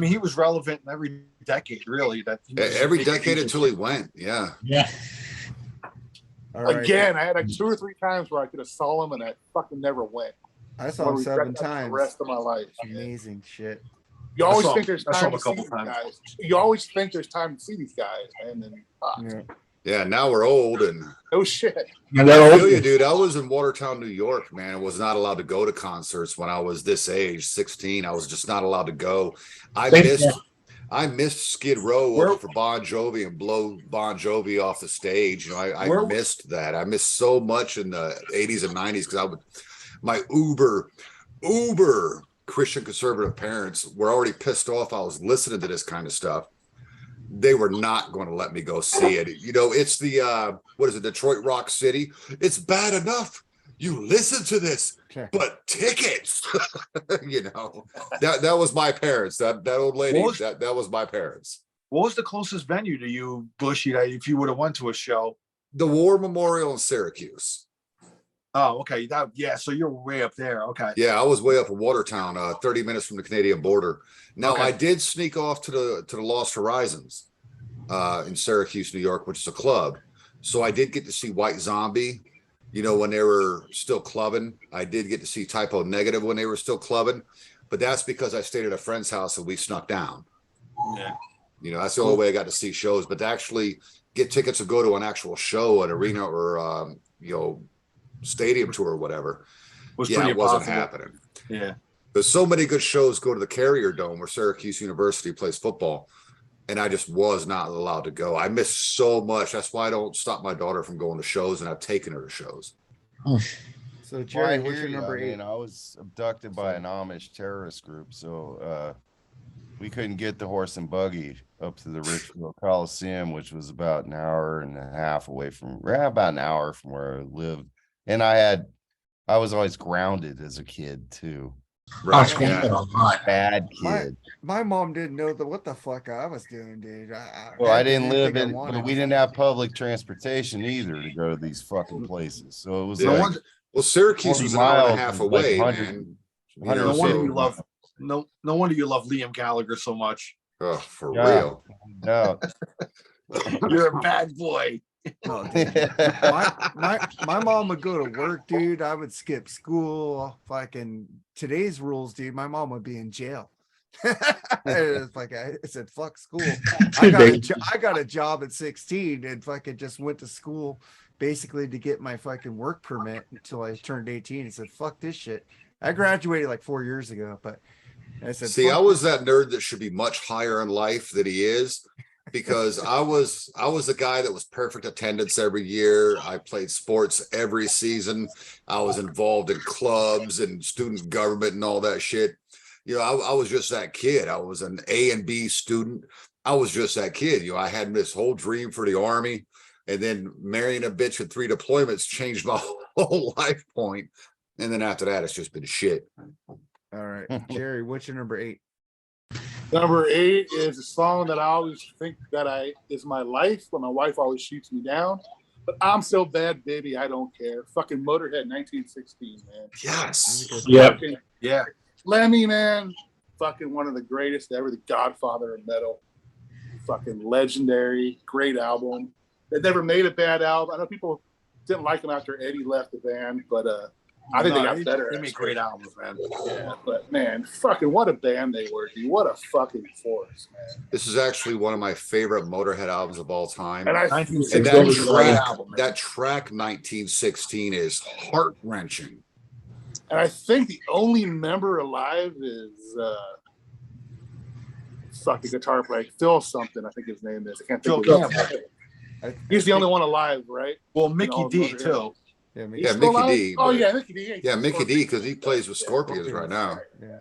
He was relevant in every decade, really.
Every decade until he went. Yeah.
Yeah.
All right.
Again, I had like 2 or 3 times where I could have saw him and I fucking never went.
I saw him
I'll
7
regret that for
times.
The rest of my life.
Amazing shit.
You always
saw-
think there's
I saw
time
him a
to see
couple
these
times.
guys. You always think there's time to see these guys, and then
Yeah.
Yeah. Now we're old and
oh shit.
And
I
they're
feel you,
old.
dude. I was in Watertown, New York, man. I was not allowed to go to concerts when I was this age, 16. I was just not allowed to go. I missed Skid Row
Where-
over for Bon Jovi and blow Bon Jovi off the stage. I
Where-
missed that. I missed so much in the 80s and 90s because my uber Christian conservative parents were already pissed off I was listening to this kind of stuff. They were not going to let me go see it. It's the what is it, Detroit Rock City? It's bad enough you listen to this,
Okay.
but tickets. That was my parents. That old lady.
What was-
that was my parents.
What was the closest venue to you, Bushy, that if you would have went to a show?
The War Memorial in Syracuse.
Oh, okay. So you're way up there. Okay.
Yeah, I was way up in Watertown, 30 minutes from the Canadian border. Now
Okay.
I did sneak off to the Lost Horizons in Syracuse, New York, which is a club. So I did get to see White Zombie, when they were still clubbing. I did get to see Typo Negative when they were still clubbing, but that's because I stayed at a friend's house and we snuck down.
Yeah.
You know, that's the only way I got to see shows. But to actually get tickets to go to an actual show, an arena, or stadium tour or whatever, it wasn't happening.
Yeah.
There's so many good shows go to the Carrier Dome where Syracuse University plays football, and I just was not allowed to go. I missed so much. That's why I don't stop my daughter from going to shows, and I've taken her to shows.
So Jerry,
Well, I
what's
hear
your
you.
number
I
8?
mean, I was abducted by an Amish terrorist group, so we couldn't get the horse and buggy up to the Richfield Coliseum, which was about an hour and a half away from, about an hour from where I lived. And I was always grounded as a kid too.
Right. Yeah.
Bad kid.
My mom didn't know what the fuck I was doing, dude.
I didn't live in, but we didn't have public transportation either to go to these fucking places. So it was like,
well, Syracuse was an hour and a half away,
like
man.
No wonder you love no wonder you love Liam Gallagher so much.
Oh, for real.
No.
You're a bad boy.
Oh, my mom would go to work, dude. I would skip school. Fucking today's rules, dude. My mom would be in jail. It's like I said, fuck school. I got a job at 16 and fucking just went to school basically to get my fucking work permit until I turned 18 and said, fuck this shit. I graduated like 4 years ago, but I said,
see, I was that nerd that should be much higher in life than he is, because I was the guy that was perfect attendance every year. I played sports every season. I was involved in clubs and student government and all that shit. You know, I was just that kid. I was an A and B student. I was just that kid. You know, I had this whole dream for the Army, and then marrying a bitch with 3 deployments changed my whole life point. And then after that, it's just been shit.
all right, Jerry, what's your number 8?
Number 8 is a song that I always think that is my life, but my wife always shoots me down. But I'm so bad, baby, I don't care. Fucking Motorhead 1916, man.
Yes.
Yep.
Yeah.
Lemmy, man. Fucking one of the greatest ever, the Godfather of metal. Fucking legendary, great album. They never made a bad album. I know people didn't like him after Eddie left the band, but I think they got better.
They made great albums, man.
Yeah, but man, fucking what a band they were, dude. What a fucking force, man.
This is actually one of my favorite Motorhead albums of all time.
And
that track 1916 is heart-wrenching.
And I think the only member alive is fucking guitar player, Phil something, I think his name is. I can't think of his name. He's the only one alive, right?
Well, Mickey D too.
Yeah,
Mickey D.
Oh yeah, Mickey D.
Yeah, Mickey D, because he plays with Scorpions right now.
Yeah.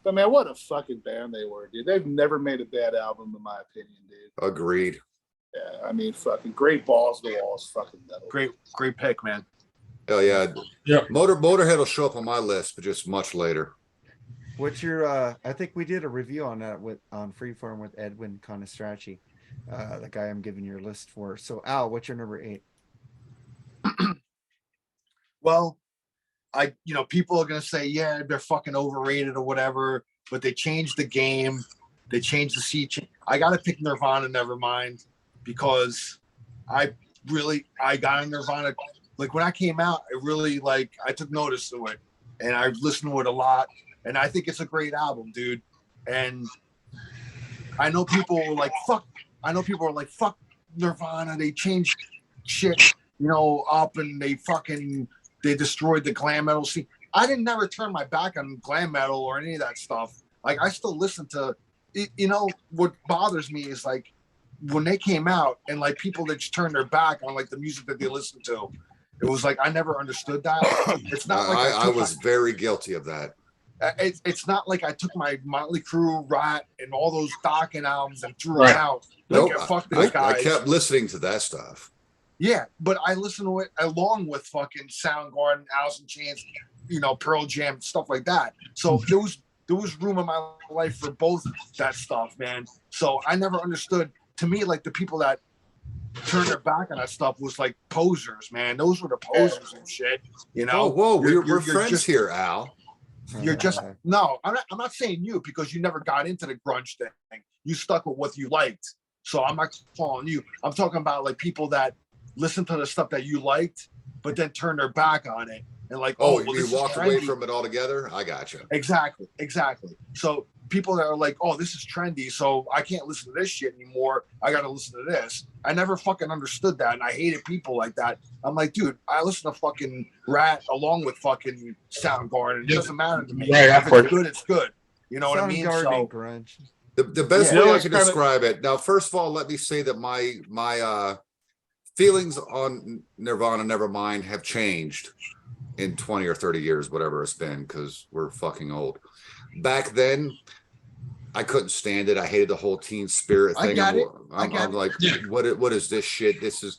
But man, what a fucking band they were, dude. They've never made a bad album, in my opinion, dude.
Agreed.
Yeah, I mean, fucking great balls to the walls, fucking metal.
Great pick, man.
Hell yeah.
Yep.
Motorhead will show up on my list, but just much later.
What's your I think we did a review on that on Freeform with Edwin Conestracci, the guy I'm giving your list for. So Al, what's your number 8?
Well, people are gonna say, yeah, they're fucking overrated or whatever, but they changed the game, they changed the seat. I gotta pick Nirvana, Nevermind, because I got in Nirvana. Like when I came out, I took notice of it, and I listened to it a lot, and I think it's a great album, dude. And I know people are like, fuck Nirvana, they changed shit, up, and they destroyed the glam metal scene. I didn't never turn my back on glam metal or any of that stuff. Like I still listen to it. What bothers me is like when they came out and like people that just turned their back on like the music that they listened to. It was like I never understood that. It's not like
I was very guilty of that.
It's not like I took my Motley Crue, Rat, and all those Dokken albums and threw them out.
Nope.
Fuck these guys.
I kept listening to that stuff.
Yeah, but I listened to it along with fucking Soundgarden, Alice in Chains, Pearl Jam, stuff like that. So there was room in my life for both that stuff, man. So I never understood. To me, like the people that turned their back on that stuff was like posers, man. Those were the posers and shit.
Oh, whoa, we're friends here, Al.
You're just no. I'm not saying you because you never got into the grunge thing. You stuck with what you liked. So I'm not calling you. I'm talking about like people that listen to the stuff that you liked, but then turn their back on it and like,
you walked away from it altogether. I got you.
Exactly. So people that are like, oh, this is trendy, so I can't listen to this shit anymore. I got to listen to this. I never fucking understood that, and I hated people like that. I'm like, dude, I listen to fucking Rat along with fucking Soundgarden. It doesn't matter to me.
Right,
If it's good, it's good. You know what I mean?
Soundgarden
So
ain't grunge.
The best
Yeah.
way
No,
I
it's
can
kinda-
describe it. Now, first of all, let me say that my feelings on Nirvana, Nevermind, have changed in 20 or 30 years, whatever it's been, because we're fucking old. Back then, I couldn't stand it. I hated the whole teen spirit
I
thing.
got it.
I'm like, what is this shit? This is,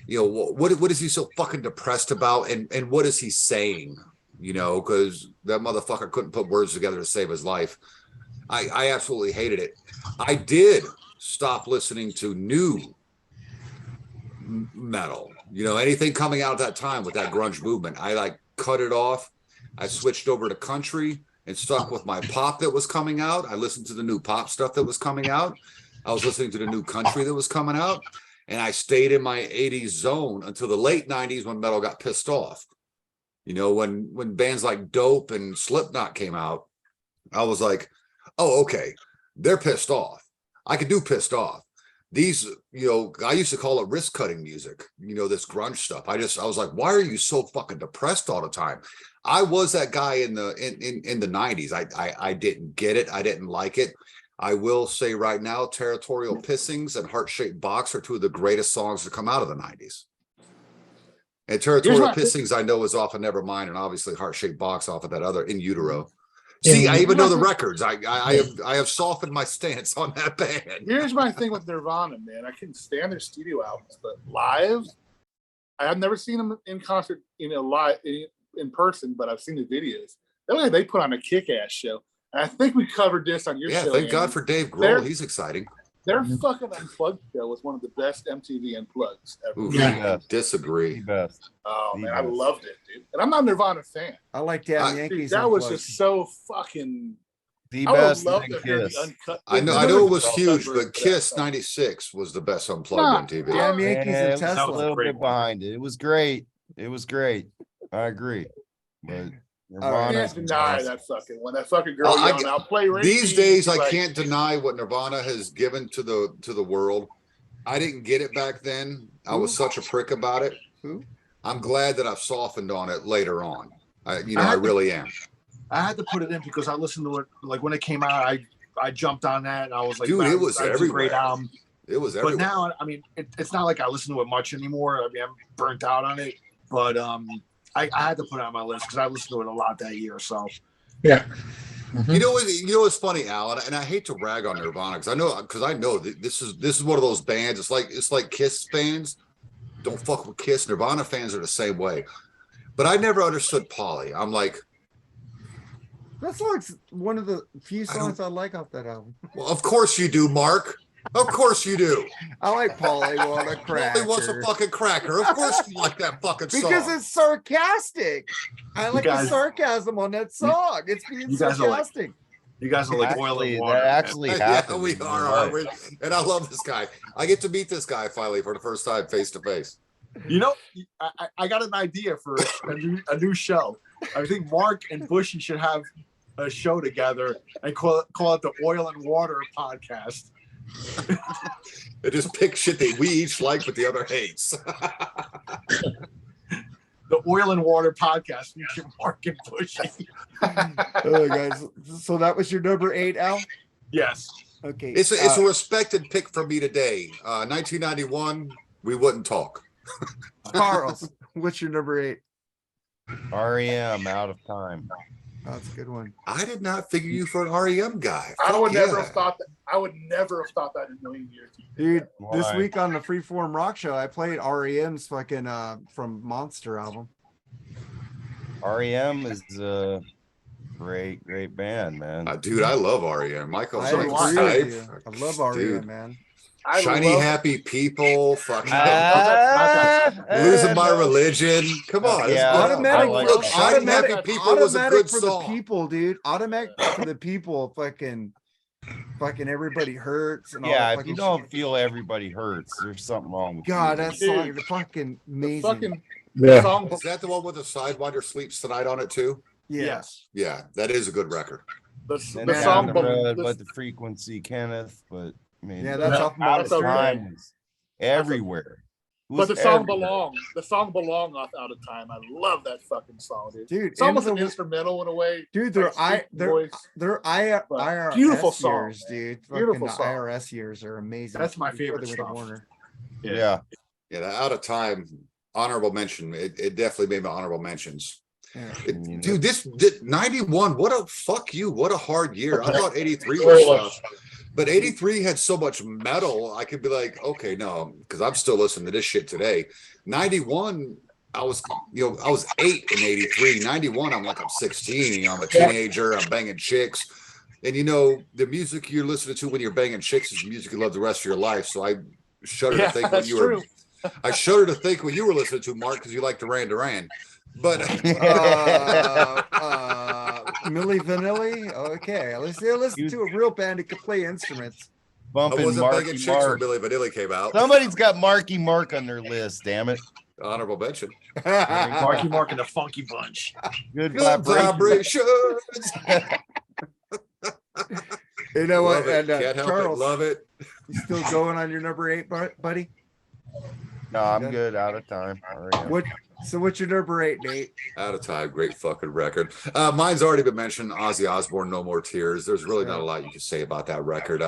what is he so fucking depressed about? And what is he saying? Because that motherfucker couldn't put words together to save his life. I absolutely hated it. I did stop listening to new metal, anything coming out at that time with that grunge movement. I like cut it off. I switched over to country and stuck with my pop that was coming out. I listened to the new pop stuff that was coming out. I was listening to the new country that was coming out, and I stayed in my 80s zone until the late 90s when metal got pissed off. When bands like Dope and Slipknot came out, I was like, oh, okay, they're pissed off. I could do pissed off. These, I used to call it risk cutting music, this grunge stuff. I was like, why are you so fucking depressed all the time? I was that guy in the 90s. I didn't get it. I didn't like it. I will say right now, Territorial Pissings and Heart-Shaped Box are two of the greatest songs to come out of the 90s. And Territorial Pissings, I know, is off of Nevermind, and obviously Heart-Shaped Box off of that other In Utero. See, I even know the records. I have softened my stance on that band.
Here's my thing with Nirvana, man. I couldn't stand their studio albums, but live, I have never seen them in concert, live in person, but I've seen the videos. They put on a kick-ass show. And I think we covered this on your show.
Thank God for Dave Grohl. He's exciting.
Their fucking Unplugged show was one of the best MTV Unplugged ever.
Ooh,
Yeah.
Disagree.
Best.
Oh, man, I loved it, dude. And I'm not a Nirvana fan.
I like Damn
Dude,
Yankees.
that was
Unplugged.
just so fucking...
The
I would
best
love
thing
to hear
Kiss.
the uncut.
I know it was
Well,
huge,
covered
but Kiss
that.
96 was the best
Nah.
unplugged on TV.
Damn Yankees
Yeah,
and
it was a
Tesla.
little
Great
bit behind it. It was great. It was great. I agree. But
I
Nirvana
can't deny that fucking one. That fucking girl
I-
yelling, "I'll play Ricky."
These days, I
like,
can't deny what Nirvana has given to the world. I didn't get it back then. I was such a prick about it.
Who?
I'm glad that I've softened on it later on. I
had
really am.
I had to put it in because I listened to it. Like when it came out, I jumped on that and I was like,
Dude,
man,
it was
that's a
everywhere.
great album.
It was
But
everywhere.
now, I mean, it's not like I listen to it much anymore. I mean, I'm burnt out on it. But I had to put it on my list because I listened to it a lot that year. So
Yeah.
You know what's funny, Alan, and I hate to rag on Nirvana because I know that this is one of those bands. It's like Kiss fans don't fuck with Kiss. Nirvana fans are the same way. But I never understood Polly. I'm like,
That song's one of the few songs I like off that album.
well, of course you do, Mark. Of course you do.
I like Polly Want a Cracker.
Polly wants a fucking cracker. Of course you like that fucking song.
Because it's sarcastic. I like
guys-
the sarcasm on that song. It's being
you guys are like-
sarcastic.
you guys are like oil
Actually,
and water.
that
man.
actually
Yeah,
happened.
we
You're
are,
right.
aren't we? And I love this guy. I get to meet this guy finally for the first time face to face.
You know, I got an idea for a new show. I think Mark and Bushy should have a show together and call it the Oil and Water Podcast.
They just pick shit that we each like, but the other hates.
The Oil and Water Podcast featuring Mark and Bushy.
Oh, guys. So that was your number 8, Al?
Yes.
Okay.
It's a respected pick for me today. 1991, we wouldn't talk.
Charles, what's your number 8?
REM, Out of Time.
Oh, that's a good one.
I did not figure you for an REM guy.
I would
Fuck
never
yeah.
have thought that. I would never have thought that in a million years.
Dude, this
Why?
week on the Freeform Rock Show, I played REM's fucking from Monster album.
REM is a great band, man.
Dude, I love REM. Michael,
I
so
agree
do I.
with you. I love REM,
Dude.
man.
I
Shiny
love-
Happy People, fucking
Losing
Losing My Religion. Come on. it's
Yeah,
good.
Automatic,
like
Look, Shiny
automatic,
Happy People was a
automatic
good
for
song.
the people, dude. Automatic for the people. Fucking Everybody Hurts and all
Yeah,
that
if
fucking
you don't feel Everybody Hurts, there's something wrong with
God,
you.
that song
Dude.
is fucking
the
amazing.
fucking
Yeah.
song.
Is that the one with the Sidewinder Sleeps Tonight on it too?
Yeah.
Yes.
Yeah, that is a good record.
Then
The
down
song,
the road, but the frequency, Kenneth. But I mean,
Yeah, that's off
Out of
Monster.
time was everywhere. It was
but the song
everywhere.
belong. The song belong off Out of Time. I love that fucking song, dude.
Dude,
It's almost
Into
an
the-
instrumental in a way.
Dude,
Like
their
sweet voice.
IRS
Beautiful song,
years,
man.
dude.
Beautiful
Fucking
song.
IRS years are amazing.
That's my
Before
favorite
they went to
stuff.
Warner.
Yeah.
Yeah, the Out of Time honorable mention. It definitely made my honorable mentions.
Yeah.
Dude, this 91, what a hard year. I thought 83 was tough, but 83 had so much metal. I could be like, okay, no, because I'm still listening to this shit today. 91, I was 8 in 83. 91, I'm 16. I'm a teenager. I'm banging chicks. And the music you're listening to when you're banging chicks is music you love the rest of your life. So I shudder to think when you were. I shudder to think what you were listening to, Mark, because you like Duran Duran. But
Milli Vanilli. Okay, let's listen to a real band who can play instruments.
I
Bumping
wasn't banging
Marky
chicks when
Mark.
Billy Vanilli came out.
Somebody's got Marky Mark on their list. Damn it!
Honorable mention.
Marky Mark and the Funky Bunch.
Good
Good
vibration.
vibrations.
You know what?
Love it.
And
Can't help
Charles,
it. Love it.
you still going on your number 8, buddy?
No, I'm good. Out of time. Already.
What's your number 8, Nate?
Out of Time, great fucking record. Mine's already been mentioned. Ozzy Osbourne, No More Tears. There's really not a lot you can say about that record.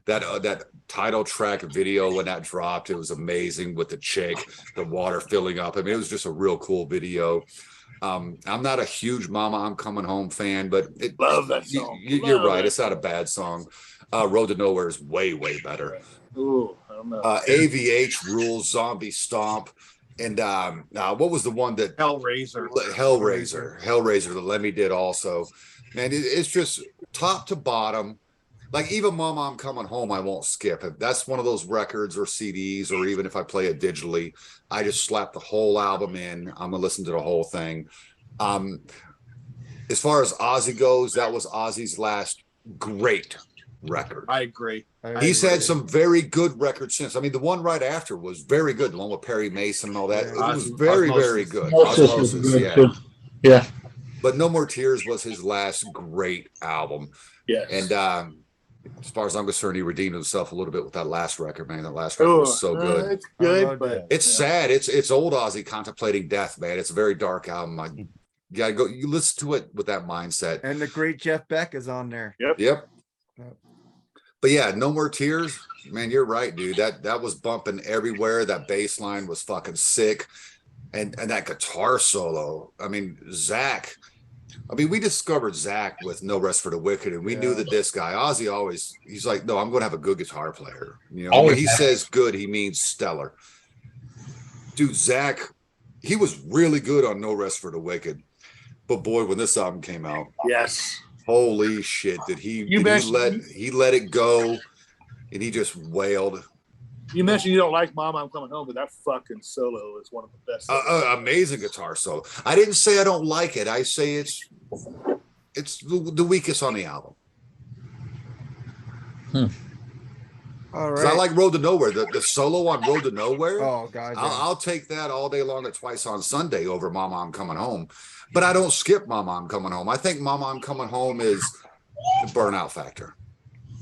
That title track video when that dropped, it was amazing with the chick, the water filling up. I mean, it was just a real cool video. I'm not a huge Mama I'm Coming Home fan, but
Love that song.
You're
Love
right.
that
It's not a bad song. Road to Nowhere is way, way better.
Ooh, I don't know.
AVH rules, Zombie Stomp. And what was the one that
Hellraiser.
Hellraiser that Lemmy did also. Man, it's just top to bottom. Like even Mama I'm Coming Home, I won't skip. If that's one of those records or CDs, or even if I play it digitally, I just slap the whole album in. I'm gonna listen to the whole thing. As far as Ozzy goes, that was Ozzy's last great record.
I agree.
He's had some very good records since. I mean, the one right after was very good, the one with Perry Mason and all that.
Yeah.
It was very,
Osmosis.
very good.
Osmosis was good,
yeah.
too. Yeah.
But No More Tears was his last great album.
Yes.
And as far as I'm concerned, he redeemed himself a little bit with that last record, man. That last record was so good.
It's good,
loved
but
It's sad. It's old Ozzy contemplating death, man. It's a very dark album. You gotta go. You listen to it with that mindset.
And the great Jeff Beck is on there.
Yep. But yeah, No More Tears, man. You're right, dude. That was bumping everywhere. That bass line was fucking sick, and that guitar solo. I mean, Zach. I mean, we discovered Zach with No Rest for the Wicked, and we knew that this guy, Ozzy, he's like, no, I'm going to have a good guitar player. You know, when he says good, he means stellar. Dude, Zach, he was really good on No Rest for the Wicked. But boy, when this album came out,
yes.
holy shit, he let it go, and he just wailed.
You mentioned you don't like Mama I'm Coming Home, but that fucking solo is one of the best.
Amazing guitar solo. I didn't say I don't like it. I say it's the weakest on the album.
All
'Cause
right.
I like Road to Nowhere. The solo on Road to Nowhere.
Oh God.
I'll take that all day long at Twice on Sunday over Mama I'm Coming Home. But I don't skip Mama I'm Coming Home. I think Mama I'm Coming Home is the burnout factor.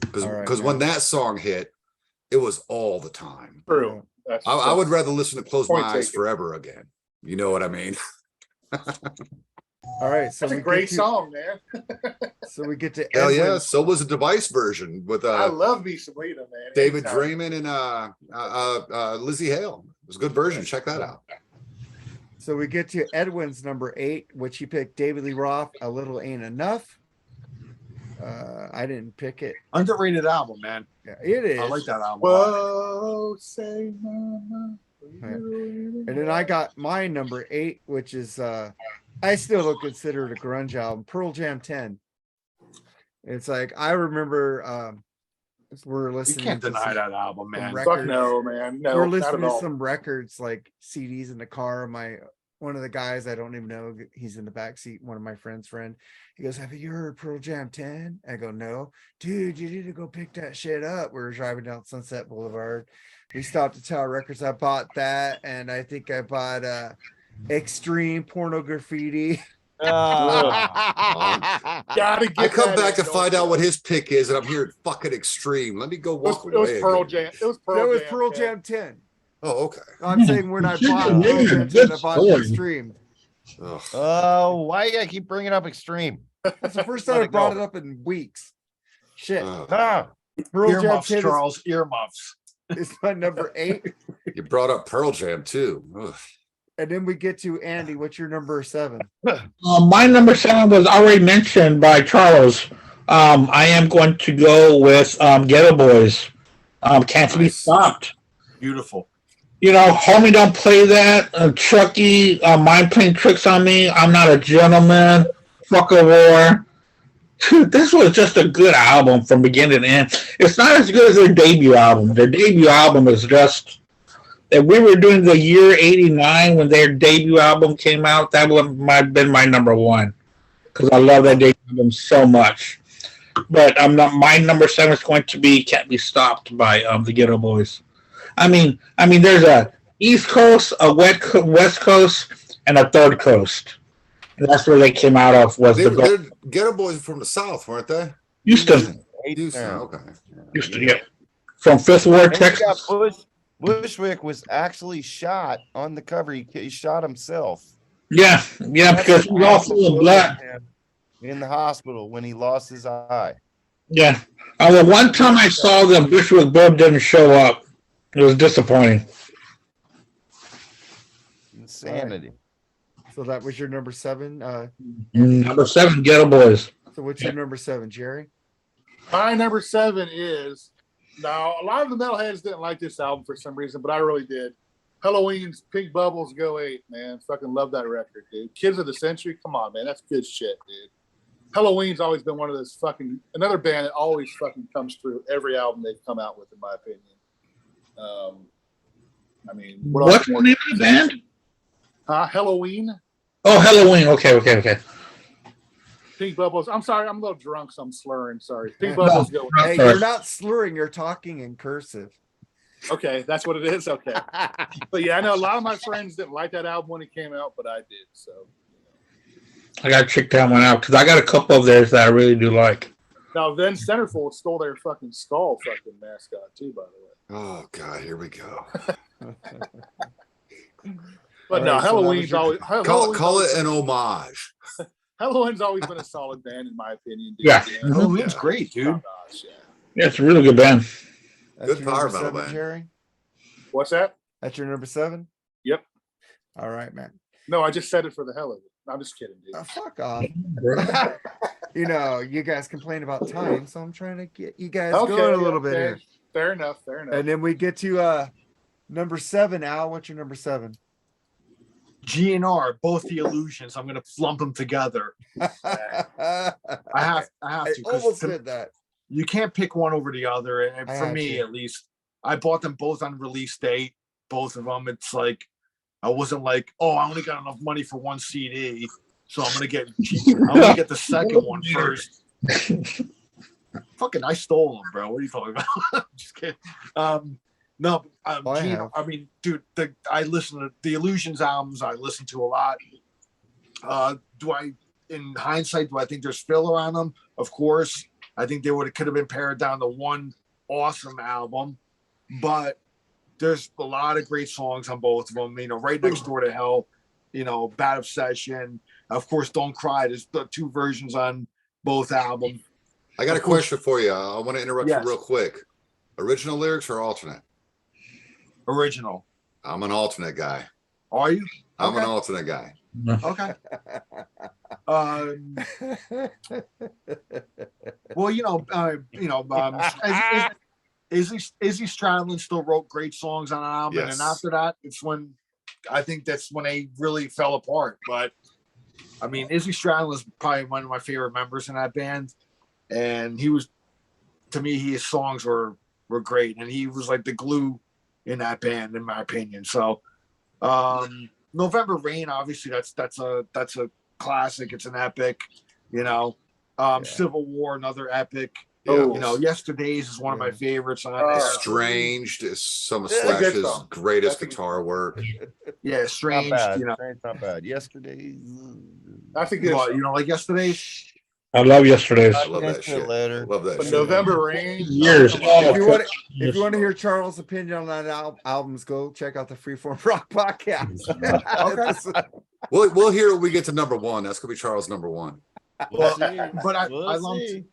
Because when that song hit, it was all the time.
True.
I would rather listen to Close My
Point
Eyes
taken.
Forever again. You know what I mean?
All right. So
That's a great song, man.
So we get to
Hell yeah.
Edwin.
So was the Device version with
I love me some Lita, man.
David
Anytime.
Draymond and Lizzie Hale. It was a good version. Check that out.
So we get to Edwin's number 8, which he picked David Lee Roth, A Little Ain't Enough. I didn't pick it.
Underrated album, man.
Yeah, it is.
I like that album. a lot.
Whoa, say mama.
And then I got my number 8, which is I still don't consider it a grunge album, Pearl Jam 10. It's like I remember we're
You
listening
can't
to
deny
some-
that album,
some
man.
records.
Fuck no, man. No,
we're
not
listening
at
to
all.
some records like CDs in the car. One of the guys I don't even know, he's in the back seat, one of my friend, he goes, have you heard Pearl Jam 10? I go, no. Dude, you need to go pick that shit up. We were driving down Sunset Boulevard. We stopped at Tower Records. I bought that, and I think I bought Extreme Porno Graffiti.
Gotta get
I come
that
back to
in, don't
find out
you?
what his pick is, and I'm hearing fucking Extreme. Let me go
It was,
walk
it was
away.
Pearl
again.
Jam. It was Pearl
That was
Jam.
Pearl
Ken.
Jam 10.
Oh, okay.
I'm saying when I bought Pearl Jam 10, I bought the Extreme.
Ugh.
Oh, why you gotta keep bringing up Extreme?
That's the first time I brought it up in weeks. Shit.
Ah,
Pearl Jam
Earmuffs,
10
Charles. Earmuffs.
is my number 8.
You brought up Pearl Jam too. Ugh.
And then we get to Andy. What's your number 7?
My number 7 was already mentioned by Charles. I am going to go with Ghetto Boys. Can't Be
Nice.
Stopped.
Beautiful.
You know, Homie Don't Play That. Chucky, Mind Playing Tricks on Me. I'm Not a Gentleman. Fuck a War. Dude, this was just a good album from beginning to end. It's not as good as their debut album. Their debut album is just... If we were doing the year 89 when their debut album came out, that might have been my number 1. Because I love that debut album so much. But my number 7 is going to be Can't Be Stopped by the Ghetto Boys. I mean, there's a East Coast, a West Coast, and a Third Coast. And that's where they came out of.
They're Ghetto Boys from the South, weren't they?
Houston.
Houston. Okay.
Houston, yeah. From Fifth Ward, Texas.
Bushwick was actually shot on the cover. He shot himself.
Yeah, because he's all full of blood.
In the hospital when he lost his eye.
Yeah. The one time I saw the Bushwick Bub didn't show up, it was disappointing.
Insanity.
So that was your number 7.
Number 7, Ghetto Boys.
So what's your number 7, Jerry?
My number 7 is, now a lot of the metalheads didn't like this album for some reason, but I really did. Halloween's Pink Bubbles Go 8, man. Fucking love that record, dude. Kids of the Century, come on, man. That's good shit, dude. Halloween's always been one of those another band that always fucking comes through every album they've come out with, in my opinion.
What's the name of the band?
Halloween.
Oh, Halloween. Okay.
Pink Bubbles. I'm sorry, I'm a little drunk, so I'm slurring. Sorry. Pink Bubbles Go 8.
Hey, you're not slurring, you're talking in cursive.
Okay, that's what it is. Okay. But yeah, I know a lot of my friends didn't like that album when it came out, but I did. So
I got to check that one out because I got a couple of theirs that I really do like.
now then Centerfold stole their fucking skull fucking mascot too, by the way.
Oh God, here we go.
But no, Halloween's always
Call it an homage.
Halloween's always been a solid band in my opinion. Dude.
Yeah.
Halloween's great, dude.
Yeah, it's a really good band.
That's
Good
your
power
number
metal
7,
band.
Jerry?
What's that?
That's your number 7?
Yep.
All right, man.
No, I just said it for the hell of it. I'm just kidding, dude.
Fuck off. You know, you guys complain about time, so I'm trying to get you guys going a little bit here.
Fair enough.
And then we get to number 7. Al, what's your number 7?
GNR, both the illusions. I'm gonna lump them together. I have to.
Almost did that.
You can't pick one over the other, and
I
for
had
me
to.
at least, I bought them both on release date. Both of them. It's like I wasn't like, oh, I only got enough money for one CD, so I'm gonna get the second one first. Fucking, I stole them, bro. What are you talking about? Just kidding. No, I mean, dude, I listen to the Illusions albums. I listen to a lot. In hindsight, do I think there's filler on them? Of course. I think could have been pared down to one awesome album, but there's a lot of great songs on both of them. You know, Right Next Door to Hell, you know, Bad Obsession, of course, Don't Cry. There's the 2 versions on both albums.
I got a question for you. I want to interrupt you
Yes.
real quick. Original lyrics or alternate?
Original.
I'm an alternate guy.
Are you?
I'm an
Okay.
alternate guy.
Okay. Well, Izzy Stradlin still wrote great songs on an album,
Yes.
and after that, that's when they really fell apart. But I mean, Izzy Stradlin is probably one of my favorite members in that band, and to me, his songs were great, and he was like the glue in that band, in my opinion. So, November Rain, obviously, that's a classic. It's an epic, you know. Civil War, another epic.
Oh,
You know, Yesterday's is one of my favorites on there.
Estranged is some of
It's a good
Slash's
song.
greatest
That's a good
guitar work.
Yeah,
Not
Strange.
bad.
You know,
Strange, not bad. Yesterday.
That's a good
what,
song.
you know, like Yesterday's.
I love Yesterday's.
I love
Get
that
to it
shit.
later.
Love that
But
shit.
November Rain.
Years.
Oh, come on.
If you want,
Yes.
if you want to hear Charles' opinion on that albums, go check out the Freeform Rock podcast.
Okay.
We'll hear when we get to number one. That's gonna be Charles' number one.
We'll see.
But I
We'll
lumped.
see.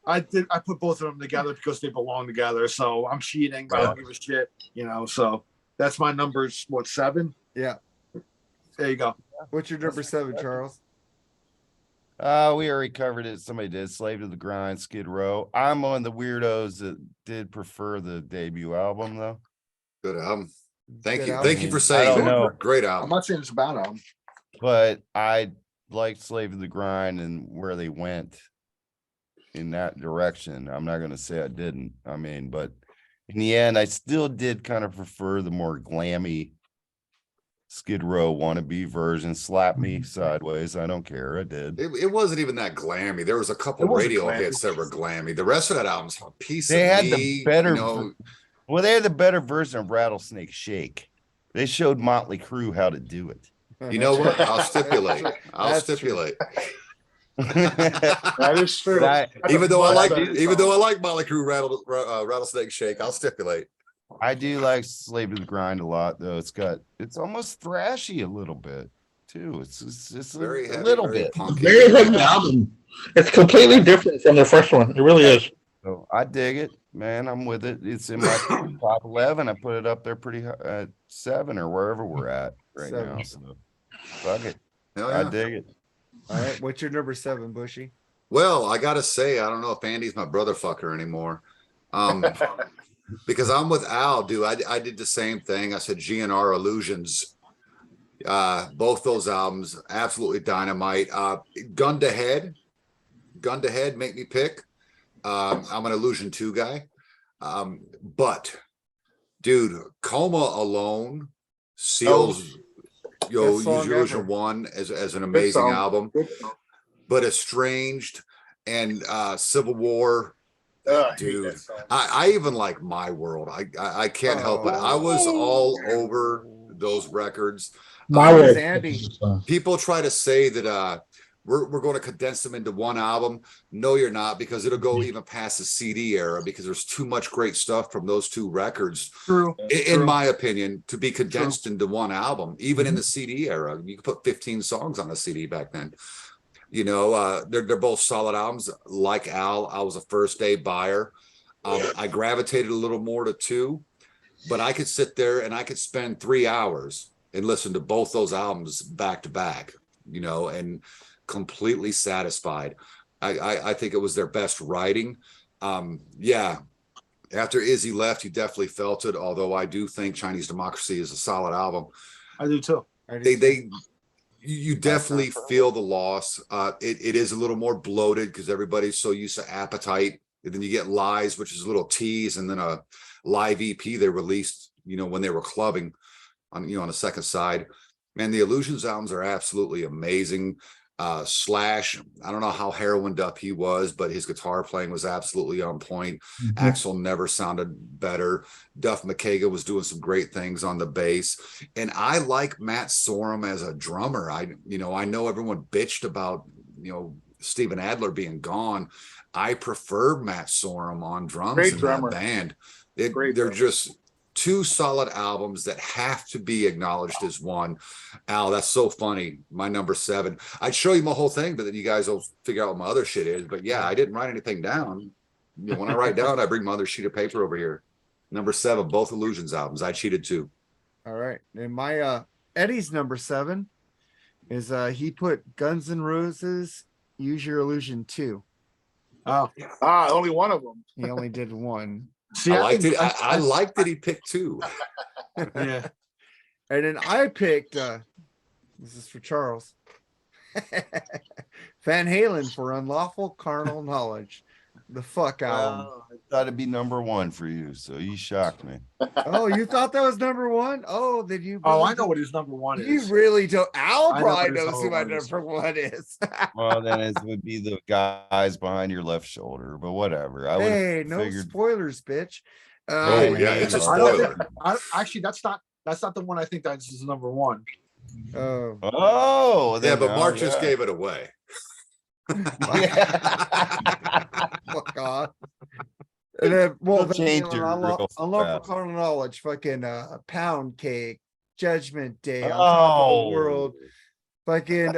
I put both of them together because they belong together. So I'm cheating, but I don't give a shit. You know, so that's my numbers. What, 7?
Yeah.
There you go.
What's your number 7, Charles?
We already covered it. Somebody did Slave to the Grind, Skid Row. I'm one of the weirdos that did prefer the debut album though.
Good album. Thank
Good
you.
album.
Thank you for
I
saying
don't
that.
know.
Great
I'm
album.
not saying it's a bad album.
But I liked Slave to the Grind and where they went in that direction. I'm not going to say I didn't. I mean, but in the end, I still did kind of prefer the more glammy Skid Row wannabe version. Slap me sideways. I don't care. I did.
It wasn't even that glammy. There was a couple
It wasn't
radio
glammy.
hits that were glammy. The rest of that album's a piece
They
of
had
me.
the better,
You know,
well, they had the better version of Rattlesnake Shake. They showed Motley Crue how to do it.
you know what? I'll stipulate. I'll
That's true.
stipulate.
That is true.
But
That's
Even
a
though I
much
like,
better
even though I
song.
like Motley Crue Rattlesnake Shake, I'll stipulate.
I do like Slave to the Grind a lot, though. It's almost thrashy a little bit too. It's
Very
a
heavy,
little
very
bit.
punky.
Very heavy album. It's completely different from the first one. It really is.
So I dig it, man. I'm with it. It's in my top 11. I put it up there pretty high, at 7 or wherever we're at right
7.
now. So fuck it.
Hell
I
yeah.
dig it.
All right. What's your number 7, Bushy?
Well, I gotta say, I don't know if Andy's my brother fucker anymore. Because I'm with Al, dude. I did the same thing. I said GNR Illusions. Both those albums, absolutely dynamite. Gun to Head, make me pick. I'm an Illusion 2 guy. But dude, Coma alone seals
Best song
Illusion
ever.
1 as an amazing
song.
album.
Good song.
But Estranged and Civil War,
I hate
dude.
that song.
I even like My World. I can't help it. I was all over those records.
My
Where's
way.
Andy?
People try to say that we're going to condense them into one album. No, you're not, because it'll go even past the CD era because there's too much great stuff from those 2 records,
True.
in my opinion, to be condensed into one album. Even in the CD era, you could put 15 songs on a CD back then. You know, they're both solid albums. Like Al, I was a first day buyer. I gravitated a little more to 2, but I could sit there and I could spend 3 hours and listen to both those albums back to back, you know, and completely satisfied. I think it was their best writing. Yeah. After Izzy left, you definitely felt it. Although I do think Chinese Democracy is a solid album.
I do too.
You definitely feel the loss. It is a little more bloated because everybody's so used to Appetite. And then you get Lies, which is a little tease, and then a live EP they released, you know, when they were clubbing on, you know, on the second side. Man, the Illusions albums are absolutely amazing. Slash, I don't know how heroined up he was, but his guitar playing was absolutely on point. Axl never sounded better. Duff McKagan was doing some great things on the bass. And I like Matt Sorum as a drummer. I know everyone bitched about, you know, Steven Adler being gone. I prefer Matt Sorum on drums
Great
in
drummer.
that band.
Great
They're
drummer.
just 2 solid albums that have to be acknowledged as one. Al, that's so funny. My number 7. I'd show you my whole thing, but then you guys will figure out what my other shit is. But yeah, I didn't write anything down. You know, when I write down, I bring my other sheet of paper over here. Number 7, both Illusions albums. I cheated too.
All right. And my Eddie's number 7 is he put Guns N' Roses, Use Your Illusion 2.
Oh,
Only one of them.
He only did 1.
see,
I liked it. I liked that he picked 2.
Yeah.
And then I picked this is for Charles. Van Halen for Unlawful Carnal Knowledge. The fuck album.
Well, I thought it'd be number one for you, so you shocked me.
Oh, you thought that was number one? Oh, did you?
Oh,
really
I know what his number one
You
is.
really don't. Al
I know
probably
what his
knows who my
number one is.
number one is.
Well, then it would be the guys behind your left shoulder, but whatever. I would
Hey,
have
no
figured.
spoilers, bitch.
Oh, yeah, it's a
I don't
spoiler.
think, actually, that's not the one I think that's his number one.
Oh,
Oh,
Yeah,
then,
but Mark just gave it away.
fuck off. And then, well,
They'll change it real
unlawful
fast.
carnal knowledge, fucking pound cake, Judgment Day, on top of the world, fucking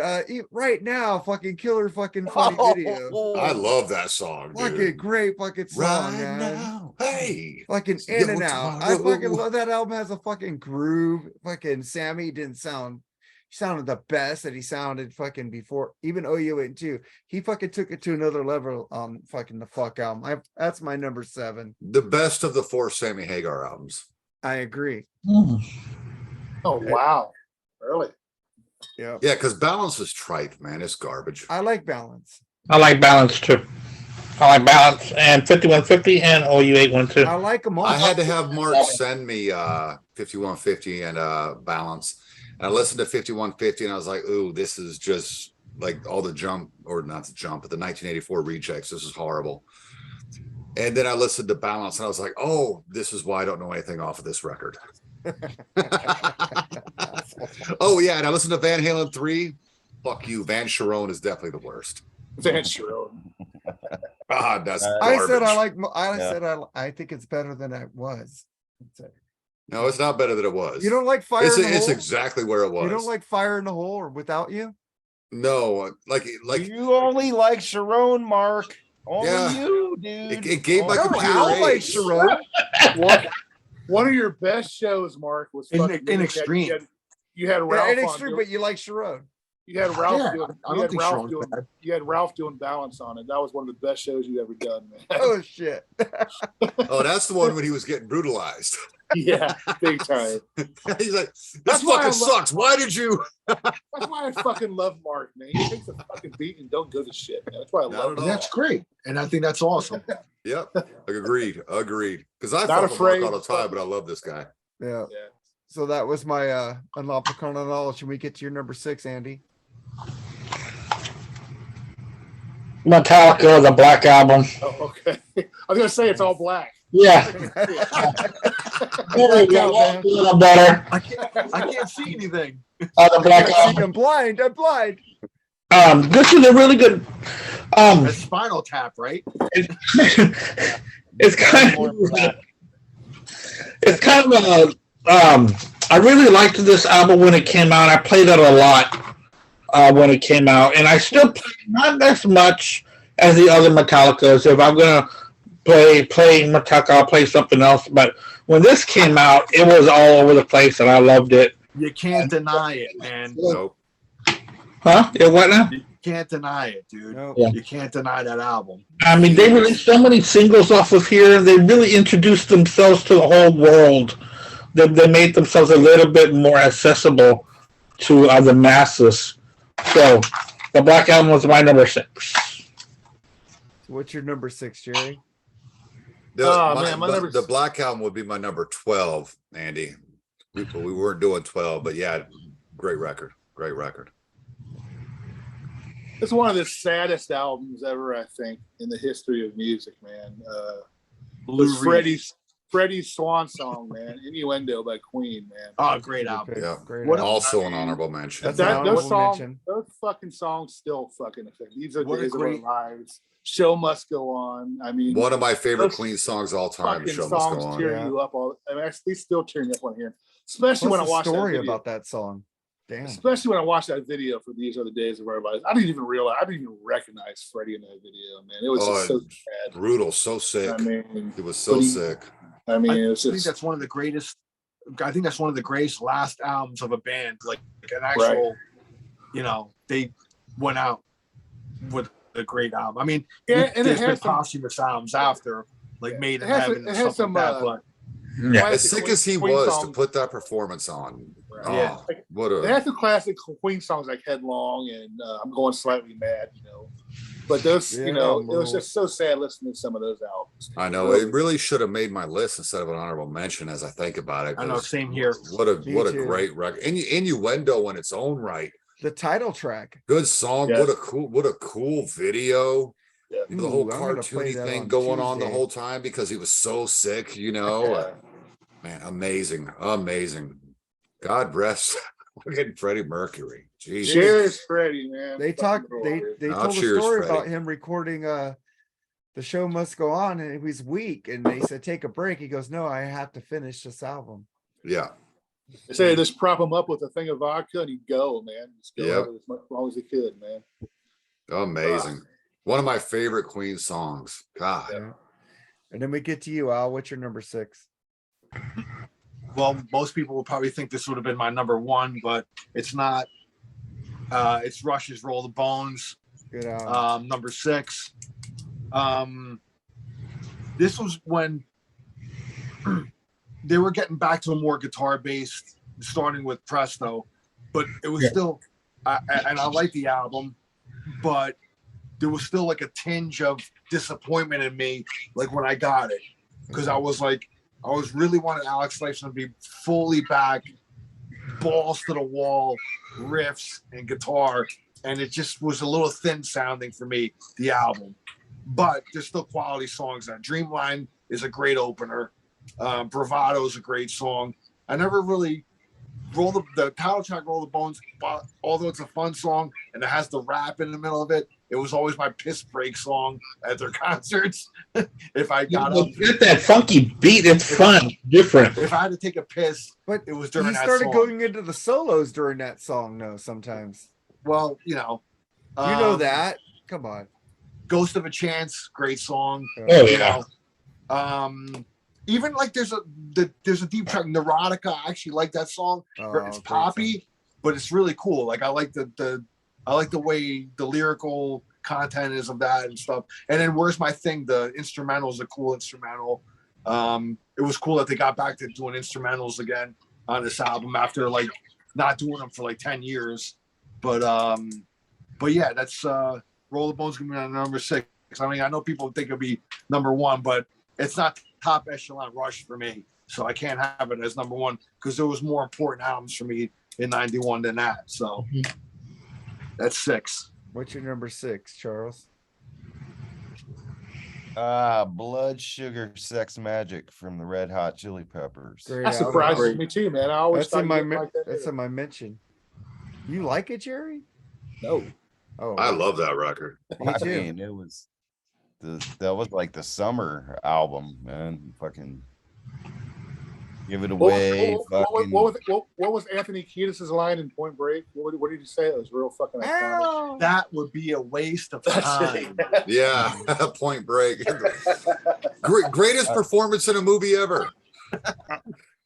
right now, fucking killer, fucking funny video.
I love that song,
Fucking
dude. great
fucking song,
Right
man.
now, hey.
Fucking
It's
in
your
and out. I
tomorrow.
fucking love that album. Has a fucking groove. Fucking Sammy didn't sound. He sounded the best that he sounded fucking before. Even OU went too. He fucking took it to another level on fucking the fuck album. That's my number 7.
The best of the 4 Sammy Hagar albums.
I agree.
Hmm.
Oh wow, really?
Yeah.
Yeah, because Balance is trite, man. It's garbage.
I like Balance.
I like Balance too. I like Balance and 5150 and OU 812.
I like them all.
I had to have Mark send me 5150 and Balance. And I listened to 5150 and I was like, ooh, this is just like all the jump, or not the jump, but the 1984 rejects. This is horrible. And then I listened to Balance and I was like, oh, this is why I don't know anything off of this record. Oh, yeah. And I listened to Van Halen 3. Fuck you. Van Sharon is definitely the worst.
Van Sharon.
God, that's
I
garbage.
said I like. I
Yeah.
said I think it's better than it was. That's it.
No, it's not better than it was.
You don't like Fire
It's,
in the
it's
Hole?
exactly where it was.
You don't like Fire in the Hole or Without You?
No, like
You only like Sharon, Mark. Only
Yeah.
you, dude.
it gave my
No,
computer
Al likes
age.
Sharon.
One of your best shows, Mark, was
In
fucking-
Extreme.
You had
Yeah,
Ralph
in
on
Extreme,
doing-
but you like Sharon.
You had Ralph
Yeah,
doing.
I
You
don't
had
think
Ralph
Sharon's
doing.
bad.
You had Ralph doing Balance on it. That was one of the best shows you've ever done, man.
Oh shit.
Oh, that's the one when he was getting brutalized.
Yeah, big time.
He's like, this
That's why I
fucking
love-
sucks. Why did you?
That's why I fucking love Mark, man. He takes a fucking beat and don't give a shit, man. That's why I
Not
love
at
him.
all.
That's great, and I think that's awesome.
Yep. Agreed. Because I
Not
fuck with
afraid.
Mark all the time, but I love this guy.
Yeah.
Yeah.
So that was my unlawful carnal knowledge. Should we get to your number 6, Andy?
Metallica, the Black Album.
Oh, okay. I was gonna say it's all black.
Yeah.
Black Album, man.
A little better.
I can't see anything.
The Black
See,
Album.
I'm blind. I'm blind.
This is a really good.
That's Spinal Tap, right?
It's kind of. It's kind of a. I really liked this album when it came out. I played it a lot when it came out, and I still play it, not as much as the other Metallicas. If I'm gonna play Metallica, I'll play something else. But when this came out, it was all over the place, and I loved it.
You can't deny it, man.
Nope.
Huh? It what now?
You can't deny it, dude.
No.
Yeah.
You can't deny that album.
I mean, they released so many singles off of here. They really introduced themselves to the whole world. They made themselves a little bit more accessible to the masses. So, the Black Album was my number 6.
What's your number 6, Jerry?
The Black Album would be my number 12, Andy. We weren't doing 12, but yeah, great record. Great record.
It's one of the saddest albums ever, I think, in the history of music, man. Was Freddie's Swan Song, man. Innuendo by Queen, man.
Oh, great album.
Yeah.
Great
What
album.
Also an honorable mention.
That's an honorable
Those songs,
mention.
those fucking songs still fucking affect. These are
What a
days
great-
of our lives. Show must go on. I mean,
One of my favorite
those
Queen songs of all time.
fucking
Show Must Go
songs
On.
tear
Yeah.
you up. I mean, they still tear me up on here, especially
What's
when I
the
watch that
story
video.
about that song? Damn.
Especially when I watched that video for These Are the Days of Our Lives. I didn't even recognize Freddie in that video, man. It was just so sad.
Brutal, so sick.
I mean,
It was so
but he-
sick.
it was
I think
just
that's one of the greatest. I think that's one of the greatest last albums of a band. Like an actual, they went out with a great album. I mean,
Yeah, and it
there's been
has some-
posthumous albums after, like Made in
it has-
Heaven
it
and
has
stuff
some,
like that. But
Yeah.
As sick as he
Queen
was
song.
to put that performance on.
Yeah.
Oh, what
They
a
had some classic Queen songs like Headlong and I'm Going Slightly Mad, But those,
Yeah,
it was
Move.
just so sad listening to some of those albums.
I know it really should have made my list instead of an honorable mention as I think about it.
I know,
'cause
same here.
What a
Me
what a
too.
great record. Innuendo in its own right.
The title track.
Good song.
Yes.
What a cool video.
Yeah.
The whole
Ooh, I'm gonna play
cartoony
that
thing
on
going on the
Tuesday.
whole time because he was so sick,
Yeah.
Man, amazing. God rest fucking Freddie Mercury. Jesus.
Cheers, Freddie, man.
They
Fucking
talked. They
glorious.
they
Oh,
told a
cheers,
story
Freddie.
about him recording. The show must go on, and he was weak, and they said take a break. He goes, no, I have to finish this album.
Yeah.
They say just prop him up with a thing of vodka and he'd go, man. Just go
Yep.
out as long as he could, man.
Amazing. One of my favorite Queen songs. God.
Yeah. And then we get to you, Al. What's your number 6?
Well, most people will probably think this would have been my number 1, but it's not. It's Rush's Roll the Bones,
Good album.
number 6. This was when they were getting back to a more guitar based, starting with Presto, but it was still, and I like the album, but there was still like a tinge of disappointment in me, like when I got it, because I was really wanting Alex Lifeson to be fully back, balls to the wall, riffs and guitar, and it just was a little thin sounding for me, the album. But there's still quality songs. Dreamline is a great opener. Bravado is a great song. I never really the title track Roll the Bones, but although it's a fun song and it has the rap in the middle of it, it was always my piss break song at their concerts. If I got up,
Get that funky beat. It's fun, different.
if I had to take a piss,
But
it was
he
during that
started
song.
going into the solos during that song, though. Sometimes
Well,
you know that. Come on.
Ghost of a Chance, great song.
Oh
You
yeah.
know, even like there's a deep track, Neurotica. I actually like that song.
Oh,
It's
great
poppy, but it's really cool. Like I like the way the lyrical content is of that and stuff. And then Where's My Thing? The instrumental is a cool instrumental. It was cool that they got back to doing instrumentals again on this album after like not doing them for like 10 years. But yeah, that's Roll the Bones gonna be on number 6. I mean, I know people think it'll be number 1, but it's not top echelon Rush for me. So I can't have it as number 1 because there was more important albums for me in 91 than that. So that's 6.
What's your number 6, Charles?
Blood Sugar Sex Magic from the Red Hot Chili Peppers.
Great
That
album.
surprises me too, man. I always
That's in
thought
my
you didn't like that
that's
either.
in my mention. You like it, Jerry?
No.
Oh,
I love that record.
Me
I
too.
mean, it was that was like the summer album, man. Fucking give it away.
What was Anthony Kiedis' line in Point Break? What did you say? It was real fucking iconic.
That would be a waste of
That's
time.
it.
Yeah. Point Break. Greatest performance in a movie ever.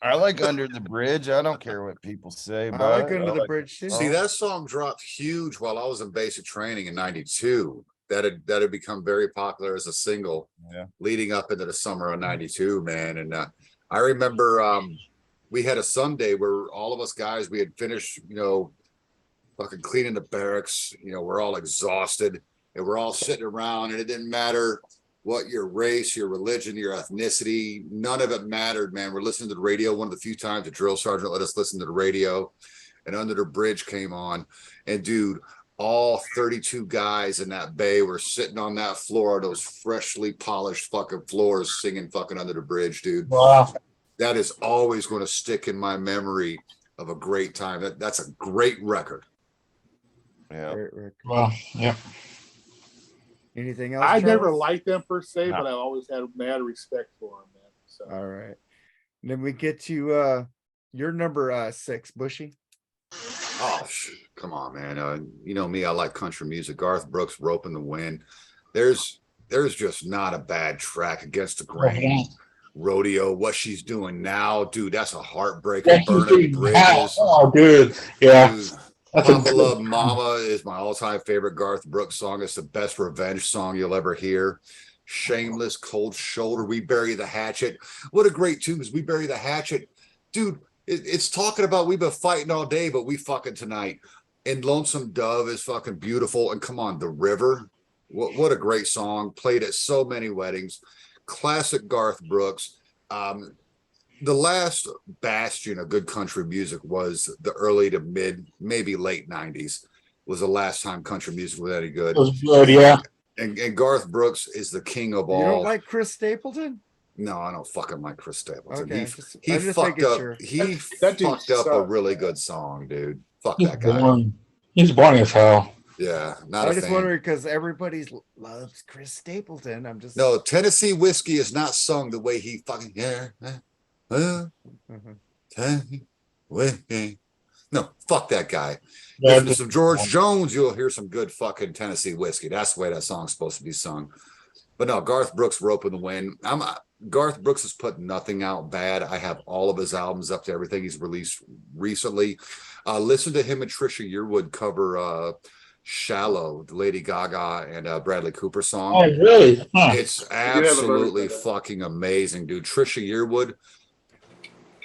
I like Under the Bridge. I don't care what people say
I
about
like
it.
Under the Bridge too.
See, that song dropped huge while I was in basic training in 92. That had become very popular as a single leading up into the summer of 92, man. And I remember we had a Sunday where all of us guys, we had finished, fucking cleaning the barracks, we're all exhausted and we're all sitting around and it didn't matter what your race, your religion, your ethnicity, none of it mattered, man. We're listening to the radio. One of the few times the drill sergeant let us listen to the radio and Under the Bridge came on. And dude, all 32 guys in that bay were sitting on that floor, those freshly polished fucking floors singing fucking Under the Bridge, dude.
Wow.
That is always going to stick in my memory of a great time. That's a great record.
Yeah.
Great record.
Well, yeah.
Anything else?
I never
Charles?
liked them per se,
No.
but I always had mad respect for them, man. So
All right. And then we get to your number 6, Bushy.
Oh, come on, man. You know me, I like country music. Garth Brooks, Rope in the Wind. There's just not a bad track. Against the Grain, Rodeo, What She's Doing Now. Dude, that's a heartbreaker. Burning Bridges.
Oh, dude. Yeah.
Dude,
That's a
Mama
good
Love
song.
Mama is my all-time favorite Garth Brooks song. It's the best revenge song you'll ever hear. Shameless, Cold Shoulder, We Bury the Hatchet. What a great tune is We Bury the Hatchet. Dude, it's talking about we've been fighting all day, but we fucking tonight. And Lonesome Dove is fucking beautiful. And come on, The River. What a great song. Played at so many weddings. Classic Garth Brooks. The last bastion of good country music was the early to mid, maybe late 90s was the last time country music was any good.
It was good, yeah.
And Garth Brooks is the king of all.
You don't like Chris Stapleton?
No, I don't fucking like Chris Stapleton.
Okay,
He fucked up.
Sure.
He
That dude
fucked up a
sucks,
really
man.
good song, dude. Fuck
He's
that guy.
boring. He's boring as hell.
Yeah, not
I
a
just
fan.
wondering because everybody loves Chris Stapleton. I'm just
No, Tennessee Whiskey is not sung the way he fucking
Mhm.
Tennessee Whiskey. No, fuck that guy.
Yeah,
Listen to some George Jones, you'll hear some good fucking Tennessee Whiskey. That's the way that song's supposed to be sung. But no, Garth Brooks, Rope in the Wind. Garth Brooks has put nothing out bad. I have all of his albums up to everything he's released recently. Listen to him and Trisha Yearwood cover Shallow, the Lady Gaga and Bradley Cooper song.
Oh, really? Huh.
It's
have a version
absolutely
of that.
fucking amazing, dude. Trisha Yearwood.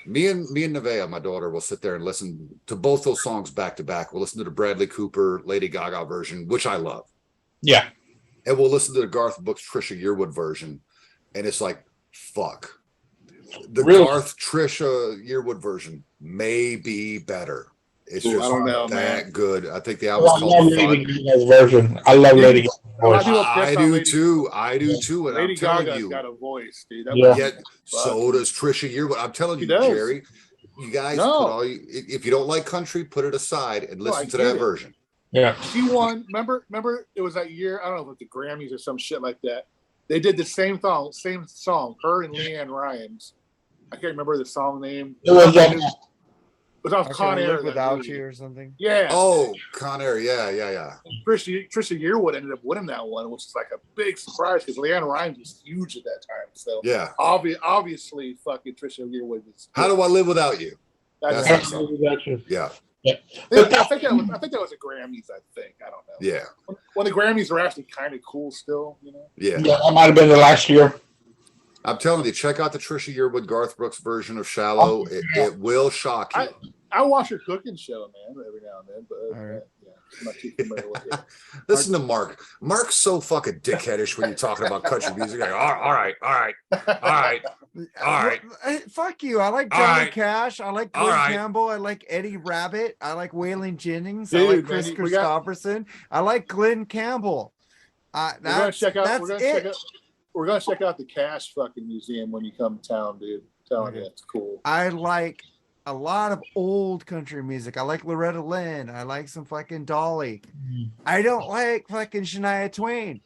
Me and Nevaeh, my daughter, will sit there and listen to both those songs back to back. We'll listen to the Bradley Cooper, Lady Gaga version, which I love.
Yeah.
And we'll listen to the Garth Brooks, Trisha Yearwood version. And it's like, fuck. The
Really?
Garth, Trisha Yearwood version may be better. It's
Ooh,
just
I don't know,
that
man.
good. I think the
I
album's
love
called
Lady
Fun.
Gaga's version. I love Lady Gaga's
A lot of
voice.
people piss
I
on
do
Lady-
too. I do too. And
Lady
I'm telling
Gaga's
you,
got a voice, dude. That
Yeah.
was-
yet so does Trisha Yearwood. I'm telling
She
you,
does.
Jerry, you guys
No.
put all if you don't like country, put it aside and listen
I
to
get
that
it.
version.
Yeah.
She won. Remember, it was that year. I don't know if it was the Grammys or some shit like that. They did the same song. Her and Leanne Rhymes. I can't remember the song name.
It was
It was off
How
Con
Can I
Air.
Live
that
Without
movie.
You or something.
Yeah.
Oh, Con Air, yeah.
Trisha Yearwood ended up winning that one, which is like a big surprise because Leanne Rhymes was huge at that time. So
Yeah.
obviously, fucking Trisha Yearwood was.
How do I live without you?
That's
That's
it.
awesome. Yeah.
I think that was a Grammys. I think I don't know.
Yeah.
When the Grammys were actually kind of cool, still, you know.
Yeah.
Yeah, that might have been the last year.
I'm telling you, check out the Trisha Yearwood Garth Brooks version of Shallow. It will shock you.
I watch her cooking show, man, every now and then, but
All right.
yeah, I'm not too familiar with it.
Listen to Mark. Mark's so fucking dickheadish when you're talking about country music. Like, all right.
Fuck you. I like
All
Johnny
right.
Cash. I like
All
Glenn
right.
Campbell. I like Eddie Rabbit. I like Waylon Jennings. I
Dude,
like
man,
Chris
we got-
Christopherson. I like Glenn Campbell.
We're gonna check out.
That's it.
We're gonna check out the Cash fucking museum when you come to town, dude. I'm telling you, it's cool.
I like a lot of old country music. I like Loretta Lynn. I like some fucking Dolly. I don't like fucking Shania Twain.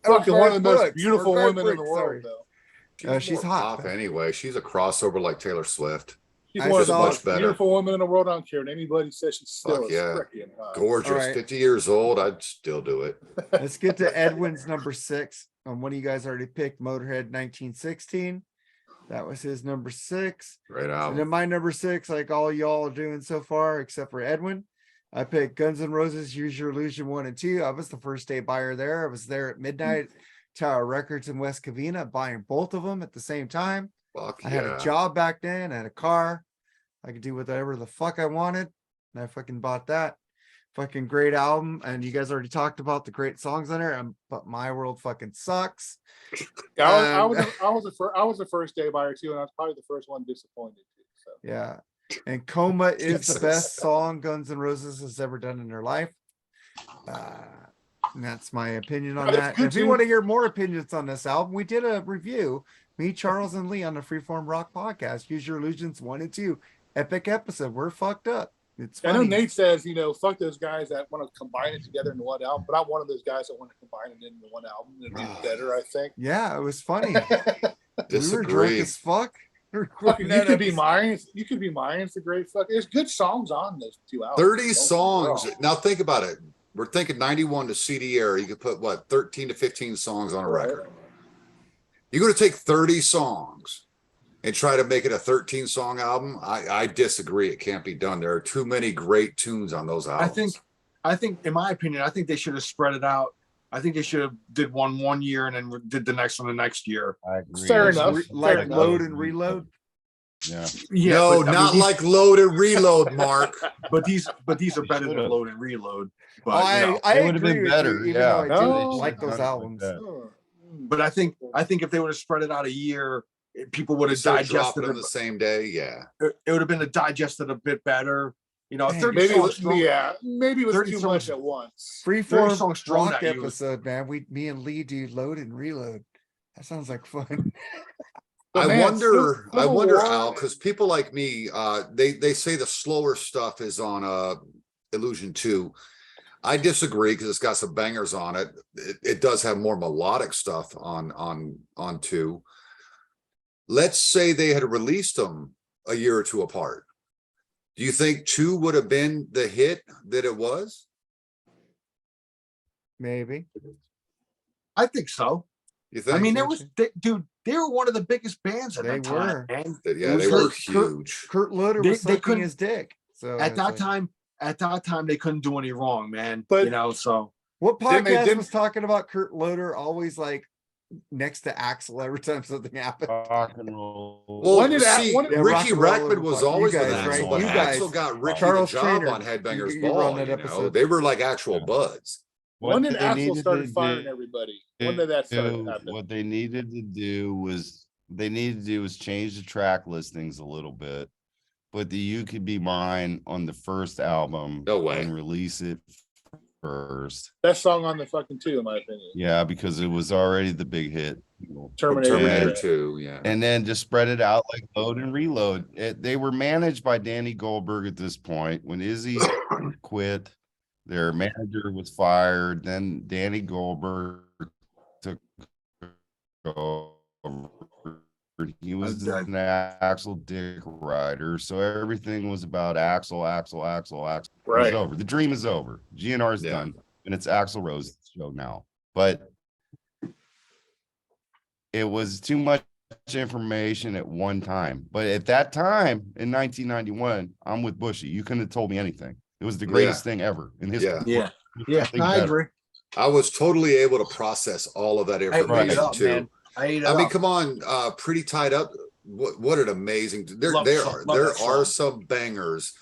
Fucking one of the most
Brooks,
beautiful
or Garth
women in the
Brooks,
world,
sorry.
though.
She's
more
hot.
pop anyway. She's a crossover like Taylor Swift.
She's
I
one of the
saw-
most
Much better.
beautiful women in the world. I don't care what anybody says. She's still
Fuck yeah.
freaking hot.
Gorgeous.
All right.
50 years old. I'd still do it.
Let's get to Edwin's number 6. One of you guys already picked Motorhead 1916. That was his number 6.
Great
And
album.
then my number 6, like all y'all are doing so far, except for Edwin, I picked Guns N' Roses, Use Your Illusion 1 and 2. I was the first day buyer there. I was there at midnight, Tower Records in West Covina, buying both of them at the same time.
Fuck
I had
yeah.
a job back then. I had a car. I could do whatever the fuck I wanted. And I fucking bought that. Fucking great album. And you guys already talked about the great songs on there. But My World fucking sucks.
I was the first day buyer too, and I was probably the first one disappointed too. So
Yeah. And Coma is the
Jesus.
best song Guns N' Roses has ever done in their life. And that's my opinion on
It's
that.
good
And if you
too.
want to hear more opinions on this album, we did a review. Me, Charles, and Lee on the Freeform Rock podcast. Use Your Illusions 1 and 2. Epic episode. We're fucked up. It's
I know
funny.
Nate says, fuck those guys that want to combine it together into one album, but I'm one of those guys that want to combine it into one album and be better, I think.
Yeah, it was funny. We were drunk
Disagree.
as fuck. We were
Fucking,
recording
you
that
could be
episode.
mine. You could be mine. It's a great fuck. There's good songs on those two albums.
30
Don't get me
songs.
wrong.
Now think about it. We're thinking 91 to CD era. You could put what 13 to 15 songs on a record. You're going to take 30 songs and try to make it a 13 song album. I disagree. It can't be done. There are too many great tunes on those albums.
I think, in my opinion, I think they should have spread it out I think they should have did one year and then did the next one the next year.
I agree.
Fair
It's
enough.
just
Like
enough.
load and reload.
Yeah.
Yeah,
No,
but, I mean,
not
these-
like load and reload, Mark.
But these are better than
should've.
load and reload. But
I
you know,
I
It would have
agree
been
with
better.
you, even
Yeah.
though I
No.
didn't like those
Done it like
albums.
that.
but I think if they would have spread it out a year, people would have
Instead of
digested
dropping them
it.
the same day, yeah.
It would have been digested a bit better. You know,
Dang.
30
Maybe it
songs
was,
strong.
maybe it was
30
too
songs.
much at once.
Freeform
songs thrown
rock
at you.
episode, man. Me and Lee do load and reload. That sounds like fun.
But
I
man,
wonder,
Civil War-
Al, because people like me, they say the slower stuff is on Illusion 2. I disagree because it's got some bangers on it. It does have more melodic stuff on 2. Let's say they had released them a year or two apart. Do you think 2 would have been the hit that it was?
Maybe.
I think so.
You think?
I mean, dude, they were one of the biggest bands at
They
that time.
were.
Man.
Yeah,
it was
they were
Kurt-
huge.
Kurt Loder
They-
was
they
sucking
couldn't-
his dick. So
At
it's
that
like-
time, they couldn't do any wrong, man.
But-
you know, so
what
Didn't they-
podcast
didn't-
was talking about Kurt Loder always like next to Axel every time something happened?
Rock and roll.
Well,
When did
see,
when did-
Yeah, rock
Ricky
and roll
Rackman was
you
always with
guys,
Axel,
right?
but
You
Axel
guys-
got Ricky
Charles
the job
Trainer,
on Headbangers
you
Ball.
run that
You know,
episode.
they were like actual buds.
when did
they
Axel
needed
started
to
firing
do-
everybody? When did that start to happen?
What they needed to do was change the track listings a little bit. But the You Could Be Mine on the first album
No way.
and release it first.
Best song on the fucking 2, in my opinion.
Yeah, because it was already the big hit.
Terminator.
Terminator
Yeah.
2, yeah.
And then just spread it out like load and reload. They were managed by Danny Goldberg at this point. When Izzy quit, their manager was fired. Then Danny Goldberg took over. He was an Axel Dick rider, so everything was about Axel. It was
Right.
over. The dream is over. GNR is
Yeah.
done, and it's Axl Rose's show now. But it was too much information at one time. But at that time in 1991, I'm with Bushy. You couldn't have told me anything. It was the greatest thing ever in history.
Yeah.
yeah,
Nothing
I
better.
agree.
I was totally able to process all of that
I ate
information
it up,
too.
man. I ate it
I mean,
up.
come on, Pretty Tied Up. What an amazing. There
Love
are
that song.
some bangers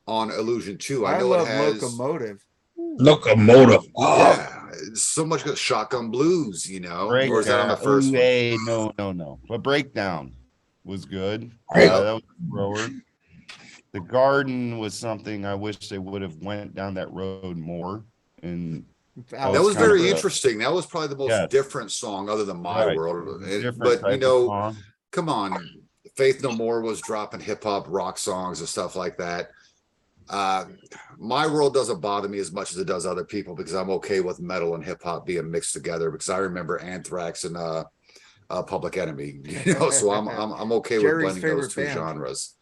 on Illusion 2. I
I
know
love
it has.
Locomotive.
Locomotive. Oh,
Yeah, it's so much good. Shotgun Blues, you know, or is that on the first one?
Hey, no. But Breakdown was good.
Right.
That was a thrower. The Garden was something I wish they would have went down that road more. And
That
That
was
kind of
very
a-
interesting. That was probably the most
Yes.
different song other than My
Right.
World.
different
But
type
you
of
know,
song.
come on, Faith No More was dropping hip hop rock songs and stuff like that. My World doesn't bother me as much as it does other people because I'm okay with metal and hip hop being mixed together because I remember Anthrax and Public Enemy, you know, so I'm okay
Jerry's
with blending those two
favorite band.
genres.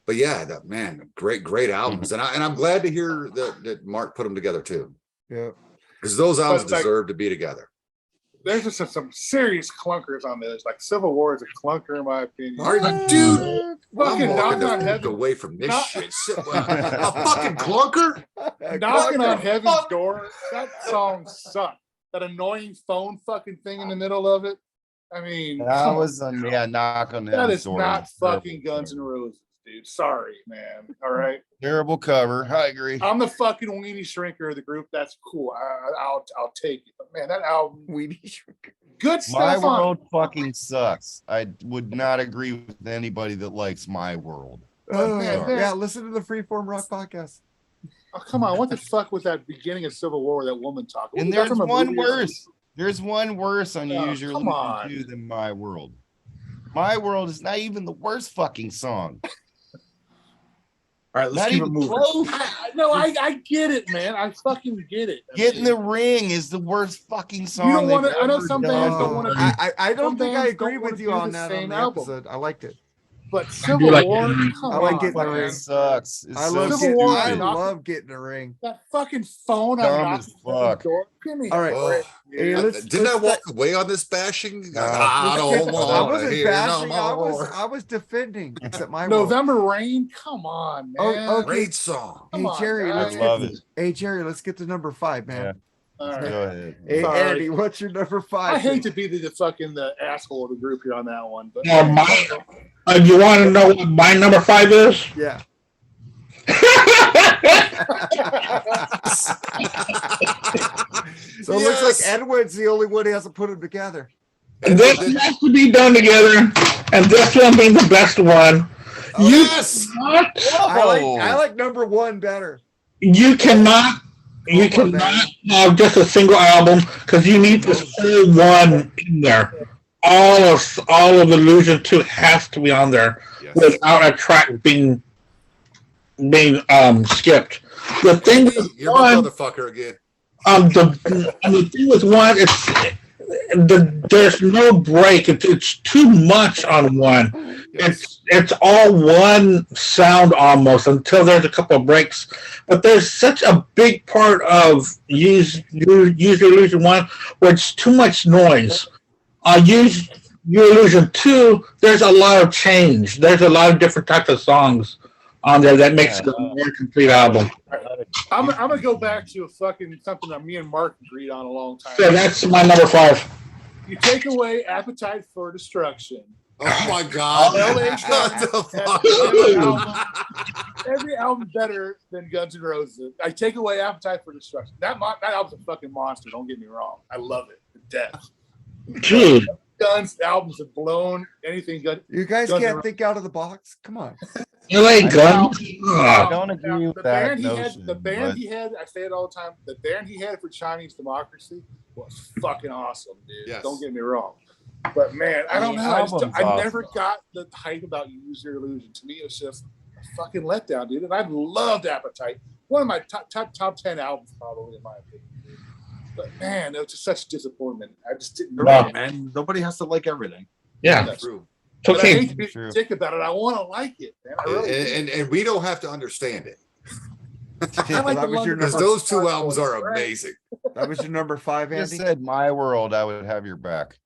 But yeah, that man, great albums, and I'm glad to hear that Mark put them together too,
Yeah.
because those albums
But, like,
deserve to be together.
There's just some serious clunkers on this. Like Civil War is a clunker, in my opinion.
Are you, dude?
Fucking
I'm walking
Knock
the
on
fuck
Heaven.
away from this
Knock-
shit. A fucking clunker?
Knocking on
the
Heaven's
fuck?
Door. That song sucked. That annoying phone fucking thing in the middle of it. I mean,
That
come
was knock on
on. That is
door.
not fucking Guns N' Roses, dude. Sorry, man. All right.
Terrible cover. I agree.
I'm the fucking weenie shrinker of the group. That's cool. I'll take it. But man, that album, good
My
stuff on.
World fucking sucks. I would not agree with anybody that likes My World.
man,
Yeah, listen to the Freeform Rock podcast.
Oh, come on. What the fuck was that beginning of Civil War, that woman talking?
And
Was that
there's
from a
one
movie?
worse. There's one worse on
Oh,
Use Your
come on.
Illusion 2 than My World. My World is not even the worst fucking song.
All right, let's
Not
keep it
even
moving.
close.
I get it, man. I fucking get it. I
Get in
mean,
the Ring is the worst fucking song.
You don't
they've
wanna- I know
ever
some
done.
bands don't
Oh,
wanna-
I don't
some
think I
bands
agree
don't wanna
with you
do
on
the
that
same
on the
album.
episode. I liked it.
but Civil
like
War,
it.
come
I like
on,
Get in the
man.
Ring.
It sucks. It's
I
so
love
Civil
getting,
War,
I
stupid.
knock-
love getting the ring.
That fucking phone
Dumb
on
as
knocking on
fuck.
the door. Give me
All
a
right.
break,
Hey,
dude.
let's-
Didn't I
let's-
walk away on this bashing?
No.
I don't
I
want
wasn't
to hear no
bashing.
more.
I was defending. Except my world.
November Rain. Come on,
Oh,
man.
okay.
Great song.
Come
Hey
on,
Jerry,
guys.
let's
I love
get.
it.
Hey Jerry, let's get to number 5, man.
All right.
Go ahead.
Hey,
Sorry.
Andy, what's your number 5?
I hate to be the fucking the asshole of the group here on that one, but
You want to know what my number 5 is?
Yeah. So it looks like Edward's the only one who hasn't put them together.
This has to be done together, and this one being the best one.
Yes.
I like number 1 better.
You cannot have just a single album because you need this whole one in there. All of Illusion 2 has to be on there without a track being skipped. The thing with
You're
one,
my motherfucker again.
the thing with one, there's no break. It's too much on one.
Yes.
It's all one sound almost until there's a couple of breaks. But there's such a big part of Use Your Illusion 1 where it's too much noise. Use Your Illusion 2, there's a lot of change. There's a lot of different types of songs on there that makes it a more complete album.
I'm gonna go back to something that me and Mark agreed on a long time
So
ago.
that's my number 5.
You take away Appetite for Destruction.
Oh my God.
LA
What the fuck?
Every album better than Guns N' Roses. I take away Appetite for Destruction. That album's a fucking monster. Don't get me wrong. I love it to death.
Dude.
Guns albums have blown anything good.
You guys
Guns N'
can't think out of the box. Come on.
LA Gun.
I don't agree with
The
that
band
notion.
the band he had, I say it all the time, the band he had for Chinese Democracy was fucking awesome, dude.
Yes.
Don't get me wrong. But man, I don't
The
know.
album's
I never
awesome.
got the hype about Use Your Illusion. To me, it was just a fucking letdown, dude. And I loved Appetite. One of my top 10 albums, probably, in my opinion. Dude. But man, it was just such a disappointment. I just didn't.
You're right, man. Nobody has to like everything.
Yeah.
That's
True.
It's
But I
okay.
hate to be
True.
dick about it. I want to like it, man. I really do.
And we don't have to understand it.
I like
That
the
was your
London
Because
number.
those two
Boys,
albums are
right?
amazing.
That was your number 5,
I
Andy.
just said My World, I would have your back.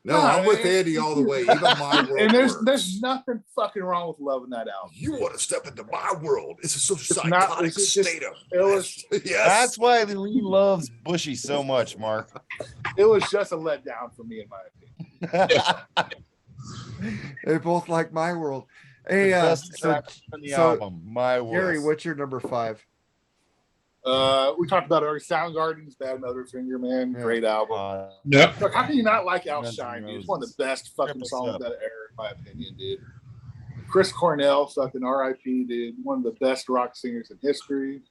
No,
No,
I'm with
man.
Andy all the way. Even my world.
And
works.
there's nothing fucking wrong with loving that album.
You want to step into my world. It's a so
It's not-
psychotic
it's just-
state of
it was-
yes.
That's why Lee loves Bushy so much, Mark.
It was just a letdown for me, in my opinion.
They both like My World. Hey,
Best
so
track on the
so,
album, My World.
Gary, what's your number 5?
We talked about already. Soundgarden's Bad Motorfinger, man.
Yeah.
Great album.
Yep.
Look, how can you not like
Guns N'
Outshine, dude? It's one of the
Roses.
best fucking
Triple
songs of
Sub.
that era, in my opinion, dude. Chris Cornell, fucking R.I.P., dude. One of the best rock singers in history.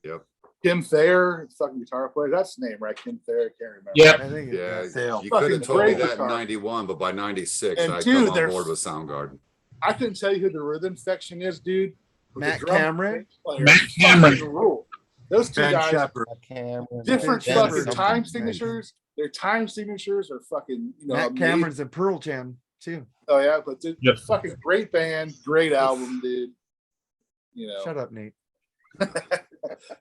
Yep.
Kim Thayer, fucking guitar player. That's the name, right? Kim Thayer. I can't remember.
Yep.
I think
Yeah,
it's
you
Fucking
could have told me
great
that in
guitar.
91, but by 96,
And
I
dude,
come on
they're-
board with Soundgarden.
I couldn't tell you who the rhythm section is, dude. But the
Matt
drum
Cameron?
player
Matt
fucking
Cameron.
rule. Those two
Ben
guys,
Shepherd.
Cameron.
different
Ben
fucking
Shepherd.
time signatures. Their time signatures are fucking,
Matt
amazing.
Cameron's in Pearl Jam too.
Oh yeah, but dude,
Yep.
fucking great band, great album, dude.
Shut up, Nate.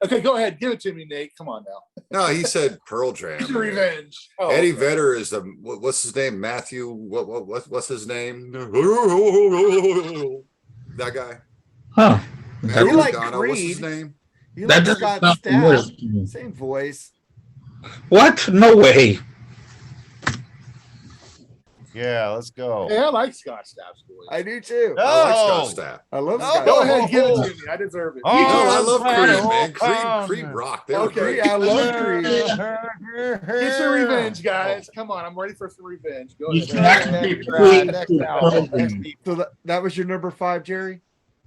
Okay, go ahead, give it to me, Nate. Come on now.
No, he said Pearl Jam.
It's your revenge. Oh,
Eddie
okay.
Vedder is the what's his name? Matthew. What's his name? That guy.
Huh.
Matthew
like
McConaughey, what's his
Creed.
name?
You
That
like
doesn't
Scott
sound
Stapp.
familiar.
Same voice.
What? No way.
Yeah, let's go.
Hey, I like Scott Stapp's voice.
I do too.
I like
Oh.
Scott Stapp.
I love
Oh,
Scott.
Go
Stapp.
ahead, give it to me. I deserve it.
Oh,
No, I love
oh,
Creed, man.
oh,
Creed rock. They were
Okay,
great.
I love Creed.
Get your revenge, guys. Come on, I'm ready for some revenge. Go
You
ahead.
cannot be
Next album.
So that was your number 5, Jerry.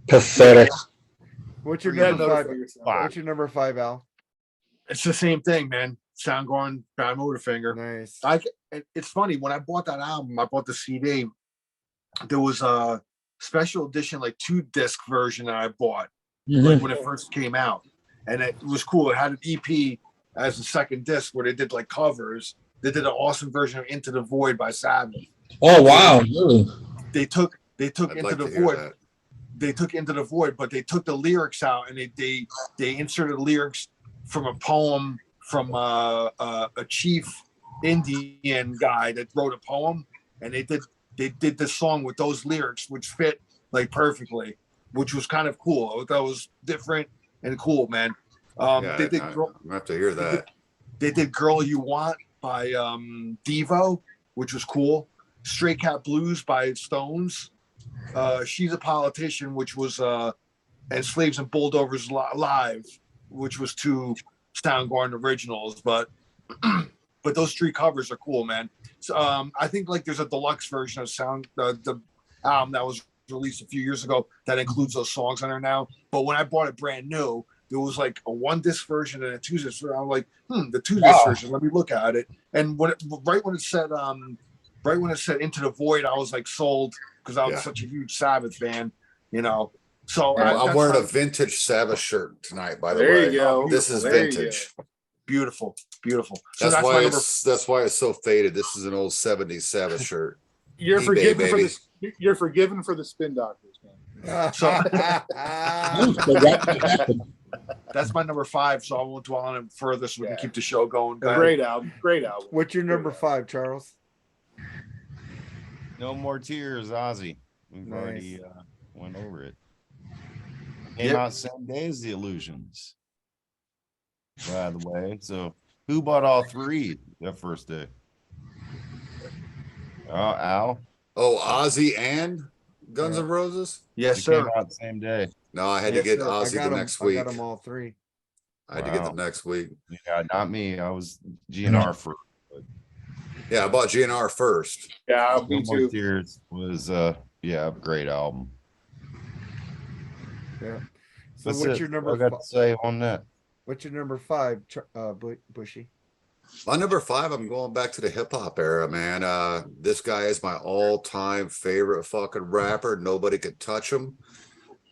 pathetic.
What's your
Yeah,
number
no,
5?
for yourself.
What's your number 5, Al?
It's the same thing, man. Soundgarden, Bad Motorfinger.
Nice.
It's funny when I bought that album, I bought the CD. There was a special edition, like 2-disc version that I bought like when it first came out, and it was cool. It had an EP as a second disc where they did like covers. They did an awesome version of "Into the Void" by Sabbath.
Oh wow, really?
They took
I'd
"Into
like
the
to hear
Void."
that.
They took "Into the Void," but they took the lyrics out and they inserted lyrics from a poem from a chief Indian guy that wrote a poem, and they did this song with those lyrics, which fit like perfectly, which was kind of cool. I thought it was different and cool, man.
Yeah,
They
I'm gonna have to hear that.
They did "Girl You Want" by Devo, which was cool. "Stray Cat Blues" by Stones. "She's a Politician," which was and "Slaves and Bulldozers Live," which was 2 Soundgarden originals. But those 3 covers are cool, man. So, I think like there's a deluxe version of the album that was released a few years ago that includes those songs on there now. But when I bought it brand new, there was like a 1-disc version and a 2-disc version. I'm like, the 2-disc version. Let me look at it. And right when it said "Into the Void," I was like sold because I was such a huge Sabbath fan, you know. So
I'm wearing a vintage Sabbath shirt tonight, by the way.
There you go.
This is
There you
vintage.
beautiful. So
That's
my
why
number.
that's why it's so faded. This is an old 70s Sabbath shirt.
You're
eBay,
forgiven for
baby.
this. You're forgiven for the spin doctors, man.
So that's my number 5. So I won't dwell on it further, so we can keep the show going. Go ahead.
Great album. Great album.
What's your number 5, Charles?
No More Tears, Ozzy. We've
Nice.
already went over it. Came out same day as the Illusions, by the way. So who bought all 3 that first day? Al.
Oh, Ozzy and Guns N' Roses?
Yes,
It
sir.
came out the same day.
No, I had
Yes,
to get
sir. I
Ozzy the next week.
I got them all 3.
I had to get them next week.
Yeah, not me. I was GNR first.
Yeah, I bought GNR first.
Yeah,
No
me
More
too.
Tears was a great album.
Yeah. So
That's
what's
it.
your number?
I got to say on that.
What's your number 5, Bushy?
My number 5, I'm going back to the hip hop era, man. This guy is my all-time favorite fucking rapper. Nobody could touch him.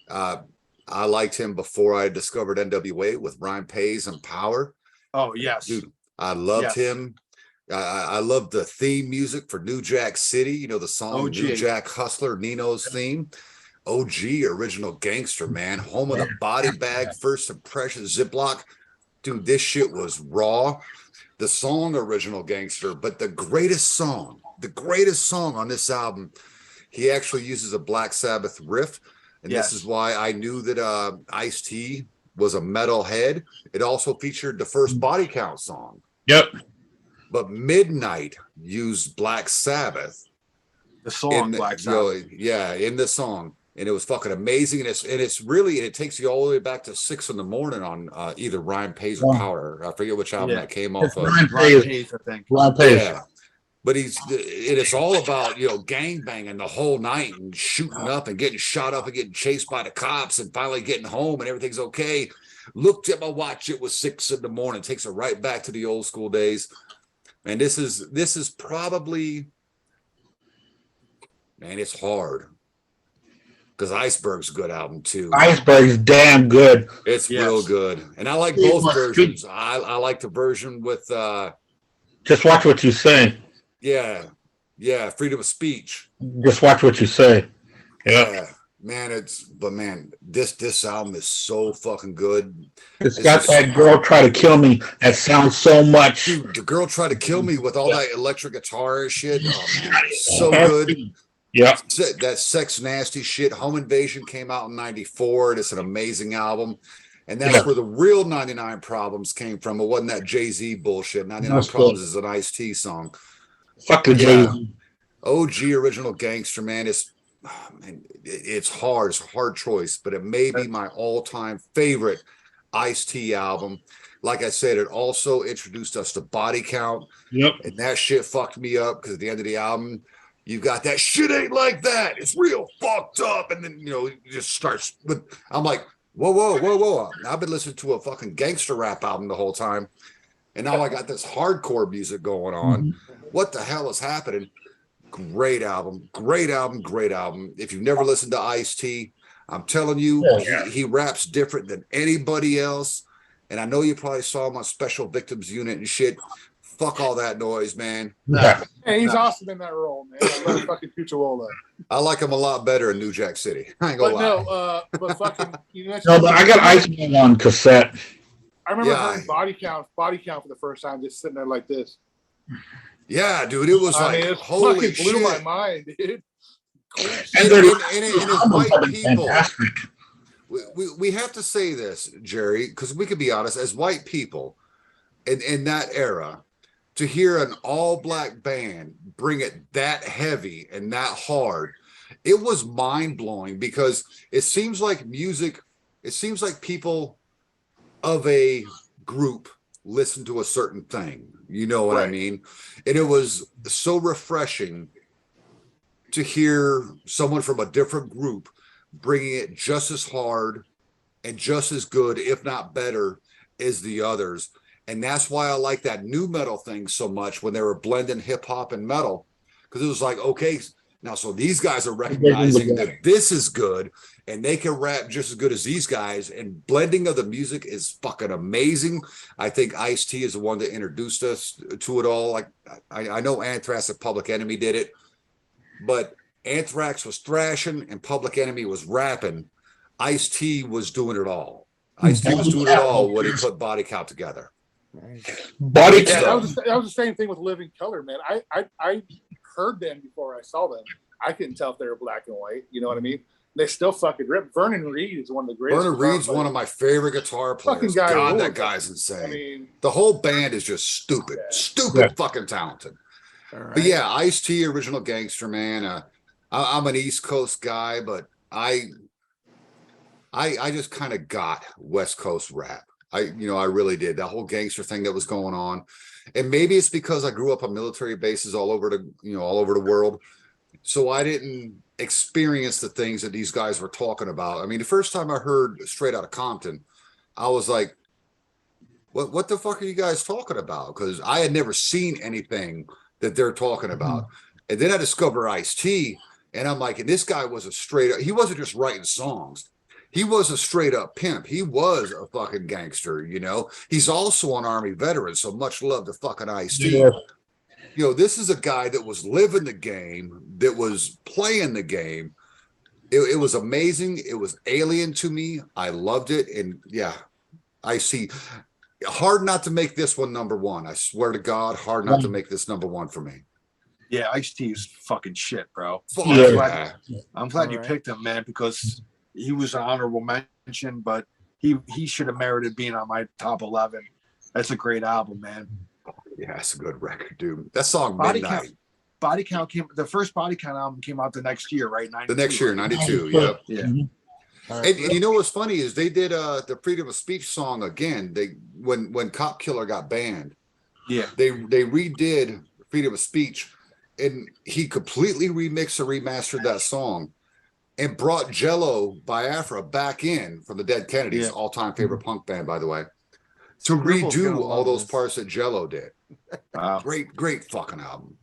I liked him before I discovered NWA with Rhyme Pays and Power.
Oh yes,
Dude, I loved him. I loved the theme music for New Jack City. You know, the song
OG.
New Jack Hustler, Nino's theme. OG, original gangster, man. Home of the body bag, first impression, Ziploc. Dude, this shit was raw. The song original gangster, but the greatest song on this album, he actually uses a Black Sabbath riff. And this is why I knew that Ice-T was a metalhead. It also featured the first Body Count song.
Yep.
But Midnight used Black Sabbath.
the song Black Sabbath.
In the song. And it was fucking amazing. And it's really, and it takes you all the way back to 6 a.m. on either Rhyme Pays or Power. I forget which album that came off of.
Ryan
Ryan
Pace.
Pace, I think.
Ryan Pace.
Yeah. But it's all about, gang banging the whole night and shooting up and getting shot up and getting chased by the cops and finally getting home and everything's okay. Looked at my watch, it was 6 a.m. Takes it right back to the old school days. And this is probably, man, it's hard. Because Iceberg's a good album too.
Iceberg's damn good.
It's
Yes.
real good. And I like both versions. I like the version with
Just watch what you say.
freedom of speech.
Just watch what you say. Yeah.
Man, this album is so fucking good.
It's got that girl try to kill me. That sounds so much.
Dude, the girl tried to kill me with all that electric guitar and shit. Oh, man, it's so good.
Yeah.
That Sex Nasty shit. Home Invasion came out in 94. And it's an amazing album. And that's where the real 99 Problems came from. It wasn't that Jay-Z bullshit. 99 Problems is an Ice-T song.
Fuck the Jay-Z.
OG original gangster, man. It's hard. It's a hard choice, but it may be my all-time favorite Ice-T album. Like I said, it also introduced us to Body Count.
Yep.
And that shit fucked me up because at the end of the album, you got that shit ain't like that. It's real fucked up. And then, it just starts with, I'm like, whoa. I've been listening to a fucking gangster rap album the whole time. And now I got this hardcore music going on. What the hell is happening? Great album. If you've never listened to Ice-T, I'm telling you, he raps different than anybody else. And I know you probably saw him on Special Victims Unit and shit. Fuck all that noise, man.
Yeah.
Hey, he's awesome in that role, man. I love fucking Futurola.
I like him a lot better in New Jack City. I ain't gonna lie.
But fucking,
No, but I got Iceman on cassette.
I remember hearing body count for the first time, just sitting there like this.
Yeah, dude, it was
It
holy
fucking blew
shit.
my mind, dude.
And
it's white people.
Fantastic.
We have to say this, Jerry, because we could be honest. As white people, in that era, to hear an all black band bring it that heavy and that hard, it was mind blowing, because it seems like people of a group listen to a certain thing. You know what I mean? And it was so refreshing to hear someone from a different group bringing it just as hard and just as good, if not better, as the others. And that's why I like that new metal thing so much, when they were blending hip hop and metal, because it was like, okay, now so these guys are recognizing that this is good and they can rap just as good as these guys, and blending of the music is fucking amazing. I think Ice-T is the one that introduced us to it all. Like I know Anthrax and Public Enemy did it, but Anthrax was thrashing and Public Enemy was rapping. Ice-T was doing it all. Ice-T was doing it all when he put Body Count together.
Body
Yeah,
Count.
that was the same thing with Living Color, man. I heard them before I saw them. I couldn't tell if they were black and white. You know what I mean? They still fucking rip. Vernon Reid is one of the greatest.
Vernon Reid's one of my favorite guitar players.
Fucking guy
God,
rules.
that guy's insane.
I mean,
the whole band is just stupid, fucking talented.
All
But yeah, Ice-T, original gangster, man. I'm an East Coast guy, but I just kind of got West Coast rap. I really did. That whole gangster thing that was going on. And maybe it's because I grew up on military bases all over the world. So I didn't experience the things that these guys were talking about. I mean, the first time I heard Straight Outta Compton, I was like, what the fuck are you guys talking about? Because I had never seen anything that they're talking about. And then I discovered Ice-T, and I'm like, and this guy was he wasn't just writing songs. He was a straight up pimp. He was a fucking gangster, He's also an Army veteran, so much love to fucking Ice-T. Yeah. This is a guy that was living the game, that was playing the game. It was amazing. It was alien to me. I loved it. And yeah, I see. Hard not to make this one number one. I swear to God, hard not to make this number one for me.
Yeah, Ice-T is fucking shit, bro.
Yeah.
I'm glad you picked him, man, because he was an honorable mention, but he should have merited being on my top 11. That's a great album, man.
Yeah, it's a good record, dude. That song,
Body
Midnight.
Count. Body Count the first Body Count album came out the next year, right? 92,
The next year, 92. Yep.
Yeah.
And you know what's funny is they did the Freedom of Speech song again. When Cop Killer got banned, they redid Freedom of Speech, and he completely remixed or remastered that song and brought Jello Biafra back in from the Dead Kennedys, all-time favorite punk band, by the way, to redo all those parts that Jello did. Wow. Great fucking album.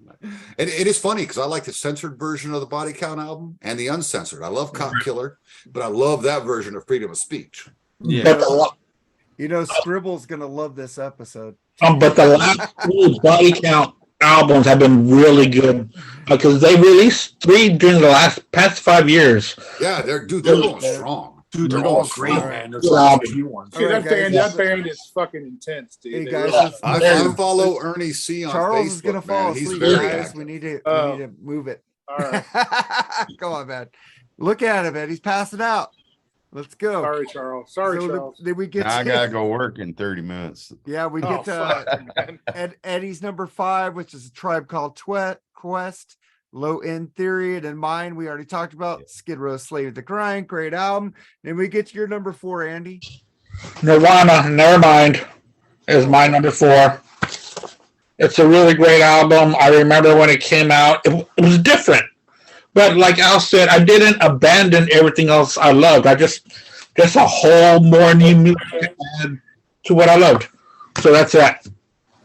And it is funny because I like the censored version of the Body Count album and the uncensored. I love Cop Killer, but I love that version of Freedom of Speech.
Yeah.
Scribble's gonna love this episode.
But the last two Body Count albums have been really good because they released 3 during the past 5 years.
Yeah, they're going strong.
Dude, they're all great, man. There's
a
few ones.
See, that band is fucking intense, dude.
Hey guys,
I follow Ernie C on
Charles
Facebook.
is gonna fall
He's
asleep,
very
guys.
active.
We need to move it.
All right.
Come on, man. Look at him, man. He's passing out. Let's go.
Sorry, Charles. Charles.
Did we get?
Now I gotta go work in 30 minutes.
Yeah, we get Eddie's number 5, which is a Tribe Called Quest. Low End Theory, and in mine, we already talked about Skid Row, Slave to the Grind, great album. Then we get to your number 4, Andy.
Nirvana, Nevermind, is my number 4. It's a really great album. I remember when it came out, it was different. But like Al said, I didn't abandon everything else I loved. I just a whole more new music to what I loved. So that's that.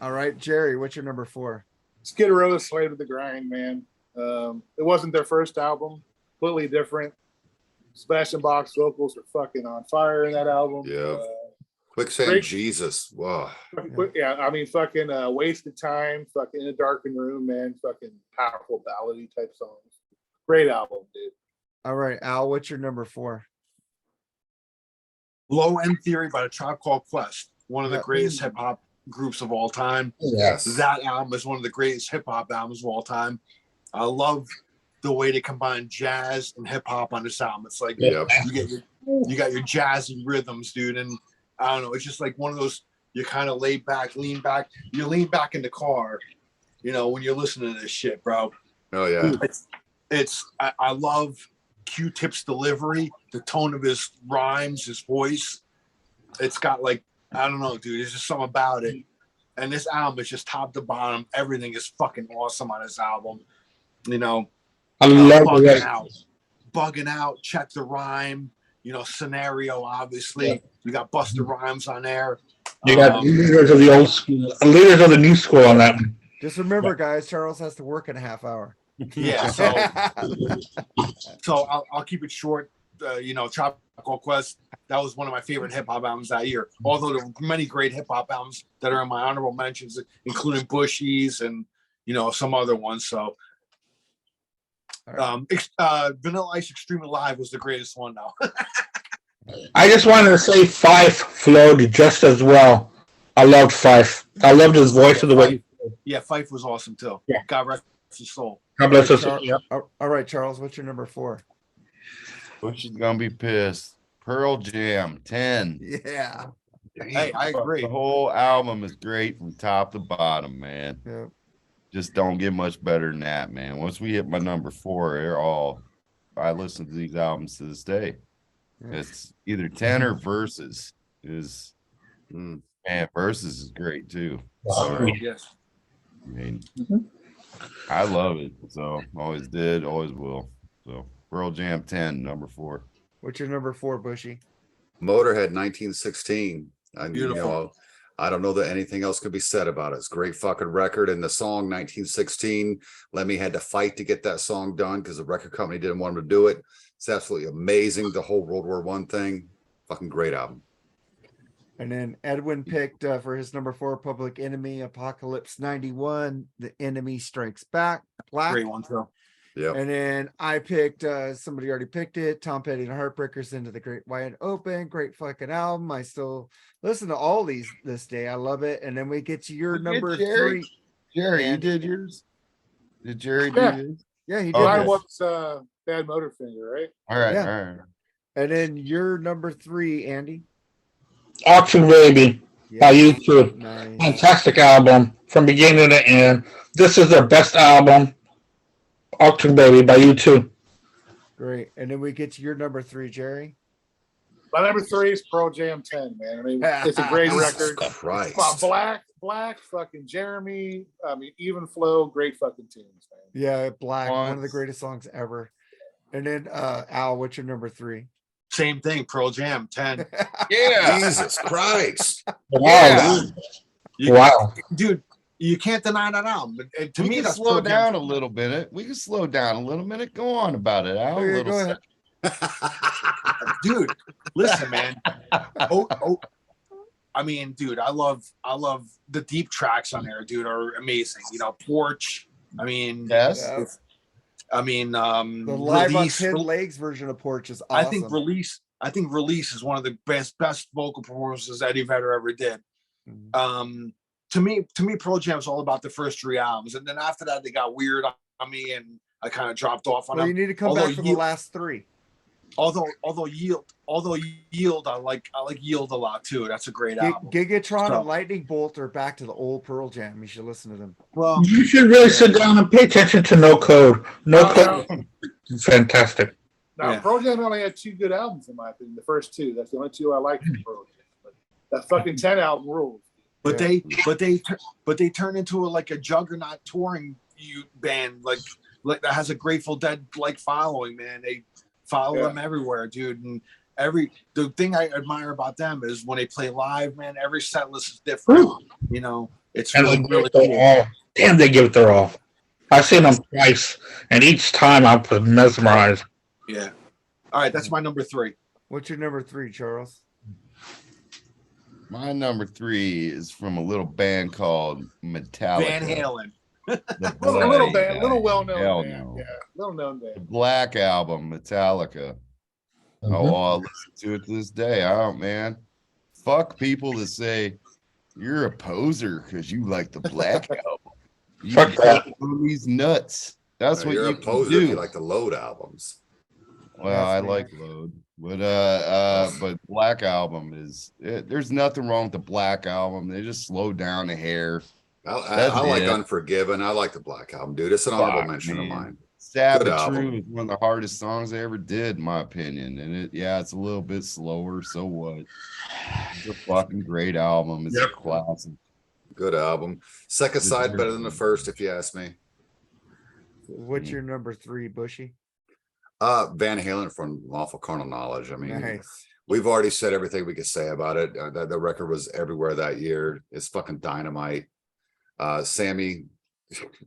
All right, Jerry, what's your number 4?
Skid Row, Slave to the Grind, man. It wasn't their first album, completely different. Splash and Box vocals are fucking on fire in that album.
Yeah. Quicksand Jesus. Wow.
Yeah, I mean, fucking Wasted Time, fucking In a Darkened Room, man. Fucking powerful ballady type songs. Great album, dude.
All right, Al, what's your number 4?
Low End Theory by the Tribe Called Quest, one of the greatest hip hop groups of all time.
Yes.
That album is one of the greatest hip hop albums of all time. I love the way they combine jazz and hip hop on this album. It's like you got your jazzy rhythms, dude, and I don't know. It's just like one of those you kind of lay back, lean back. You lean back in the car, you know, when you're listening to this shit, bro.
Oh yeah.
I love Q-Tip's delivery, the tone of his rhymes, his voice. It's got like, I don't know, dude. There's just something about it. And this album is just top to bottom. Everything is fucking awesome on this album. You know,
I love
bugging out, check the rhyme, you know, scenario, obviously. Yeah. You got Busta Rhymes on there.
You got leaders of the old school, leaders of the new school on that one.
Just remember, guys, Charles has to work in a half hour.
Yeah, so I'll keep it short. You know, Tropical Quest, that was one of my favorite hip hop albums that year. Although there were many great hip hop albums that are in my honorable mentions, including Bushy's and, you know, some other ones. So Vanilla Ice Extreme Alive was the greatest one though.
I just wanted to say Fife flowed just as well. I loved Fife. I loved his voice of the way.
Yeah, Fife was awesome too.
Yeah.
God rest his soul.
God bless us.
All right, Charles, what's your number 4?
Bush is gonna be pissed. Pearl Jam 10.
Yeah.
Hey, I agree.
The whole album is great from top to bottom, man.
Yeah.
Just don't get much better than that, man. Once we hit my number 4, I listen to these albums to this day. Yeah. It's either 10 or Versus. Man, Versus is great too. So,
yes.
I mean, I love it. So always did, always will. So Pearl Jam 10, number 4.
What's your number 4, Bushy?
Motorhead 1916.
Beautiful.
You know, I don't know that anything else could be said about it. It's a great fucking record. And the song 1916, Lemmy had to fight to get that song done because the record company didn't want him to do it. It's absolutely amazing. The whole World War I thing, fucking great album.
And then Edwin picked for his number 4, Public Enemy, Apocalypse 91, The Enemy Strikes Back, Black.
Great one too.
Yeah.
And then I picked, somebody already picked it, Tom Petty and Heartbreakers, Into the Great Wide Open. Great fucking album. I still listen to all these this day. I love it. And then we get to your number 3.
Jerry, you did yours? Did Jerry do yours?
Yeah, he did.
Mine was Bad Motorfinger, right?
All right,
Yeah.
all right.
And then your number 3, Andy.
Auction Baby by U2.
Nice.
Fantastic album from beginning to end. This is their best album. Auction Baby by U2.
Great. And then we get to your number 3, Jerry.
My number 3 is Pearl Jam 10, man. I mean, it's a great record.
Christ.
Black, fucking Jeremy. I mean, even flow, great fucking tunes, man.
Yeah, Black, one of the greatest songs ever. And then Al, what's your number 3?
Same thing, Pearl Jam 10.
Yeah.
Jesus Christ.
Wow. Wow.
Dude, you can't deny that album. But to
We
me,
can
that's
slow
Pearl Jam.
down a little bit. We can slow down a little minute. Go on about it, Al.
Okay, go ahead.
Dude, listen, man. I mean, dude, I love the deep tracks on there, dude, are amazing. You know, Porch. I mean,
Yes.
I mean,
The live on
Release.
10 Legs version of Porch is awesome.
I think Release is one of the best vocal performances Eddie Vedder ever did. To me, Pearl Jam is all about the first 3 albums, and then after that, they got weird on me, and I kind of dropped off on
Well,
them.
you need to come back for the last 3.
Although Yield, I like Yield a lot too. That's a great album.
Gigatron and Lightning Bolt are back to the old Pearl Jam. You should listen to them.
Well,
You should really sit down and pay attention to No Code. No Code is fantastic.
Now,
Yeah.
Pearl Jam only had 2 good albums, in my opinion. The first 2. That's the only 2 I liked from Pearl Jam. But that fucking 10 album rules.
But they turn into like a juggernaut touring band, like that has a Grateful Dead like following, man. They follow them everywhere, dude. And the thing I admire about them is when they play live, man. Every set list is different. You know, it's
And
really,
they
really
give it
cool.
their all. Damn, they give it their all. I've seen them twice, and each time I was mesmerized.
Yeah. All right, that's my number 3.
What's your number 3, Charles?
My number 3 is from a little band called Metallica.
Van Halen.
The
Little
Black-
band, little well-known
Hell
band.
no.
Yeah, little known
The
band.
Black Album, Metallica. Oh, I listen to it to this day. I don't, man. Fuck people that say you're a poser because you like the Black Album. You
Fuck that.
these nuts. That's what
You're
you
a
can
poser
do.
if you like the Load albums.
Well, I like Load. But Black Album there's nothing wrong with the Black Album. They just slowed down a hair.
I like Unforgiven. I like the Black Album, dude. It's an honorable mention of mine.
Sad
Good
but
album.
true is one of the hardest songs they ever did, in my opinion. And it's a little bit slower. So what? It's a fucking great album. It's a classic.
Good album. Second side better than the first, if you ask me.
What's your number 3, Bushy?
Van Halen from Lawful Carnal Knowledge. I mean,
Nice.
we've already said everything we could say about it. The record was everywhere that year. It's fucking dynamite. Sammy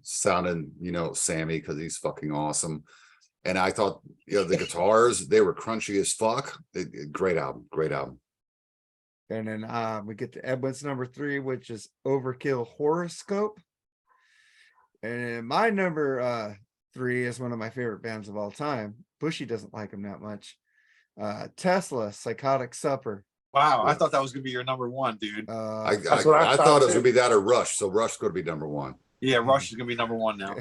sounding, Sammy, because he's fucking awesome. And I thought, the guitars, they were crunchy as fuck. Great album. Great album.
And then we get to Edwin's number 3, which is Overkill Horoscope. And my number 3 is one of my favorite bands of all time. Bushy doesn't like them that much. Tesla, Psychotic Supper.
Wow, I thought that was gonna be your number 1, dude.
I
That's what I
thought
thought
it was
too.
gonna be that or Rush. So Rush going to be number 1.
Yeah, Rush is gonna be number 1 now.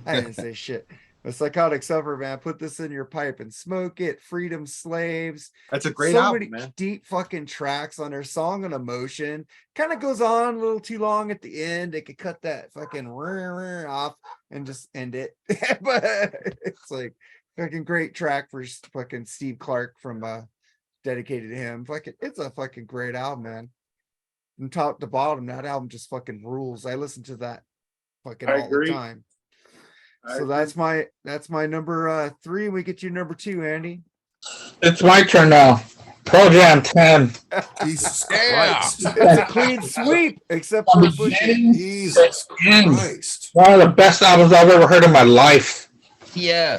I didn't say shit. The Psychotic Supper, man, put this in your pipe and smoke it. Freedom Slaves.
That's a great
So
album,
many
man.
deep fucking tracks on their song on Emotion. Kind of goes on a little too long at the end. They could cut that fucking off and just end it. But it's like fucking great track for fucking Steve Clark from dedicated to him. Fucking, it's a fucking great album, man. From top to bottom, that album just fucking rules. I listen to that fucking
I
all
agree.
the time.
I
So
agree.
that's my number 3. We get you number 2, Andy.
It's my turn now. Pro Jam 10.
Jesus
Yeah.
Christ.
It's a clean sweep, except for Bushy.
Jesus Christ.
One of the best albums I've ever heard in my life.
Yeah.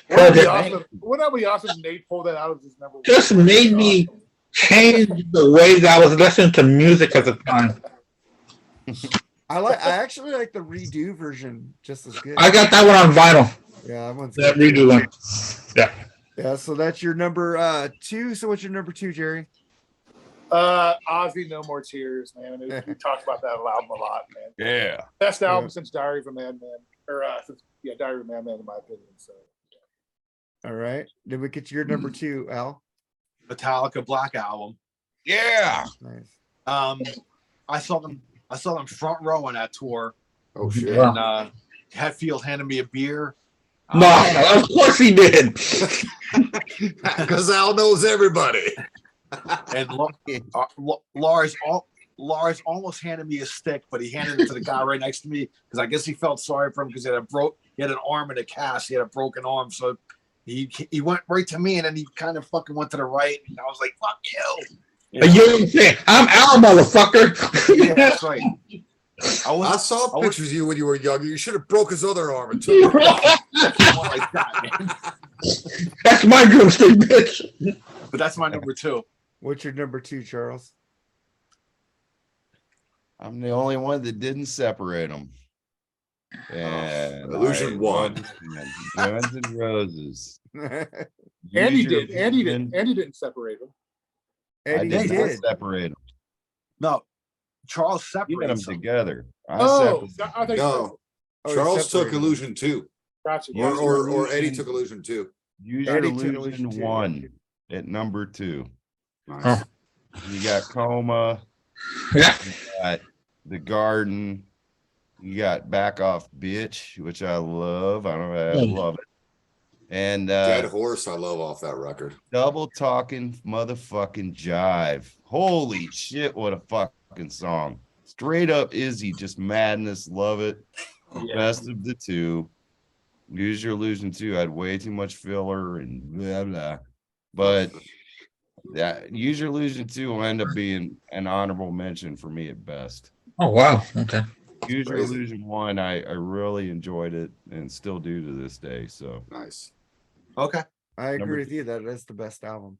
Wouldn't
Project-
that be awesome? if Nate pulled that out of his number 1.
Just made me change the way that I was listening to music at the time.
I actually like the redo version just as good.
I got that one on vinyl.
Yeah, that one's
That
good.
redo one. Yeah.
Yeah, so that's your number 2. So what's your number 2, Jerry?
Ozzy, No More Tears, man. We talked about that album a lot, man.
Yeah.
Best album since Diary of a Madman, or Diary of a Madman, in my opinion. So
All right. Did we get your number 2, Al?
Metallica Black Album.
Yeah.
Nice.
I saw them front row on that tour,
Oh shit.
Yeah.
and Hetfield handed me a beer.
No, of course he did.
Because Al knows everybody.
And Lars almost handed me a stick, but he handed it to the guy right next to me because I guess he felt sorry for him because he had an arm in a cast. He had a broken arm, so he went right to me, and then he kind of fucking went to the right, and I was like, "Fuck you!"
You know what I'm saying? I'm Al, motherfucker.
Yeah, that's right.
I saw
was-
pictures of you when you were younger. You should have broke his other arm and took it.
like that, man.
That's my drumstick, bitch.
But that's my number 2.
What's your number 2, Charles?
I'm the only one that didn't separate them. And
Illusion one.
Guns and Roses.
Andy
Use Your
did. Andy
Illusion.
didn't. Andy didn't separate them.
I
Eddie
did not
did.
separate them.
No, Charles
You got them
separates them.
together. I
Oh,
separated.
I think
No.
Oh, he
Charles took
separated.
Illusion 2.
Gotcha.
Or Eddie took Illusion 2.
Use Your
Eddie took
Illusion
Illusion 2.
1 at number 2.
Nice.
You got Coma.
Yeah.
You got The Garden. You got Back Off Bitch, which I love. I love it. And
Dead Horse, I love off that record.
Double Talking Motherfucking Jive. Holy shit, what a fucking song. Straight up Izzy, just madness. Love it.
Yeah.
Best of the 2. Use Your Illusion 2 had way too much filler and blah blah. But Use Your Illusion 2 will end up being an honorable mention for me at best.
Oh, wow. Okay.
Use Your
Crazy.
Illusion 1, I really enjoyed it and still do to this day. So
Nice.
Okay.
I agree
Number
with you that that's the best album.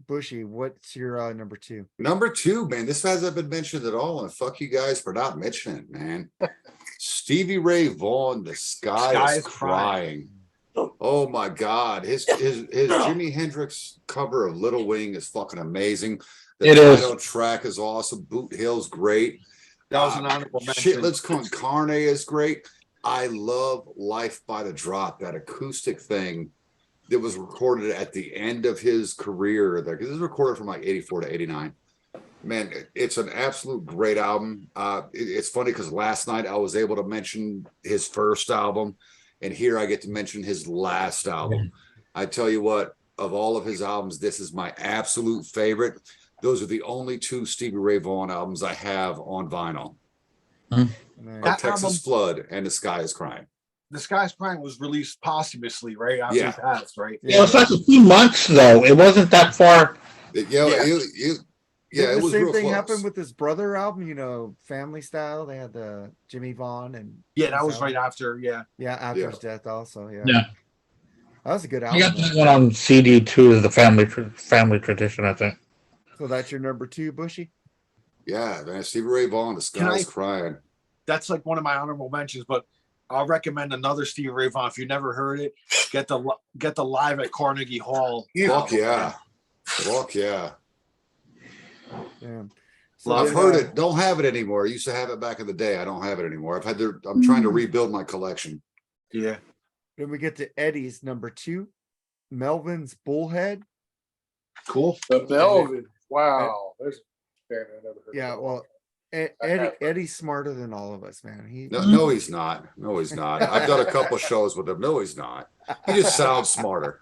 Bushy, what's your number 2?
Number 2, man, this hasn't been mentioned at all, and fuck you guys for not mentioning it, man. Stevie Ray Vaughan, The Sky is Crying. Oh my God, his Jimi Hendrix cover of Little Wing is fucking amazing. The
It is.
title track is awesome. Boot Hill's great.
That was an honorable mention.
Shitless Con Carne is great. I love Life by the Drop, that acoustic thing. that was recorded at the end of his career there, because this was recorded from like 84 to 89. Man, it's an absolute great album. It's funny because last night I was able to mention his first album, and here I get to mention his last album. I tell you what, of all of his albums, this is my absolute favorite. Those are the only two Stevie Ray Vaughan albums I have on vinyl.
Nice.
Texas
album-
Flood and The Sky is Crying.
The Sky's Crying was released posthumously, right? After
Yeah.
he passed, right?
Yeah, it was like a few months though. It wasn't that far.
It
Did the
was
same
real
thing
close.
happen with his brother album, you know, Family Style. They had the Jimmy Vaughn and
Yeah, that
his
was
album.
right after. Yeah.
Yeah, after
Yeah.
his death also. Yeah.
Yeah.
That was a good
I got
album.
that one on CD too. Is the family tradition, I think.
So that's your number 2, Bushy?
Yeah, man, Stevie Ray Vaughan, The
Can
Sky
I-
is Crying.
That's like one of my honorable mentions, but I'll recommend another Stevie Ray Vaughan. If you never heard it, get the live at Carnegie Hall.
Fuck
album,
yeah.
man.
Fuck yeah.
Yeah.
Love
I've heard it. Don't have it anymore. I used to have it back in the day. I don't have it anymore. I'm trying to rebuild my collection.
Yeah.
Then we get to Eddie's number 2, Melvin's Bullhead.
Cool.
The Velvet. Wow. There's a band I never heard.
Yeah,
of.
well, Eddie's smarter than all of us, man.
No, he's not. No, he's not. I've done a couple shows with him. No, he's not. He just sounds smarter.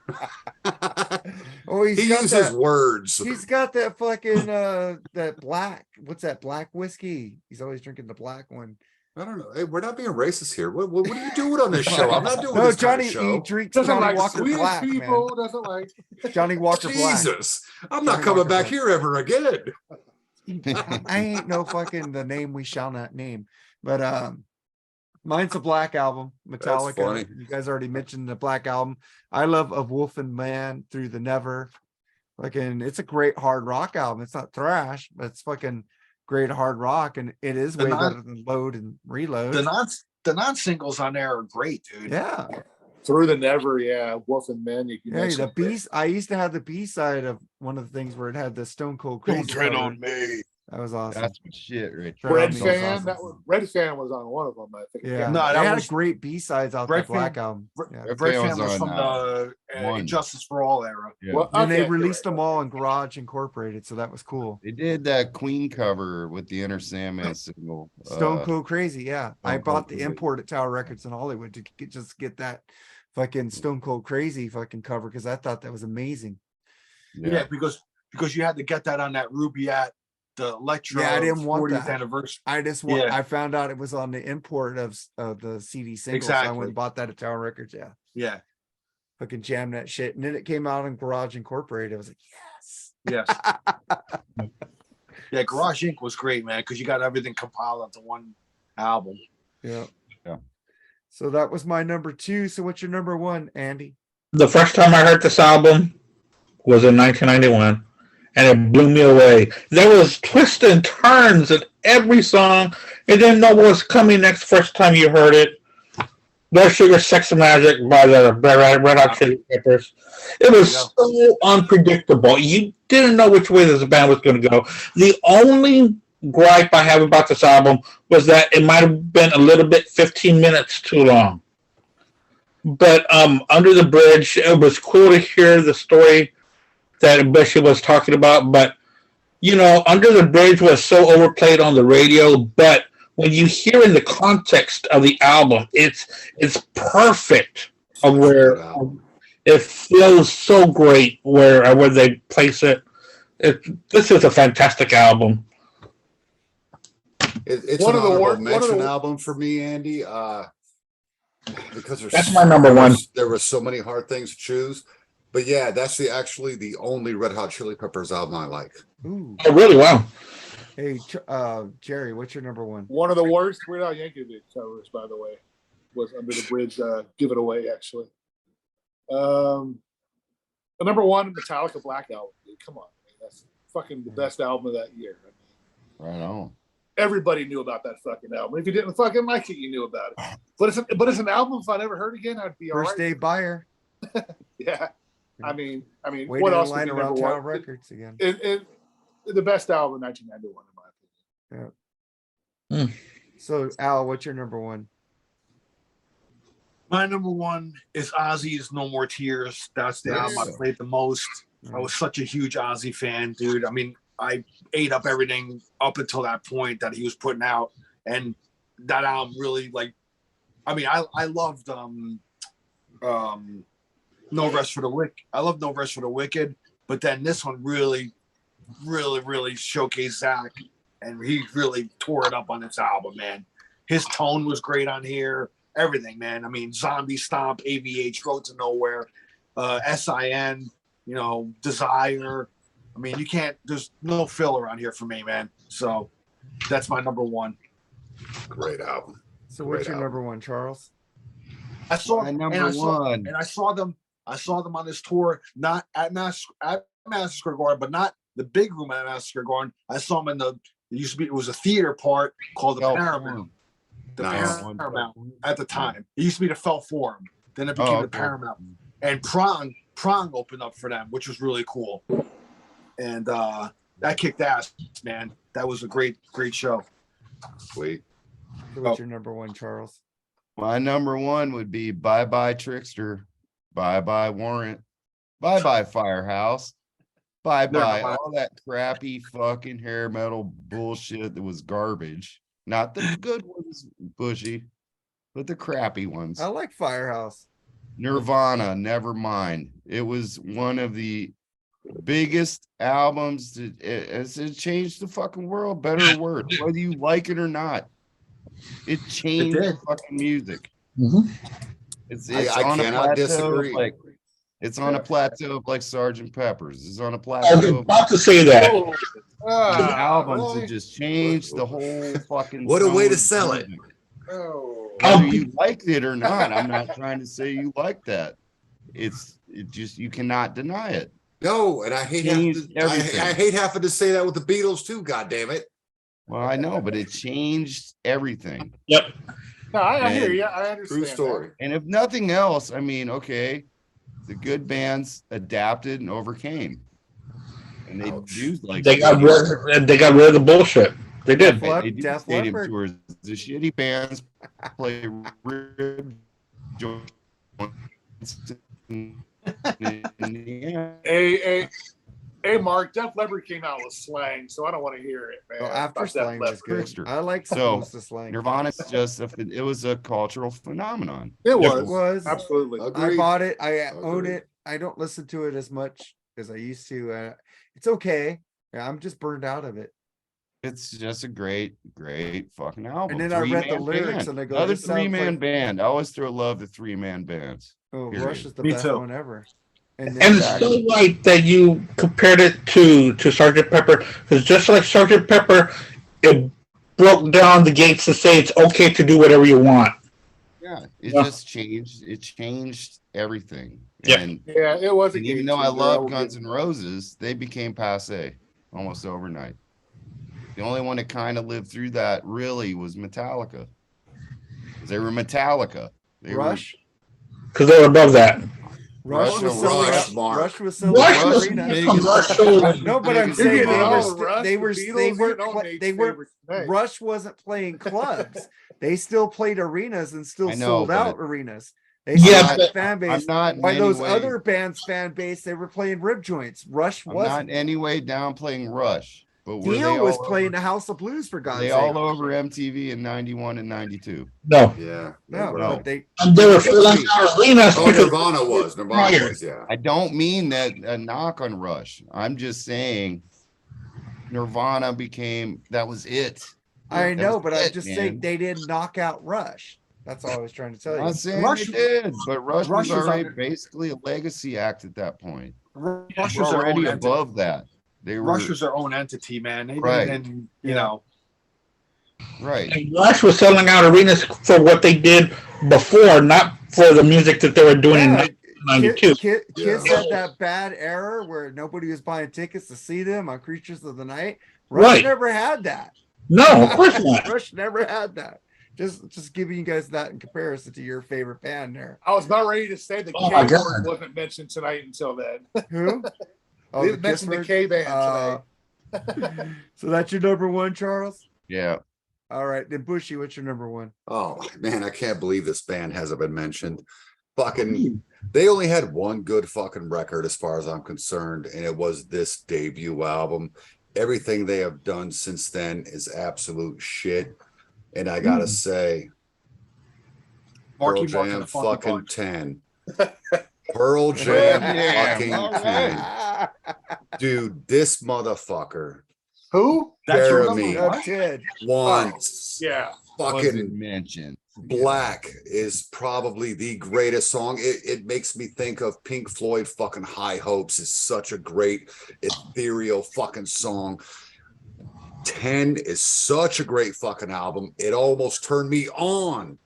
Oh,
He uses words.
He's got that fucking that black. What's that black whiskey? He's always drinking the black one.
I don't know. Hey, we're not being racist here. What are you doing on this show? I'm not doing
No,
this kind
Johnny.
of show.
He drinks
Doesn't
Johnny
like
Walker
Swedish
Black,
people.
man.
Doesn't like.
Johnny Walker Black.
Jesus, I'm
Johnny
not coming
Walker
back
Black.
here ever again.
I ain't no fucking the name we shall not name, but mine's a Black album, Metallica.
funny.
You guys already mentioned the Black album. I love Of Wolf and Man, Through the Never. Fucking, it's a great hard rock album. It's not thrash, but it's fucking great hard rock, and it is
The
way
non-
better than Load and Reload.
The non singles on there are great, dude.
Yeah,
Through the Never, yeah. Wolf and Men. You
yeah. The B. I used to have the B side of one of the things where it had the Stone Cold Crazy.
Don't tread
cover.
on me.
That was awesome.
That's my shit, right?
Tread on
Red
Me was
Fan.
awesome.
That was Red Fan was on one of them. I think.
Yeah,
No,
they
that
had
was-
great B sides out
Red
the Black
Fan-
album. Yeah.
Red
Red
Fan
Fan
was
was
on,
from the
one.
Justice for All era.
Yeah.
Well,
And they
okay, you're
released
right.
them all in Garage Incorporated, so that was cool.
They did that Queen cover with the Enter Sandman single.
Stone Cold Crazy, yeah. I
Stone
bought
Cold
the
Crazy.
import at Tower Records in Hollywood to get that fucking Stone Cold Crazy fucking cover because I thought that was amazing.
Yeah, because you had to get that on that Rubiat, the Electro.
Yeah, I didn't want
40th
that.
anniversary.
I found out it was on the import of the CD single, so I
Exactly.
went and bought that at Tower Records. Yeah,
Yeah.
fucking jammed that shit, and then it came out on Garage Incorporated. I was like, yes.
Yes. Yeah, Garage Inc. was great, man, because you got everything compiled onto one album.
Yeah.
Yeah.
So that was my number 2. So what's your number 1, Andy?
The first time I heard this album was in 1991, and it blew me away. There was twists and turns in every song. You didn't know what was coming next first time you heard it. Blood Sugar Sex and Magic by the Red Hot Chili Peppers. It was so unpredictable. You didn't know which way this band was going to go. The only gripe I have about this album was that it might have been a little bit 15 minutes too long. But Under the Bridge, it was cool to hear the story that Bushy was talking about. But, you know, Under the Bridge was so overplayed on the radio. But when you hear in the context of the album, it's perfect of where it flows so great where they place it. This is a fantastic album.
It's
One
an
of the
honorable
wor- one of
mention
the-
album for me, Andy. Because
That's my number one.
There were so many hard things to choose, but yeah, that's actually the only Red Hot Chili Peppers album I like.
Ooh.
Oh, really? Wow.
Hey, Jerry, what's your number 1?
One of the worst Weird Al Yankovic covers, by the way, was Under the Bridge. Give it away, actually. The number 1 Metallica Black album. Dude, come on, man. That's fucking the best album of that year. I mean,
Right on.
everybody knew about that fucking album. If you didn't fucking like it, you knew about it. But it's an album. If I never heard again, I'd be all
First
right.
day buyer.
Yeah. I mean,
Waiting
what
in
else?
line
would be
around
number
Tower
one?
Records again.
The best album in 1991, in my opinion.
So Al, what's your number 1?
My number one is Ozzy's "No More Tears." That's the album I played the most. I was such a huge Ozzy fan, dude. I mean, I ate up everything up until that point that he was putting out, and that album really, like, I mean, I loved No Rest for the Wicked. I love No Rest for the Wicked, but then this one really showcased Zach, and he really tore it up on this album, man. His tone was great on here. Everything, man. I mean, Zombie Stomp, AVH, Road to Nowhere, SIN, you know, Desire. I mean, you can't. There's no filler on here for me, man. So that's my number one.
Great album.
So what's
Great
your number one, Charles?
I saw
My number
and I saw,
one.
and I saw them. I saw them on this tour, not at Madison Square Garden, but not the big room at Madison Square Garden. I saw them in the. It was a theater part called the Paramount. The
Nice.
Paramount at the time. It used to be the Felt Forum. Then it became the Paramount. And Prong opened up for them, which was really cool. And that kicked ass, man. That was a great show.
Sweet.
So what's your number one, Charles?
My number one would be Bye Bye Trickster, Bye Bye Warrant, Bye Bye Firehouse, Bye Bye all that crappy fucking hair metal bullshit that was garbage. Not the good ones, Bushy, but the crappy ones.
I like Firehouse.
Nirvana, never mind. It was one of the biggest albums that it changed the fucking world, better or worse, whether you like it or not. It changed fucking music.
Mhm.
It's
I
on a
cannot
plateau
disagree.
like it's on a plateau of like Sergeant Pepper's. It's on a
I was
plateau of
about to say that.
albums that just changed the whole fucking.
What a way
tone
to
of
sell it.
music.
Oh.
Whether you liked it or not, I'm not trying to say you like that. It just you cannot deny it.
No, and I hate having
Changed
to,
everything.
I hate having to say that with the Beatles too. God damn it!
Well, I know, but it changed everything.
Yep.
No, I hear
And
you. I understand.
True story.
And if nothing else, I mean, okay, the good bands adapted and overcame, and they
Ouch.
used like
They got rid of the bullshit. They did.
they do
Def
stadium
Leppard.
tours. The shitty bands play rib joints in the end.
Hey, Mark. Def Leppard came out with slang, so I don't want to hear it, man.
Well, after
Fuck Def
slang was
Leppard.
good.
Trickster.
I like
So,
most of slang.
Nirvana's just it was a cultural phenomenon.
It
It
was.
was.
Absolutely.
I
Agreed.
bought it. I own
Agreed.
it. I don't listen to it as much as I used to. It's okay. I'm just burned out of it.
It's just a great fucking album.
And then I read the
Three-man
lyrics
band.
and I go,
another
this sounds
3-man
like-
band. I always throw love to 3-man bands.
Oh,
Period.
Rush is the
Me
best
too.
one ever.
And it's so right that you compared it to Sergeant Pepper, because just like Sergeant Pepper, it broke down the gates to say it's okay to do whatever you want.
Yeah, it
Yeah.
just changed. It changed everything.
Yeah.
And,
Yeah, it was.
and even though I love Guns N' Roses, they became passe almost overnight. The only one that kind of lived through that really was Metallica. 'Cause they were Metallica. They
Rush.
Because they were above that.
Rush
Rush
was
or
selling
Rush,
out.
Mark?
Rush was selling
Rush
out
was
arenas.
biggest-
Rush
No, but I'm
biggest
saying
getting
they
band.
were
all Rush,
they
the
were
Beatles,
they
you
weren't
know
pla-
Nate's
they weren't
favorite thing.
Rush wasn't playing clubs. They still played arenas and still
I know,
sold
but
out arenas. They
Yeah,
still had a
but
fan
I'm
base.
not in
By
any
those
way,
other bands' fan base, they were playing rib joints. Rush
I'm not
wasn't.
in any way downplaying Rush, but were they
Dio was
all
playing
over,
the House of Blues for
were
God's
they
sake.
all over MTV in 91 and 92?
No.
Yeah.
No,
No.
but they
And they were
should
filling
be.
out arenas
Oh,
because
Nirvana was. Nirvana was. Yeah.
I don't mean that a knock on Rush. I'm just saying Nirvana became that was it.
I
That
know,
was
but I'm
it,
just
man.
saying they didn't knock out Rush. That's all I was trying to tell
I'm
you.
not saying
Rush-
they did, but Rush
Rush
was
was
already
on-
basically a legacy act at that point.
Rush
They
was
were
their own
already
entity.
above that. They were
Rush was their own entity, man. They
Right.
didn't, you
Yeah.
know.
right.
and Rush was selling out arenas for what they did before, not for the music that they were doing
Yeah,
in 92.
Kiss
Yeah.
had that bad era where nobody was buying tickets to see them on Creatures of the Night. Rush
Right.
never had that.
No, of course not.
Rush never had that. Just giving you guys that in comparison to your favorite band there.
I was about ready to say the
Oh
K
my
word
God.
wasn't mentioned tonight until then.
Who? Oh,
We
the
didn't
Kiss
mention the
word?
K band tonight.
So that's your number one, Charles?
Yeah.
All right, then Bushy, what's your number one?
Oh man, I can't believe this band hasn't been mentioned. Fucking, they only had one good fucking record as far as I'm concerned, and it was this debut album. Everything they have done since then is absolute shit. And I gotta say,
Marky
Pearl
Mark and
Jam
the Funky
fucking
Bunch.
10. Pearl Jam fucking
all
10. Dude, this motherfucker
Who?
That's your
Jeremy.
number one?
Ted.
once
Yeah.
Wasn't
fucking
mentioned.
Black is probably the greatest song. It makes me think of Pink Floyd fucking High Hopes is such a great ethereal fucking song. 10 is such a great fucking album. It almost turned me on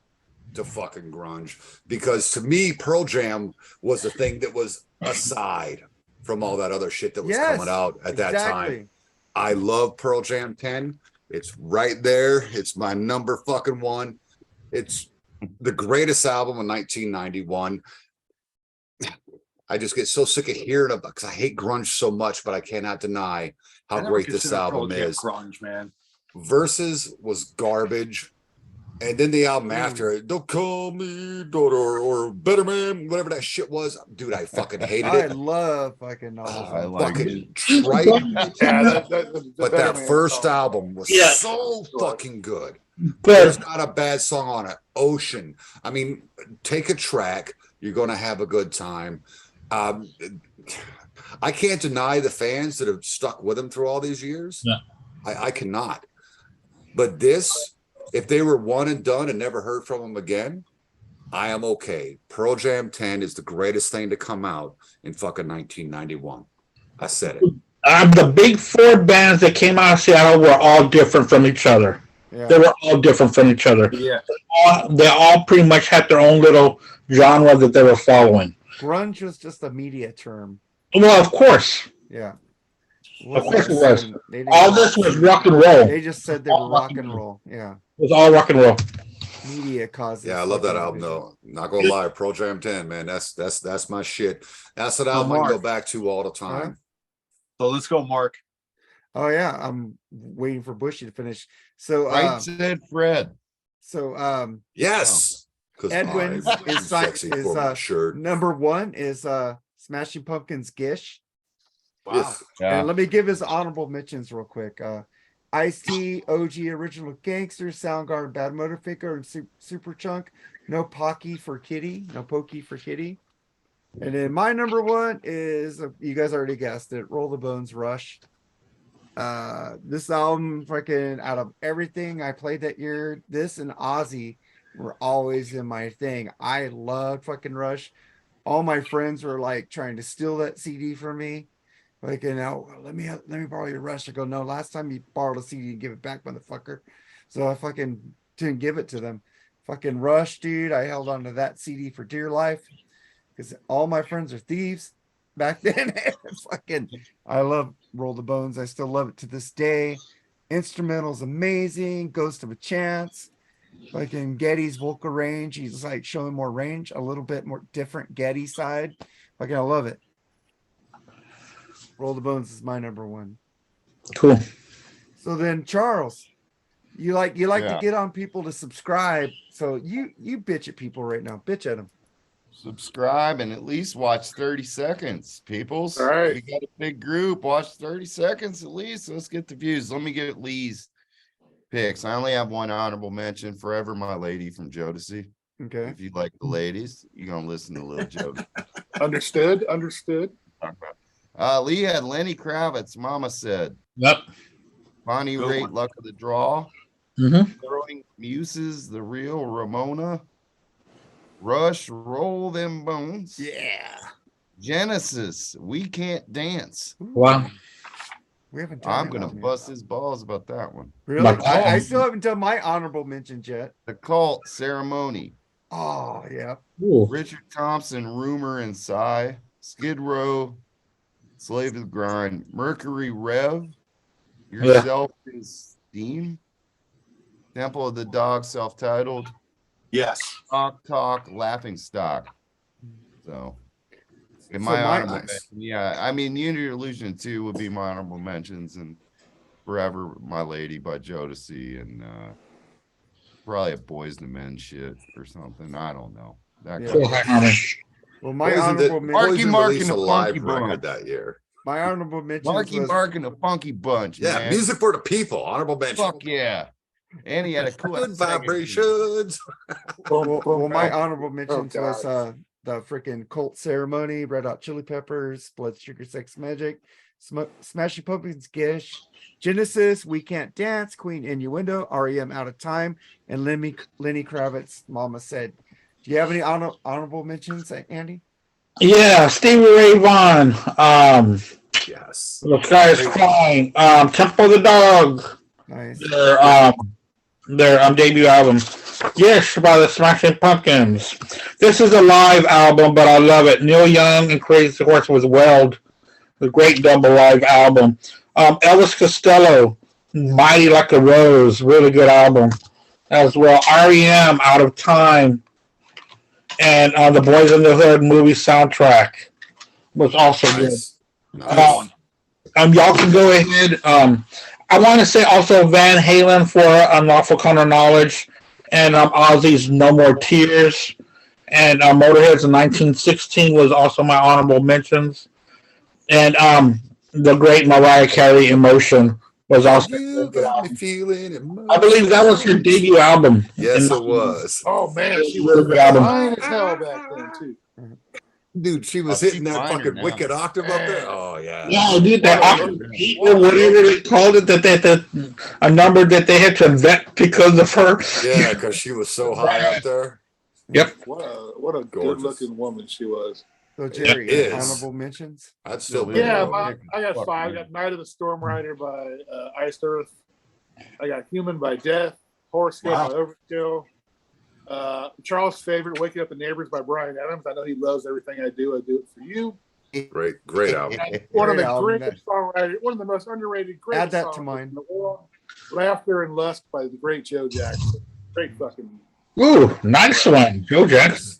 to fucking grunge because to me, Pearl Jam was the thing that was aside from all that other shit that was coming out at that time. I love Pearl Jam 10. It's right there. It's my number fucking one. It's the greatest album of 1991. I just get so sick of hearing it because I hate grunge so much, but I cannot deny
I
how
never
great this
considered Pearl
album
Jam
is.
grunge, man.
Versus was garbage. And then the album after it, Don't Call Me Daughter or Better Man, whatever that shit was. Dude, I fucking hated
I
it.
love fucking all
Oh,
those.
I like
fucking
it.
trite.
Yeah,
But
Better
that
Man
first
song.
album was
Yeah.
so fucking good.
But
There's not a bad song on it. Ocean. I mean, take a track. You're going to have a good time. I can't deny the fans that have stuck with him through all these years.
Yeah.
I cannot. But this, if they were one and done and never heard from him again, I am okay. Pearl Jam 10 is the greatest thing to come out in fucking 1991. I said it.
the big four bands that came out of Seattle were all different from each other.
Yeah.
They were all different from each other.
Yeah.
They all pretty much had their own little genre that they were following.
Grunge was just a media term.
Well, of course.
Yeah.
Of course it was.
They didn't-
All this was rock and roll.
They just said they were rock and roll. Yeah.
It was all rock and roll.
Media causes.
Yeah, I love that
fucking
album
division.
though. Not gonna lie, Pearl Jam 10, man. That's my shit. That's an album I can go
Mark.
back to all the time.
So let's go, Mark.
Oh yeah, I'm waiting for Bushy to finish. So
Right said Fred.
Yes. Because
Edwin
I'm
is
sexy
is,
for my shirt.
number one is Smashing Pumpkins Gish.
Wow.
Yeah.
And let me give his honorable mentions real quick. Ice-T, OG Original Gangster, Soundgarden, Bad Motorficker, and Super Chunk. No Pocky for Kitty. No Pokey for Kitty. And then my number one is, you guys already guessed it, Roll the Bones Rush. This album, fucking out of everything I played that year, this and Ozzy were always in my thing. I loved fucking Rush. All my friends were like trying to steal that CD from me. Like, you know, let me borrow your Rush. I go, no, last time you borrowed a CD, you give it back, motherfucker. So I fucking didn't give it to them. Fucking Rush, dude. I held on to that CD for dear life because all my friends are thieves back then. Fucking, I love Roll the Bones. I still love it to this day. Instrumental's amazing. Ghost of a Chance. Like in Getty's vocal range, he's like showing more range, a little bit more different Getty side. Like, I love it. Roll the Bones is my number one.
Cool.
So then, Charles, you like to
Yeah.
get on people to subscribe. So you bitch at people right now. Bitch at them.
Subscribe and at least watch 30 seconds, peoples.
All right.
We got a big group. Watch 30 seconds at least. Let's get the views. Let me get Lee's picks. I only have one honorable mention. Forever My Lady from Jodeci.
Okay.
If you like the ladies, you're gonna listen to Lil Jodeci.
Understood.
Talk about. Lee had Lenny Kravitz, Mama Said.
Yep.
Bonnie
Good
Raitt,
one.
Luck of the Draw.
Mm-hmm.
Throwing Muses, The Real Ramona. Rush, Roll Them Bones.
Yeah.
Genesis, We Can't Dance.
Wow.
We haven't done
I'm
that
gonna
one yet.
bust his balls about that one.
Really?
But
I still haven't done my honorable mentions yet.
The Cult, Ceremony.
Oh, yeah.
Ooh.
Richard Thompson, Rumor and Sigh. Skid Row, Slave of the Grind. Mercury Rev, Yourself is Steam. Temple of the Dog, self-titled.
Yes.
Talk, Laughing Stock. So, in
So
my
my-
honorable
Nice.
mention, yeah, I mean, Unity Illusion 2 would be my honorable mentions, and Forever My Lady by Jodeci, and probably a Boys to Men shit or something. I don't know. That
Yeah.
kind
Full
of-
High Harmony.
Well, my
Poison
honorable
did,
mention,
Poison
Marky
released
Mark
a
and the
live
Funky
record
Bunch.
that year.
my honorable mentions
Marky
was
Mark and the Funky Bunch.
Yeah,
man.
music for the people. Honorable mention.
Fuck yeah. And he had a cool
Good
second
vibrations.
well, my honorable
Oh,
mentions was
God.
the freaking Cult Ceremony, Red Hot Chili Peppers, Blood Sugar Sex Magic, Smashing Pumpkins, Gish, Genesis, We Can't Dance, Queen Innuendo, REM Out of Time, and Lenny Kravitz, Mama Said. Do you have any honorable mentions, Andy?
Yeah, Stevie Ray Vaughan.
Yes.
The Sky is Crying. Temple of the Dog.
Nice.
Their debut album. Yes, by the Smashing Pumpkins. This is a live album, but I love it. Neil Young and Crazy Horse was Weld. The great double live album. Elvis Costello, Mighty Like a Rose. Really good album as well. REM, Out of Time. And The Boys in the Hood movie soundtrack was also
Nice.
good.
Nice.
Y'all can go ahead. I want to say also Van Halen for Unlawful Counter Knowledge, and Ozzy's No More Tears, and Motorhead's 1916 was also my honorable mentions, and the great Mariah Carey Emotion was also.
You got me feeling emotional.
I believe that was her debut album.
Yes,
And
it was.
Oh man, she
Really
was
good album.
fine as hell back then too.
Dude, she was
Oh,
hitting
she's
that
finer
fucking
now.
wicked octave up there. Oh, yeah.
Yeah, dude, that
What a-
octave eight or whatever they called it, that a number that they had to invent because of her.
Yeah, because she was so high up there.
Yep.
What a
Gorgeous.
good looking woman she was.
So Jerry,
It is.
honorable mentions?
I'd still be.
Yeah,
Yeah,
I got
fuck
5. I
me.
got Night of the Storm Rider by Iced Earth. I got Human by Death. Horoscope
Wow.
by Overkill. Charles' favorite, Waking Up the Neighbors by Brian Adams. I know he loves everything I do. I do it for you.
Great album.
One of
Great
the
album.
greatest songwriters, one of the most underrated, great
Add that to
songs
mine.
in the world. Laughter and Lust by the great Joe Jackson. Great fucking.
Ooh, nice one, Joe Jackson.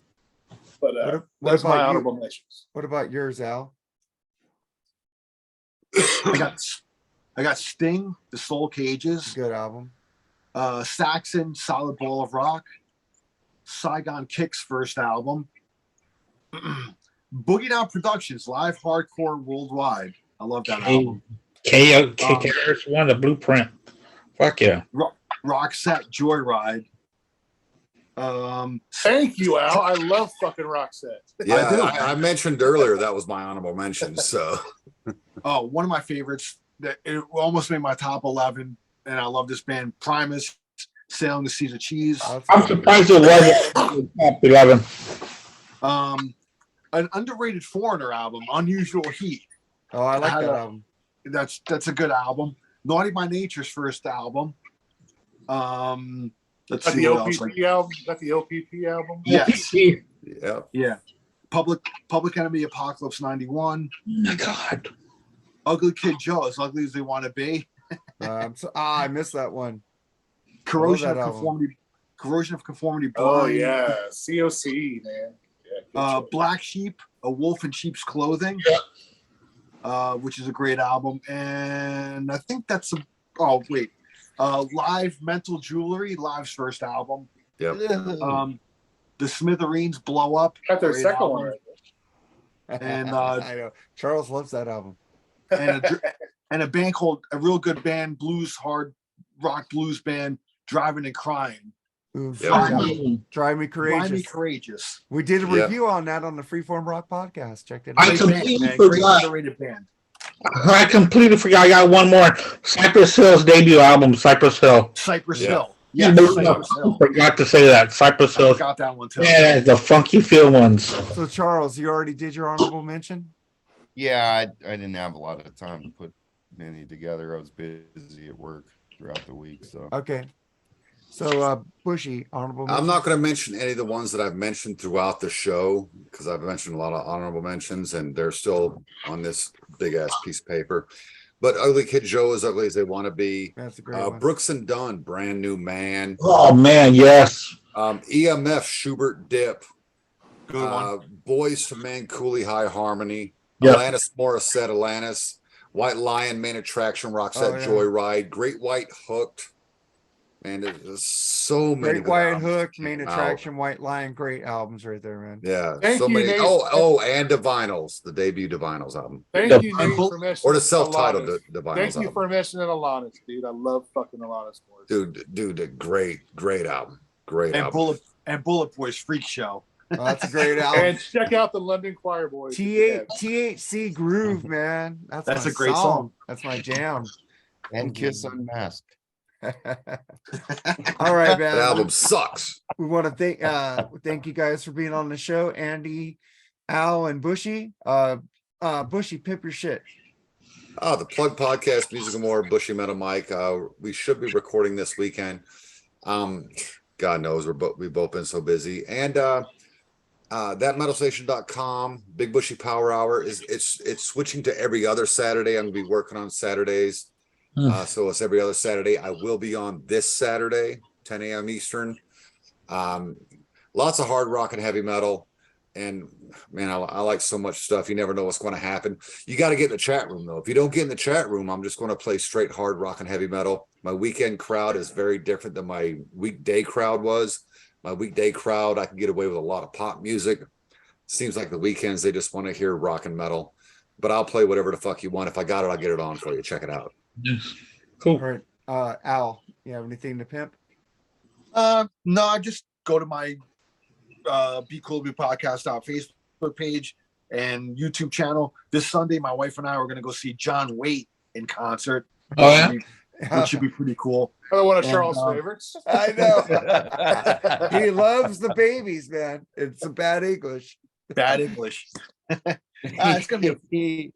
But
What
that's my
about you?
honorable mentions.
What about yours, Al?
I got Sting, The Soul Cages,
Good album.
Saxon, Solid Ball of Rock, Saigon Kick's first album, Boogie Down Productions, Live Hardcore Worldwide. I love that album.
KRS One, the Blueprint. Fuck yeah.
Roxette, Joyride.
Thank you, Al. I love fucking Roxette.
Yeah,
do.
I mentioned earlier that was my honorable mention. So
Oh, one of my favorites that it almost made my top 11, and I love this band, Primus, Sailing the Seas of Cheese.
I'm surprised it wasn't top 11.
An underrated Foreigner album, Unusual Heat.
Oh, I like
I
that
love-
album.
That's a good album. Naughty by Nature's first album. Let's
Got
see
the
what else.
OPP album. Got the OPP album.
Yes,
yeah,
yeah. Public Enemy, Apocalypse 91.
Oh my God.
Ugly Kid Joe, As Ugly as They Want to Be.
I missed that one.
Corrosion
that
of
album.
Conformity. Corrosion of Conformity.
Oh
Blind.
yeah, COC man. Yeah, good choice.
Black Sheep, A Wolf in Sheep's Clothing, which is a great album. And I think that's Live Mental Jewelry, Live's first album.
yep.
The Smithereens, Blow Up.
Got their
great
second
album.
one. Right
And,
I know Charles loves that album.
And a band called, a real good band, hard rock blues band, Driving and Crying.
Ooh,
Yeah.
Drive Me
Drive Me
Courageous.
Courageous.
We did a
Yeah.
review on that on the Freeform Rock podcast. Check it
I
out.
Great
completely
band, man. Great
forgot.
underrated band.
I completely forgot. I got one more. Cypress Hill's debut album, Cypress Hill.
Cypress
Yeah.
Hill. Yes, Cypress Hill.
Forgot to say that. Cypress
I
Hill.
got that one too.
Yeah, the funky feel ones.
So Charles, you already did your honorable mention.
Yeah, I didn't have a lot of time to put many together. I was busy at work throughout the week. So
Okay. So Bushy, honorable mention.
I'm not going to mention any of the ones that I've mentioned throughout the show because I've mentioned a lot of honorable mentions and they're still on this big ass piece of paper. But Ugly Kid Joe, As Ugly as They Want to Be.
That's a great one.
Brooks and Dunn, Brand New Man.
Oh man, yes.
EMF, Schubert Dip.
Good one.
Boys to Men, Cooley High Harmony.
Yep.
Alanis Morissette, Alanis. White Lion, Main Attraction, Roxette,
Oh, yeah.
Joyride. Great White, Hooked. Man, there's so many.
Great
good
White
albums
Hook,
that
Main
came out.
Attraction, White Lion, great albums right there, man.
Yeah,
Thank
so
you,
many.
Nate.
And Divinyls, the debut Divinyls album,
Thank you, Nate, for mentioning
or the self-titled
Alanis.
Divinyls
Thank you
album.
for mentioning Alanis, dude. I love fucking Alanis boys.
Dude, a great album. Great album.
Bullet Boys Freak Show.
Oh, that's a great album.
And check out the London Choir Boys. if you have.
THC Groove, man. That's
That's
my
a great song.
That's my jam.
And Kiss Unmasked.
All right,
That
man.
album sucks.
We want to thank you guys for being on the show, Andy, Al, and Bushy. Bushy, pimp your shit.
Oh, the Plug Podcast, Music and More, Bushy Metal Mike. We should be recording this weekend. God knows we've both been so busy. And thatmetalstation.com, Big Bushy Power Hour it's switching to every other Saturday. I'm gonna be working on Saturdays. So it's every other Saturday. I will be on this Saturday, 10 a.m. Eastern. Lots of hard rock and heavy metal. And man, I like so much stuff. You never know what's going to happen. You got to get in the chat room, though. If you don't get in the chat room, I'm just going to play straight hard rock and heavy metal. My weekend crowd is very different than my weekday crowd was. My weekday crowd, I can get away with a lot of pop music. Seems like the weekends, they just want to hear rock and metal. But I'll play whatever the fuck you want. If I got it, I'll get it on for you. Check it out.
Yes. Cool.
All right. Al, you have anything to pimp?
No, just go to my Be Cool Be Podcast Facebook page and YouTube channel. This Sunday, my wife and I are going to go see John Waite in concert.
Oh, yeah?
Which should be pretty cool.
Another one of
And,
Charles' favorites.
I know. He loves the babies, man. It's a bad English.
Bad English. It's gonna be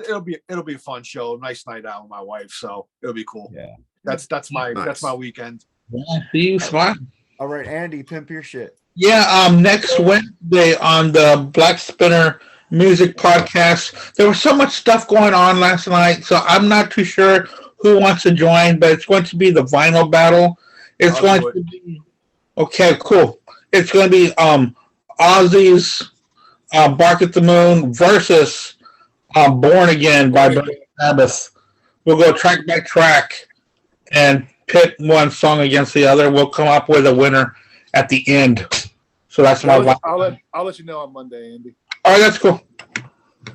it'll be a fun show. Nice night out with my wife, so it'll be cool.
Yeah.
That's my
Nice.
weekend.
Yeah, see you, Spot.
All right, Andy, pimp your shit.
Yeah, next Wednesday on the Blackspinner Music Podcast. There was so much stuff going on last night, so I'm not too sure who wants to join, but it's going to be the vinyl battle. It's
I'll
going
do
to be okay, cool. It's going to be Ozzy's Bark at the Moon versus Born Again by Black Sabbath. We'll go track by track and pit one song against the other. We'll come up with a winner at the end. So that's my one.
I'll let you know on Monday, Andy.
All right, that's cool.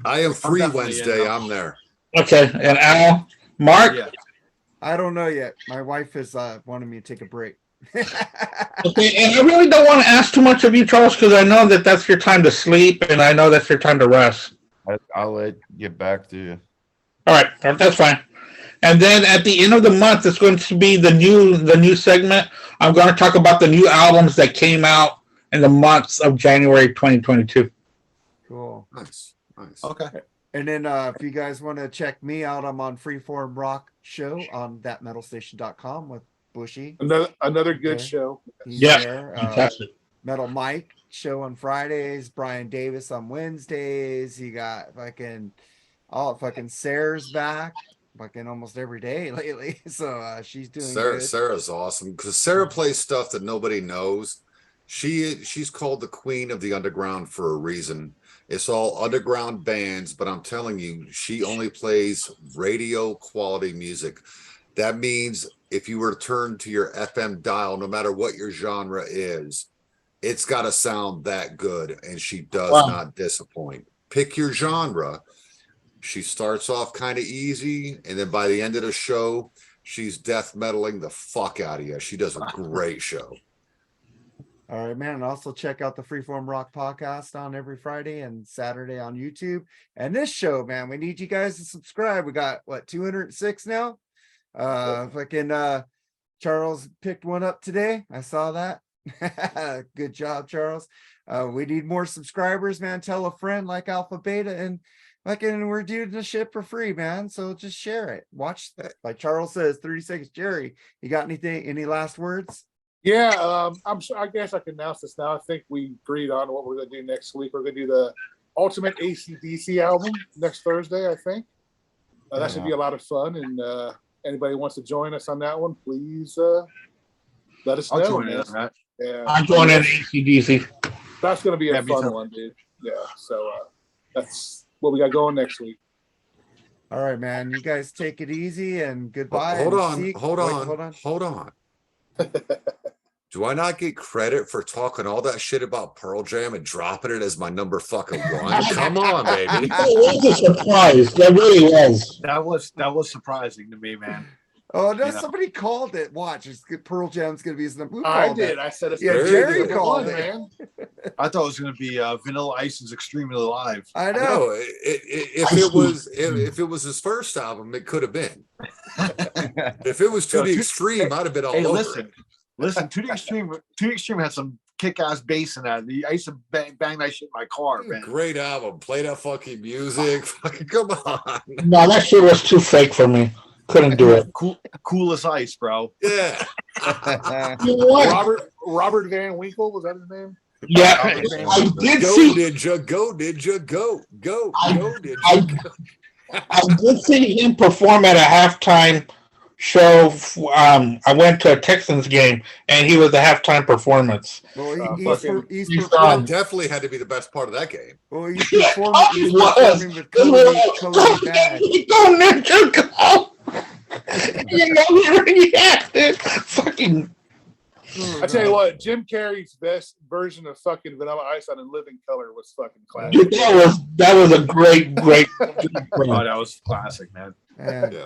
I am free
definitely
Wednesday.
in.
I'm there.
Okay, and Al, Mark.
Yeah.
I don't know yet. My wife is wanting me to take a break.
Okay, and I really don't want to ask too much of you, Charles, because I know that that's your time to sleep, and I know that's your time to rest.
I'll let get back to you.
All right, that's fine. And then at the end of the month, it's going to be the new segment. I'm going to talk about the new albums that came out in the months of January 2022.
Cool.
Nice.
Okay.
And then if you guys want to check me out, I'm on Freeform Rock Show on thatmetalstation.com with Bushy.
Another good
Okay.
show.
He's
Yeah,
there.
fantastic.
Metal Mike show on Fridays, Brian Davis on Wednesdays. You got fucking Sarah's back fucking almost every day lately. So she's doing good.
Sarah's awesome because Sarah plays stuff that nobody knows. She's called the queen of the underground for a reason. It's all underground bands, but I'm telling you, she only plays radio quality music. That means if you were to turn to your FM dial, no matter what your genre is, it's got to sound that good, and she does not disappoint. Pick your genre. She starts off kind of easy, and then by the end of the show, she's death metaling the fuck out of you. She does a great show.
All right, man. And also check out the Freeform Rock podcast on every Friday and Saturday on YouTube. And this show, man, we need you guys to subscribe. We got 206 now. Charles picked one up today. I saw that. Good job, Charles. We need more subscribers, man. Tell a friend like Alpha Beta, and we're doing the shit for free, man. So just share it. Watch that. Like Charles says, 30 seconds. Jerry, you got any last words?
Yeah, I guess I can announce this now. I think we agreed on what we're going to do next week. We're going to do the Ultimate AC/DC album next Thursday, I think. That should be a lot of fun. And anybody who wants to join us on that one, please let us know.
I'll join in on that.
Yeah,
I'm going in AC/DC.
that's going to be a
Yeah, me
fun
too.
one, dude. Yeah, so that's what we got going next week.
All right, man. You guys take it easy and goodbye.
Hold
and
on,
see-
hold
wait,
on, hold on. Do I not get credit for talking all that shit about Pearl Jam and dropping it as my number fucking one? Come on, baby.
It was a surprise. That really was.
That was surprising to me, man.
Oh no!
You know.
Somebody called it. Watch, Pearl Jam's gonna be his number. Who
I
called
did.
it?
I said it's
Yeah,
gonna be
Jerry
number
called
one,
it.
man.
I thought it was going to be Vanilla Ice's Extremely Live.
I know.
No, if it was his first album, it could have been. If it was to the extreme, I'd have been all
Hey,
over
listen. To the extreme had some kick-ass bass in that. I used to bang that shit in my car,
it.
man.
Great album. Play that fucking music. Fucking come on.
No, that shit was too fake for me. Couldn't do it.
Cool as ice, bro.
Yeah.
You know what?
Robert Van Winkle, was that his name?
Yeah, I did
Go
see.
Ninja, go Ninja, go Ninja.
I did see him perform at a halftime show. I went to a Texans game, and he was a halftime performance.
Well, he's
he's
performing.
Definitely had to be the best part of that game.
Well, he's performing. He's
He was.
performing with Cody Bad.
Go Ninja, go! You know, he reacted. Fucking.
I tell you what, Jim Carrey's best version of fucking Vanilla Ice on In Living Color was fucking classic.
Dude, that was a great.
Oh, that was classic, man.
Yeah.
Yeah.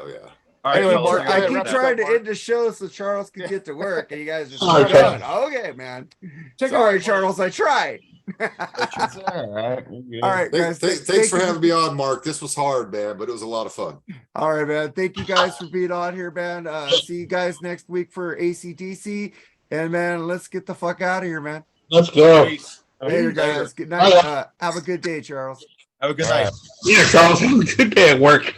All right,
Anyway,
fellas,
Mark,
I
I
gotta
keep
wrap
trying to
this up,
end the show so Charles can get to work, and you guys just
Okay.
keep going. Okay, man.
Check it
Sorry,
out,
Charles. I tried.
It's all right. We're good.
All right, guys.
Thanks for
you
having me on, Mark. This was hard, man, but it was a lot of fun.
All right, man. Thank you guys for being on here, man. See you guys next week for ACDC. And man, let's get the fuck out of here, man.
Let's go.
Peace.
Later, guys. Good night. Have a good day, Charles.
Have a good night.
Yeah, Charles. Have a good day at work.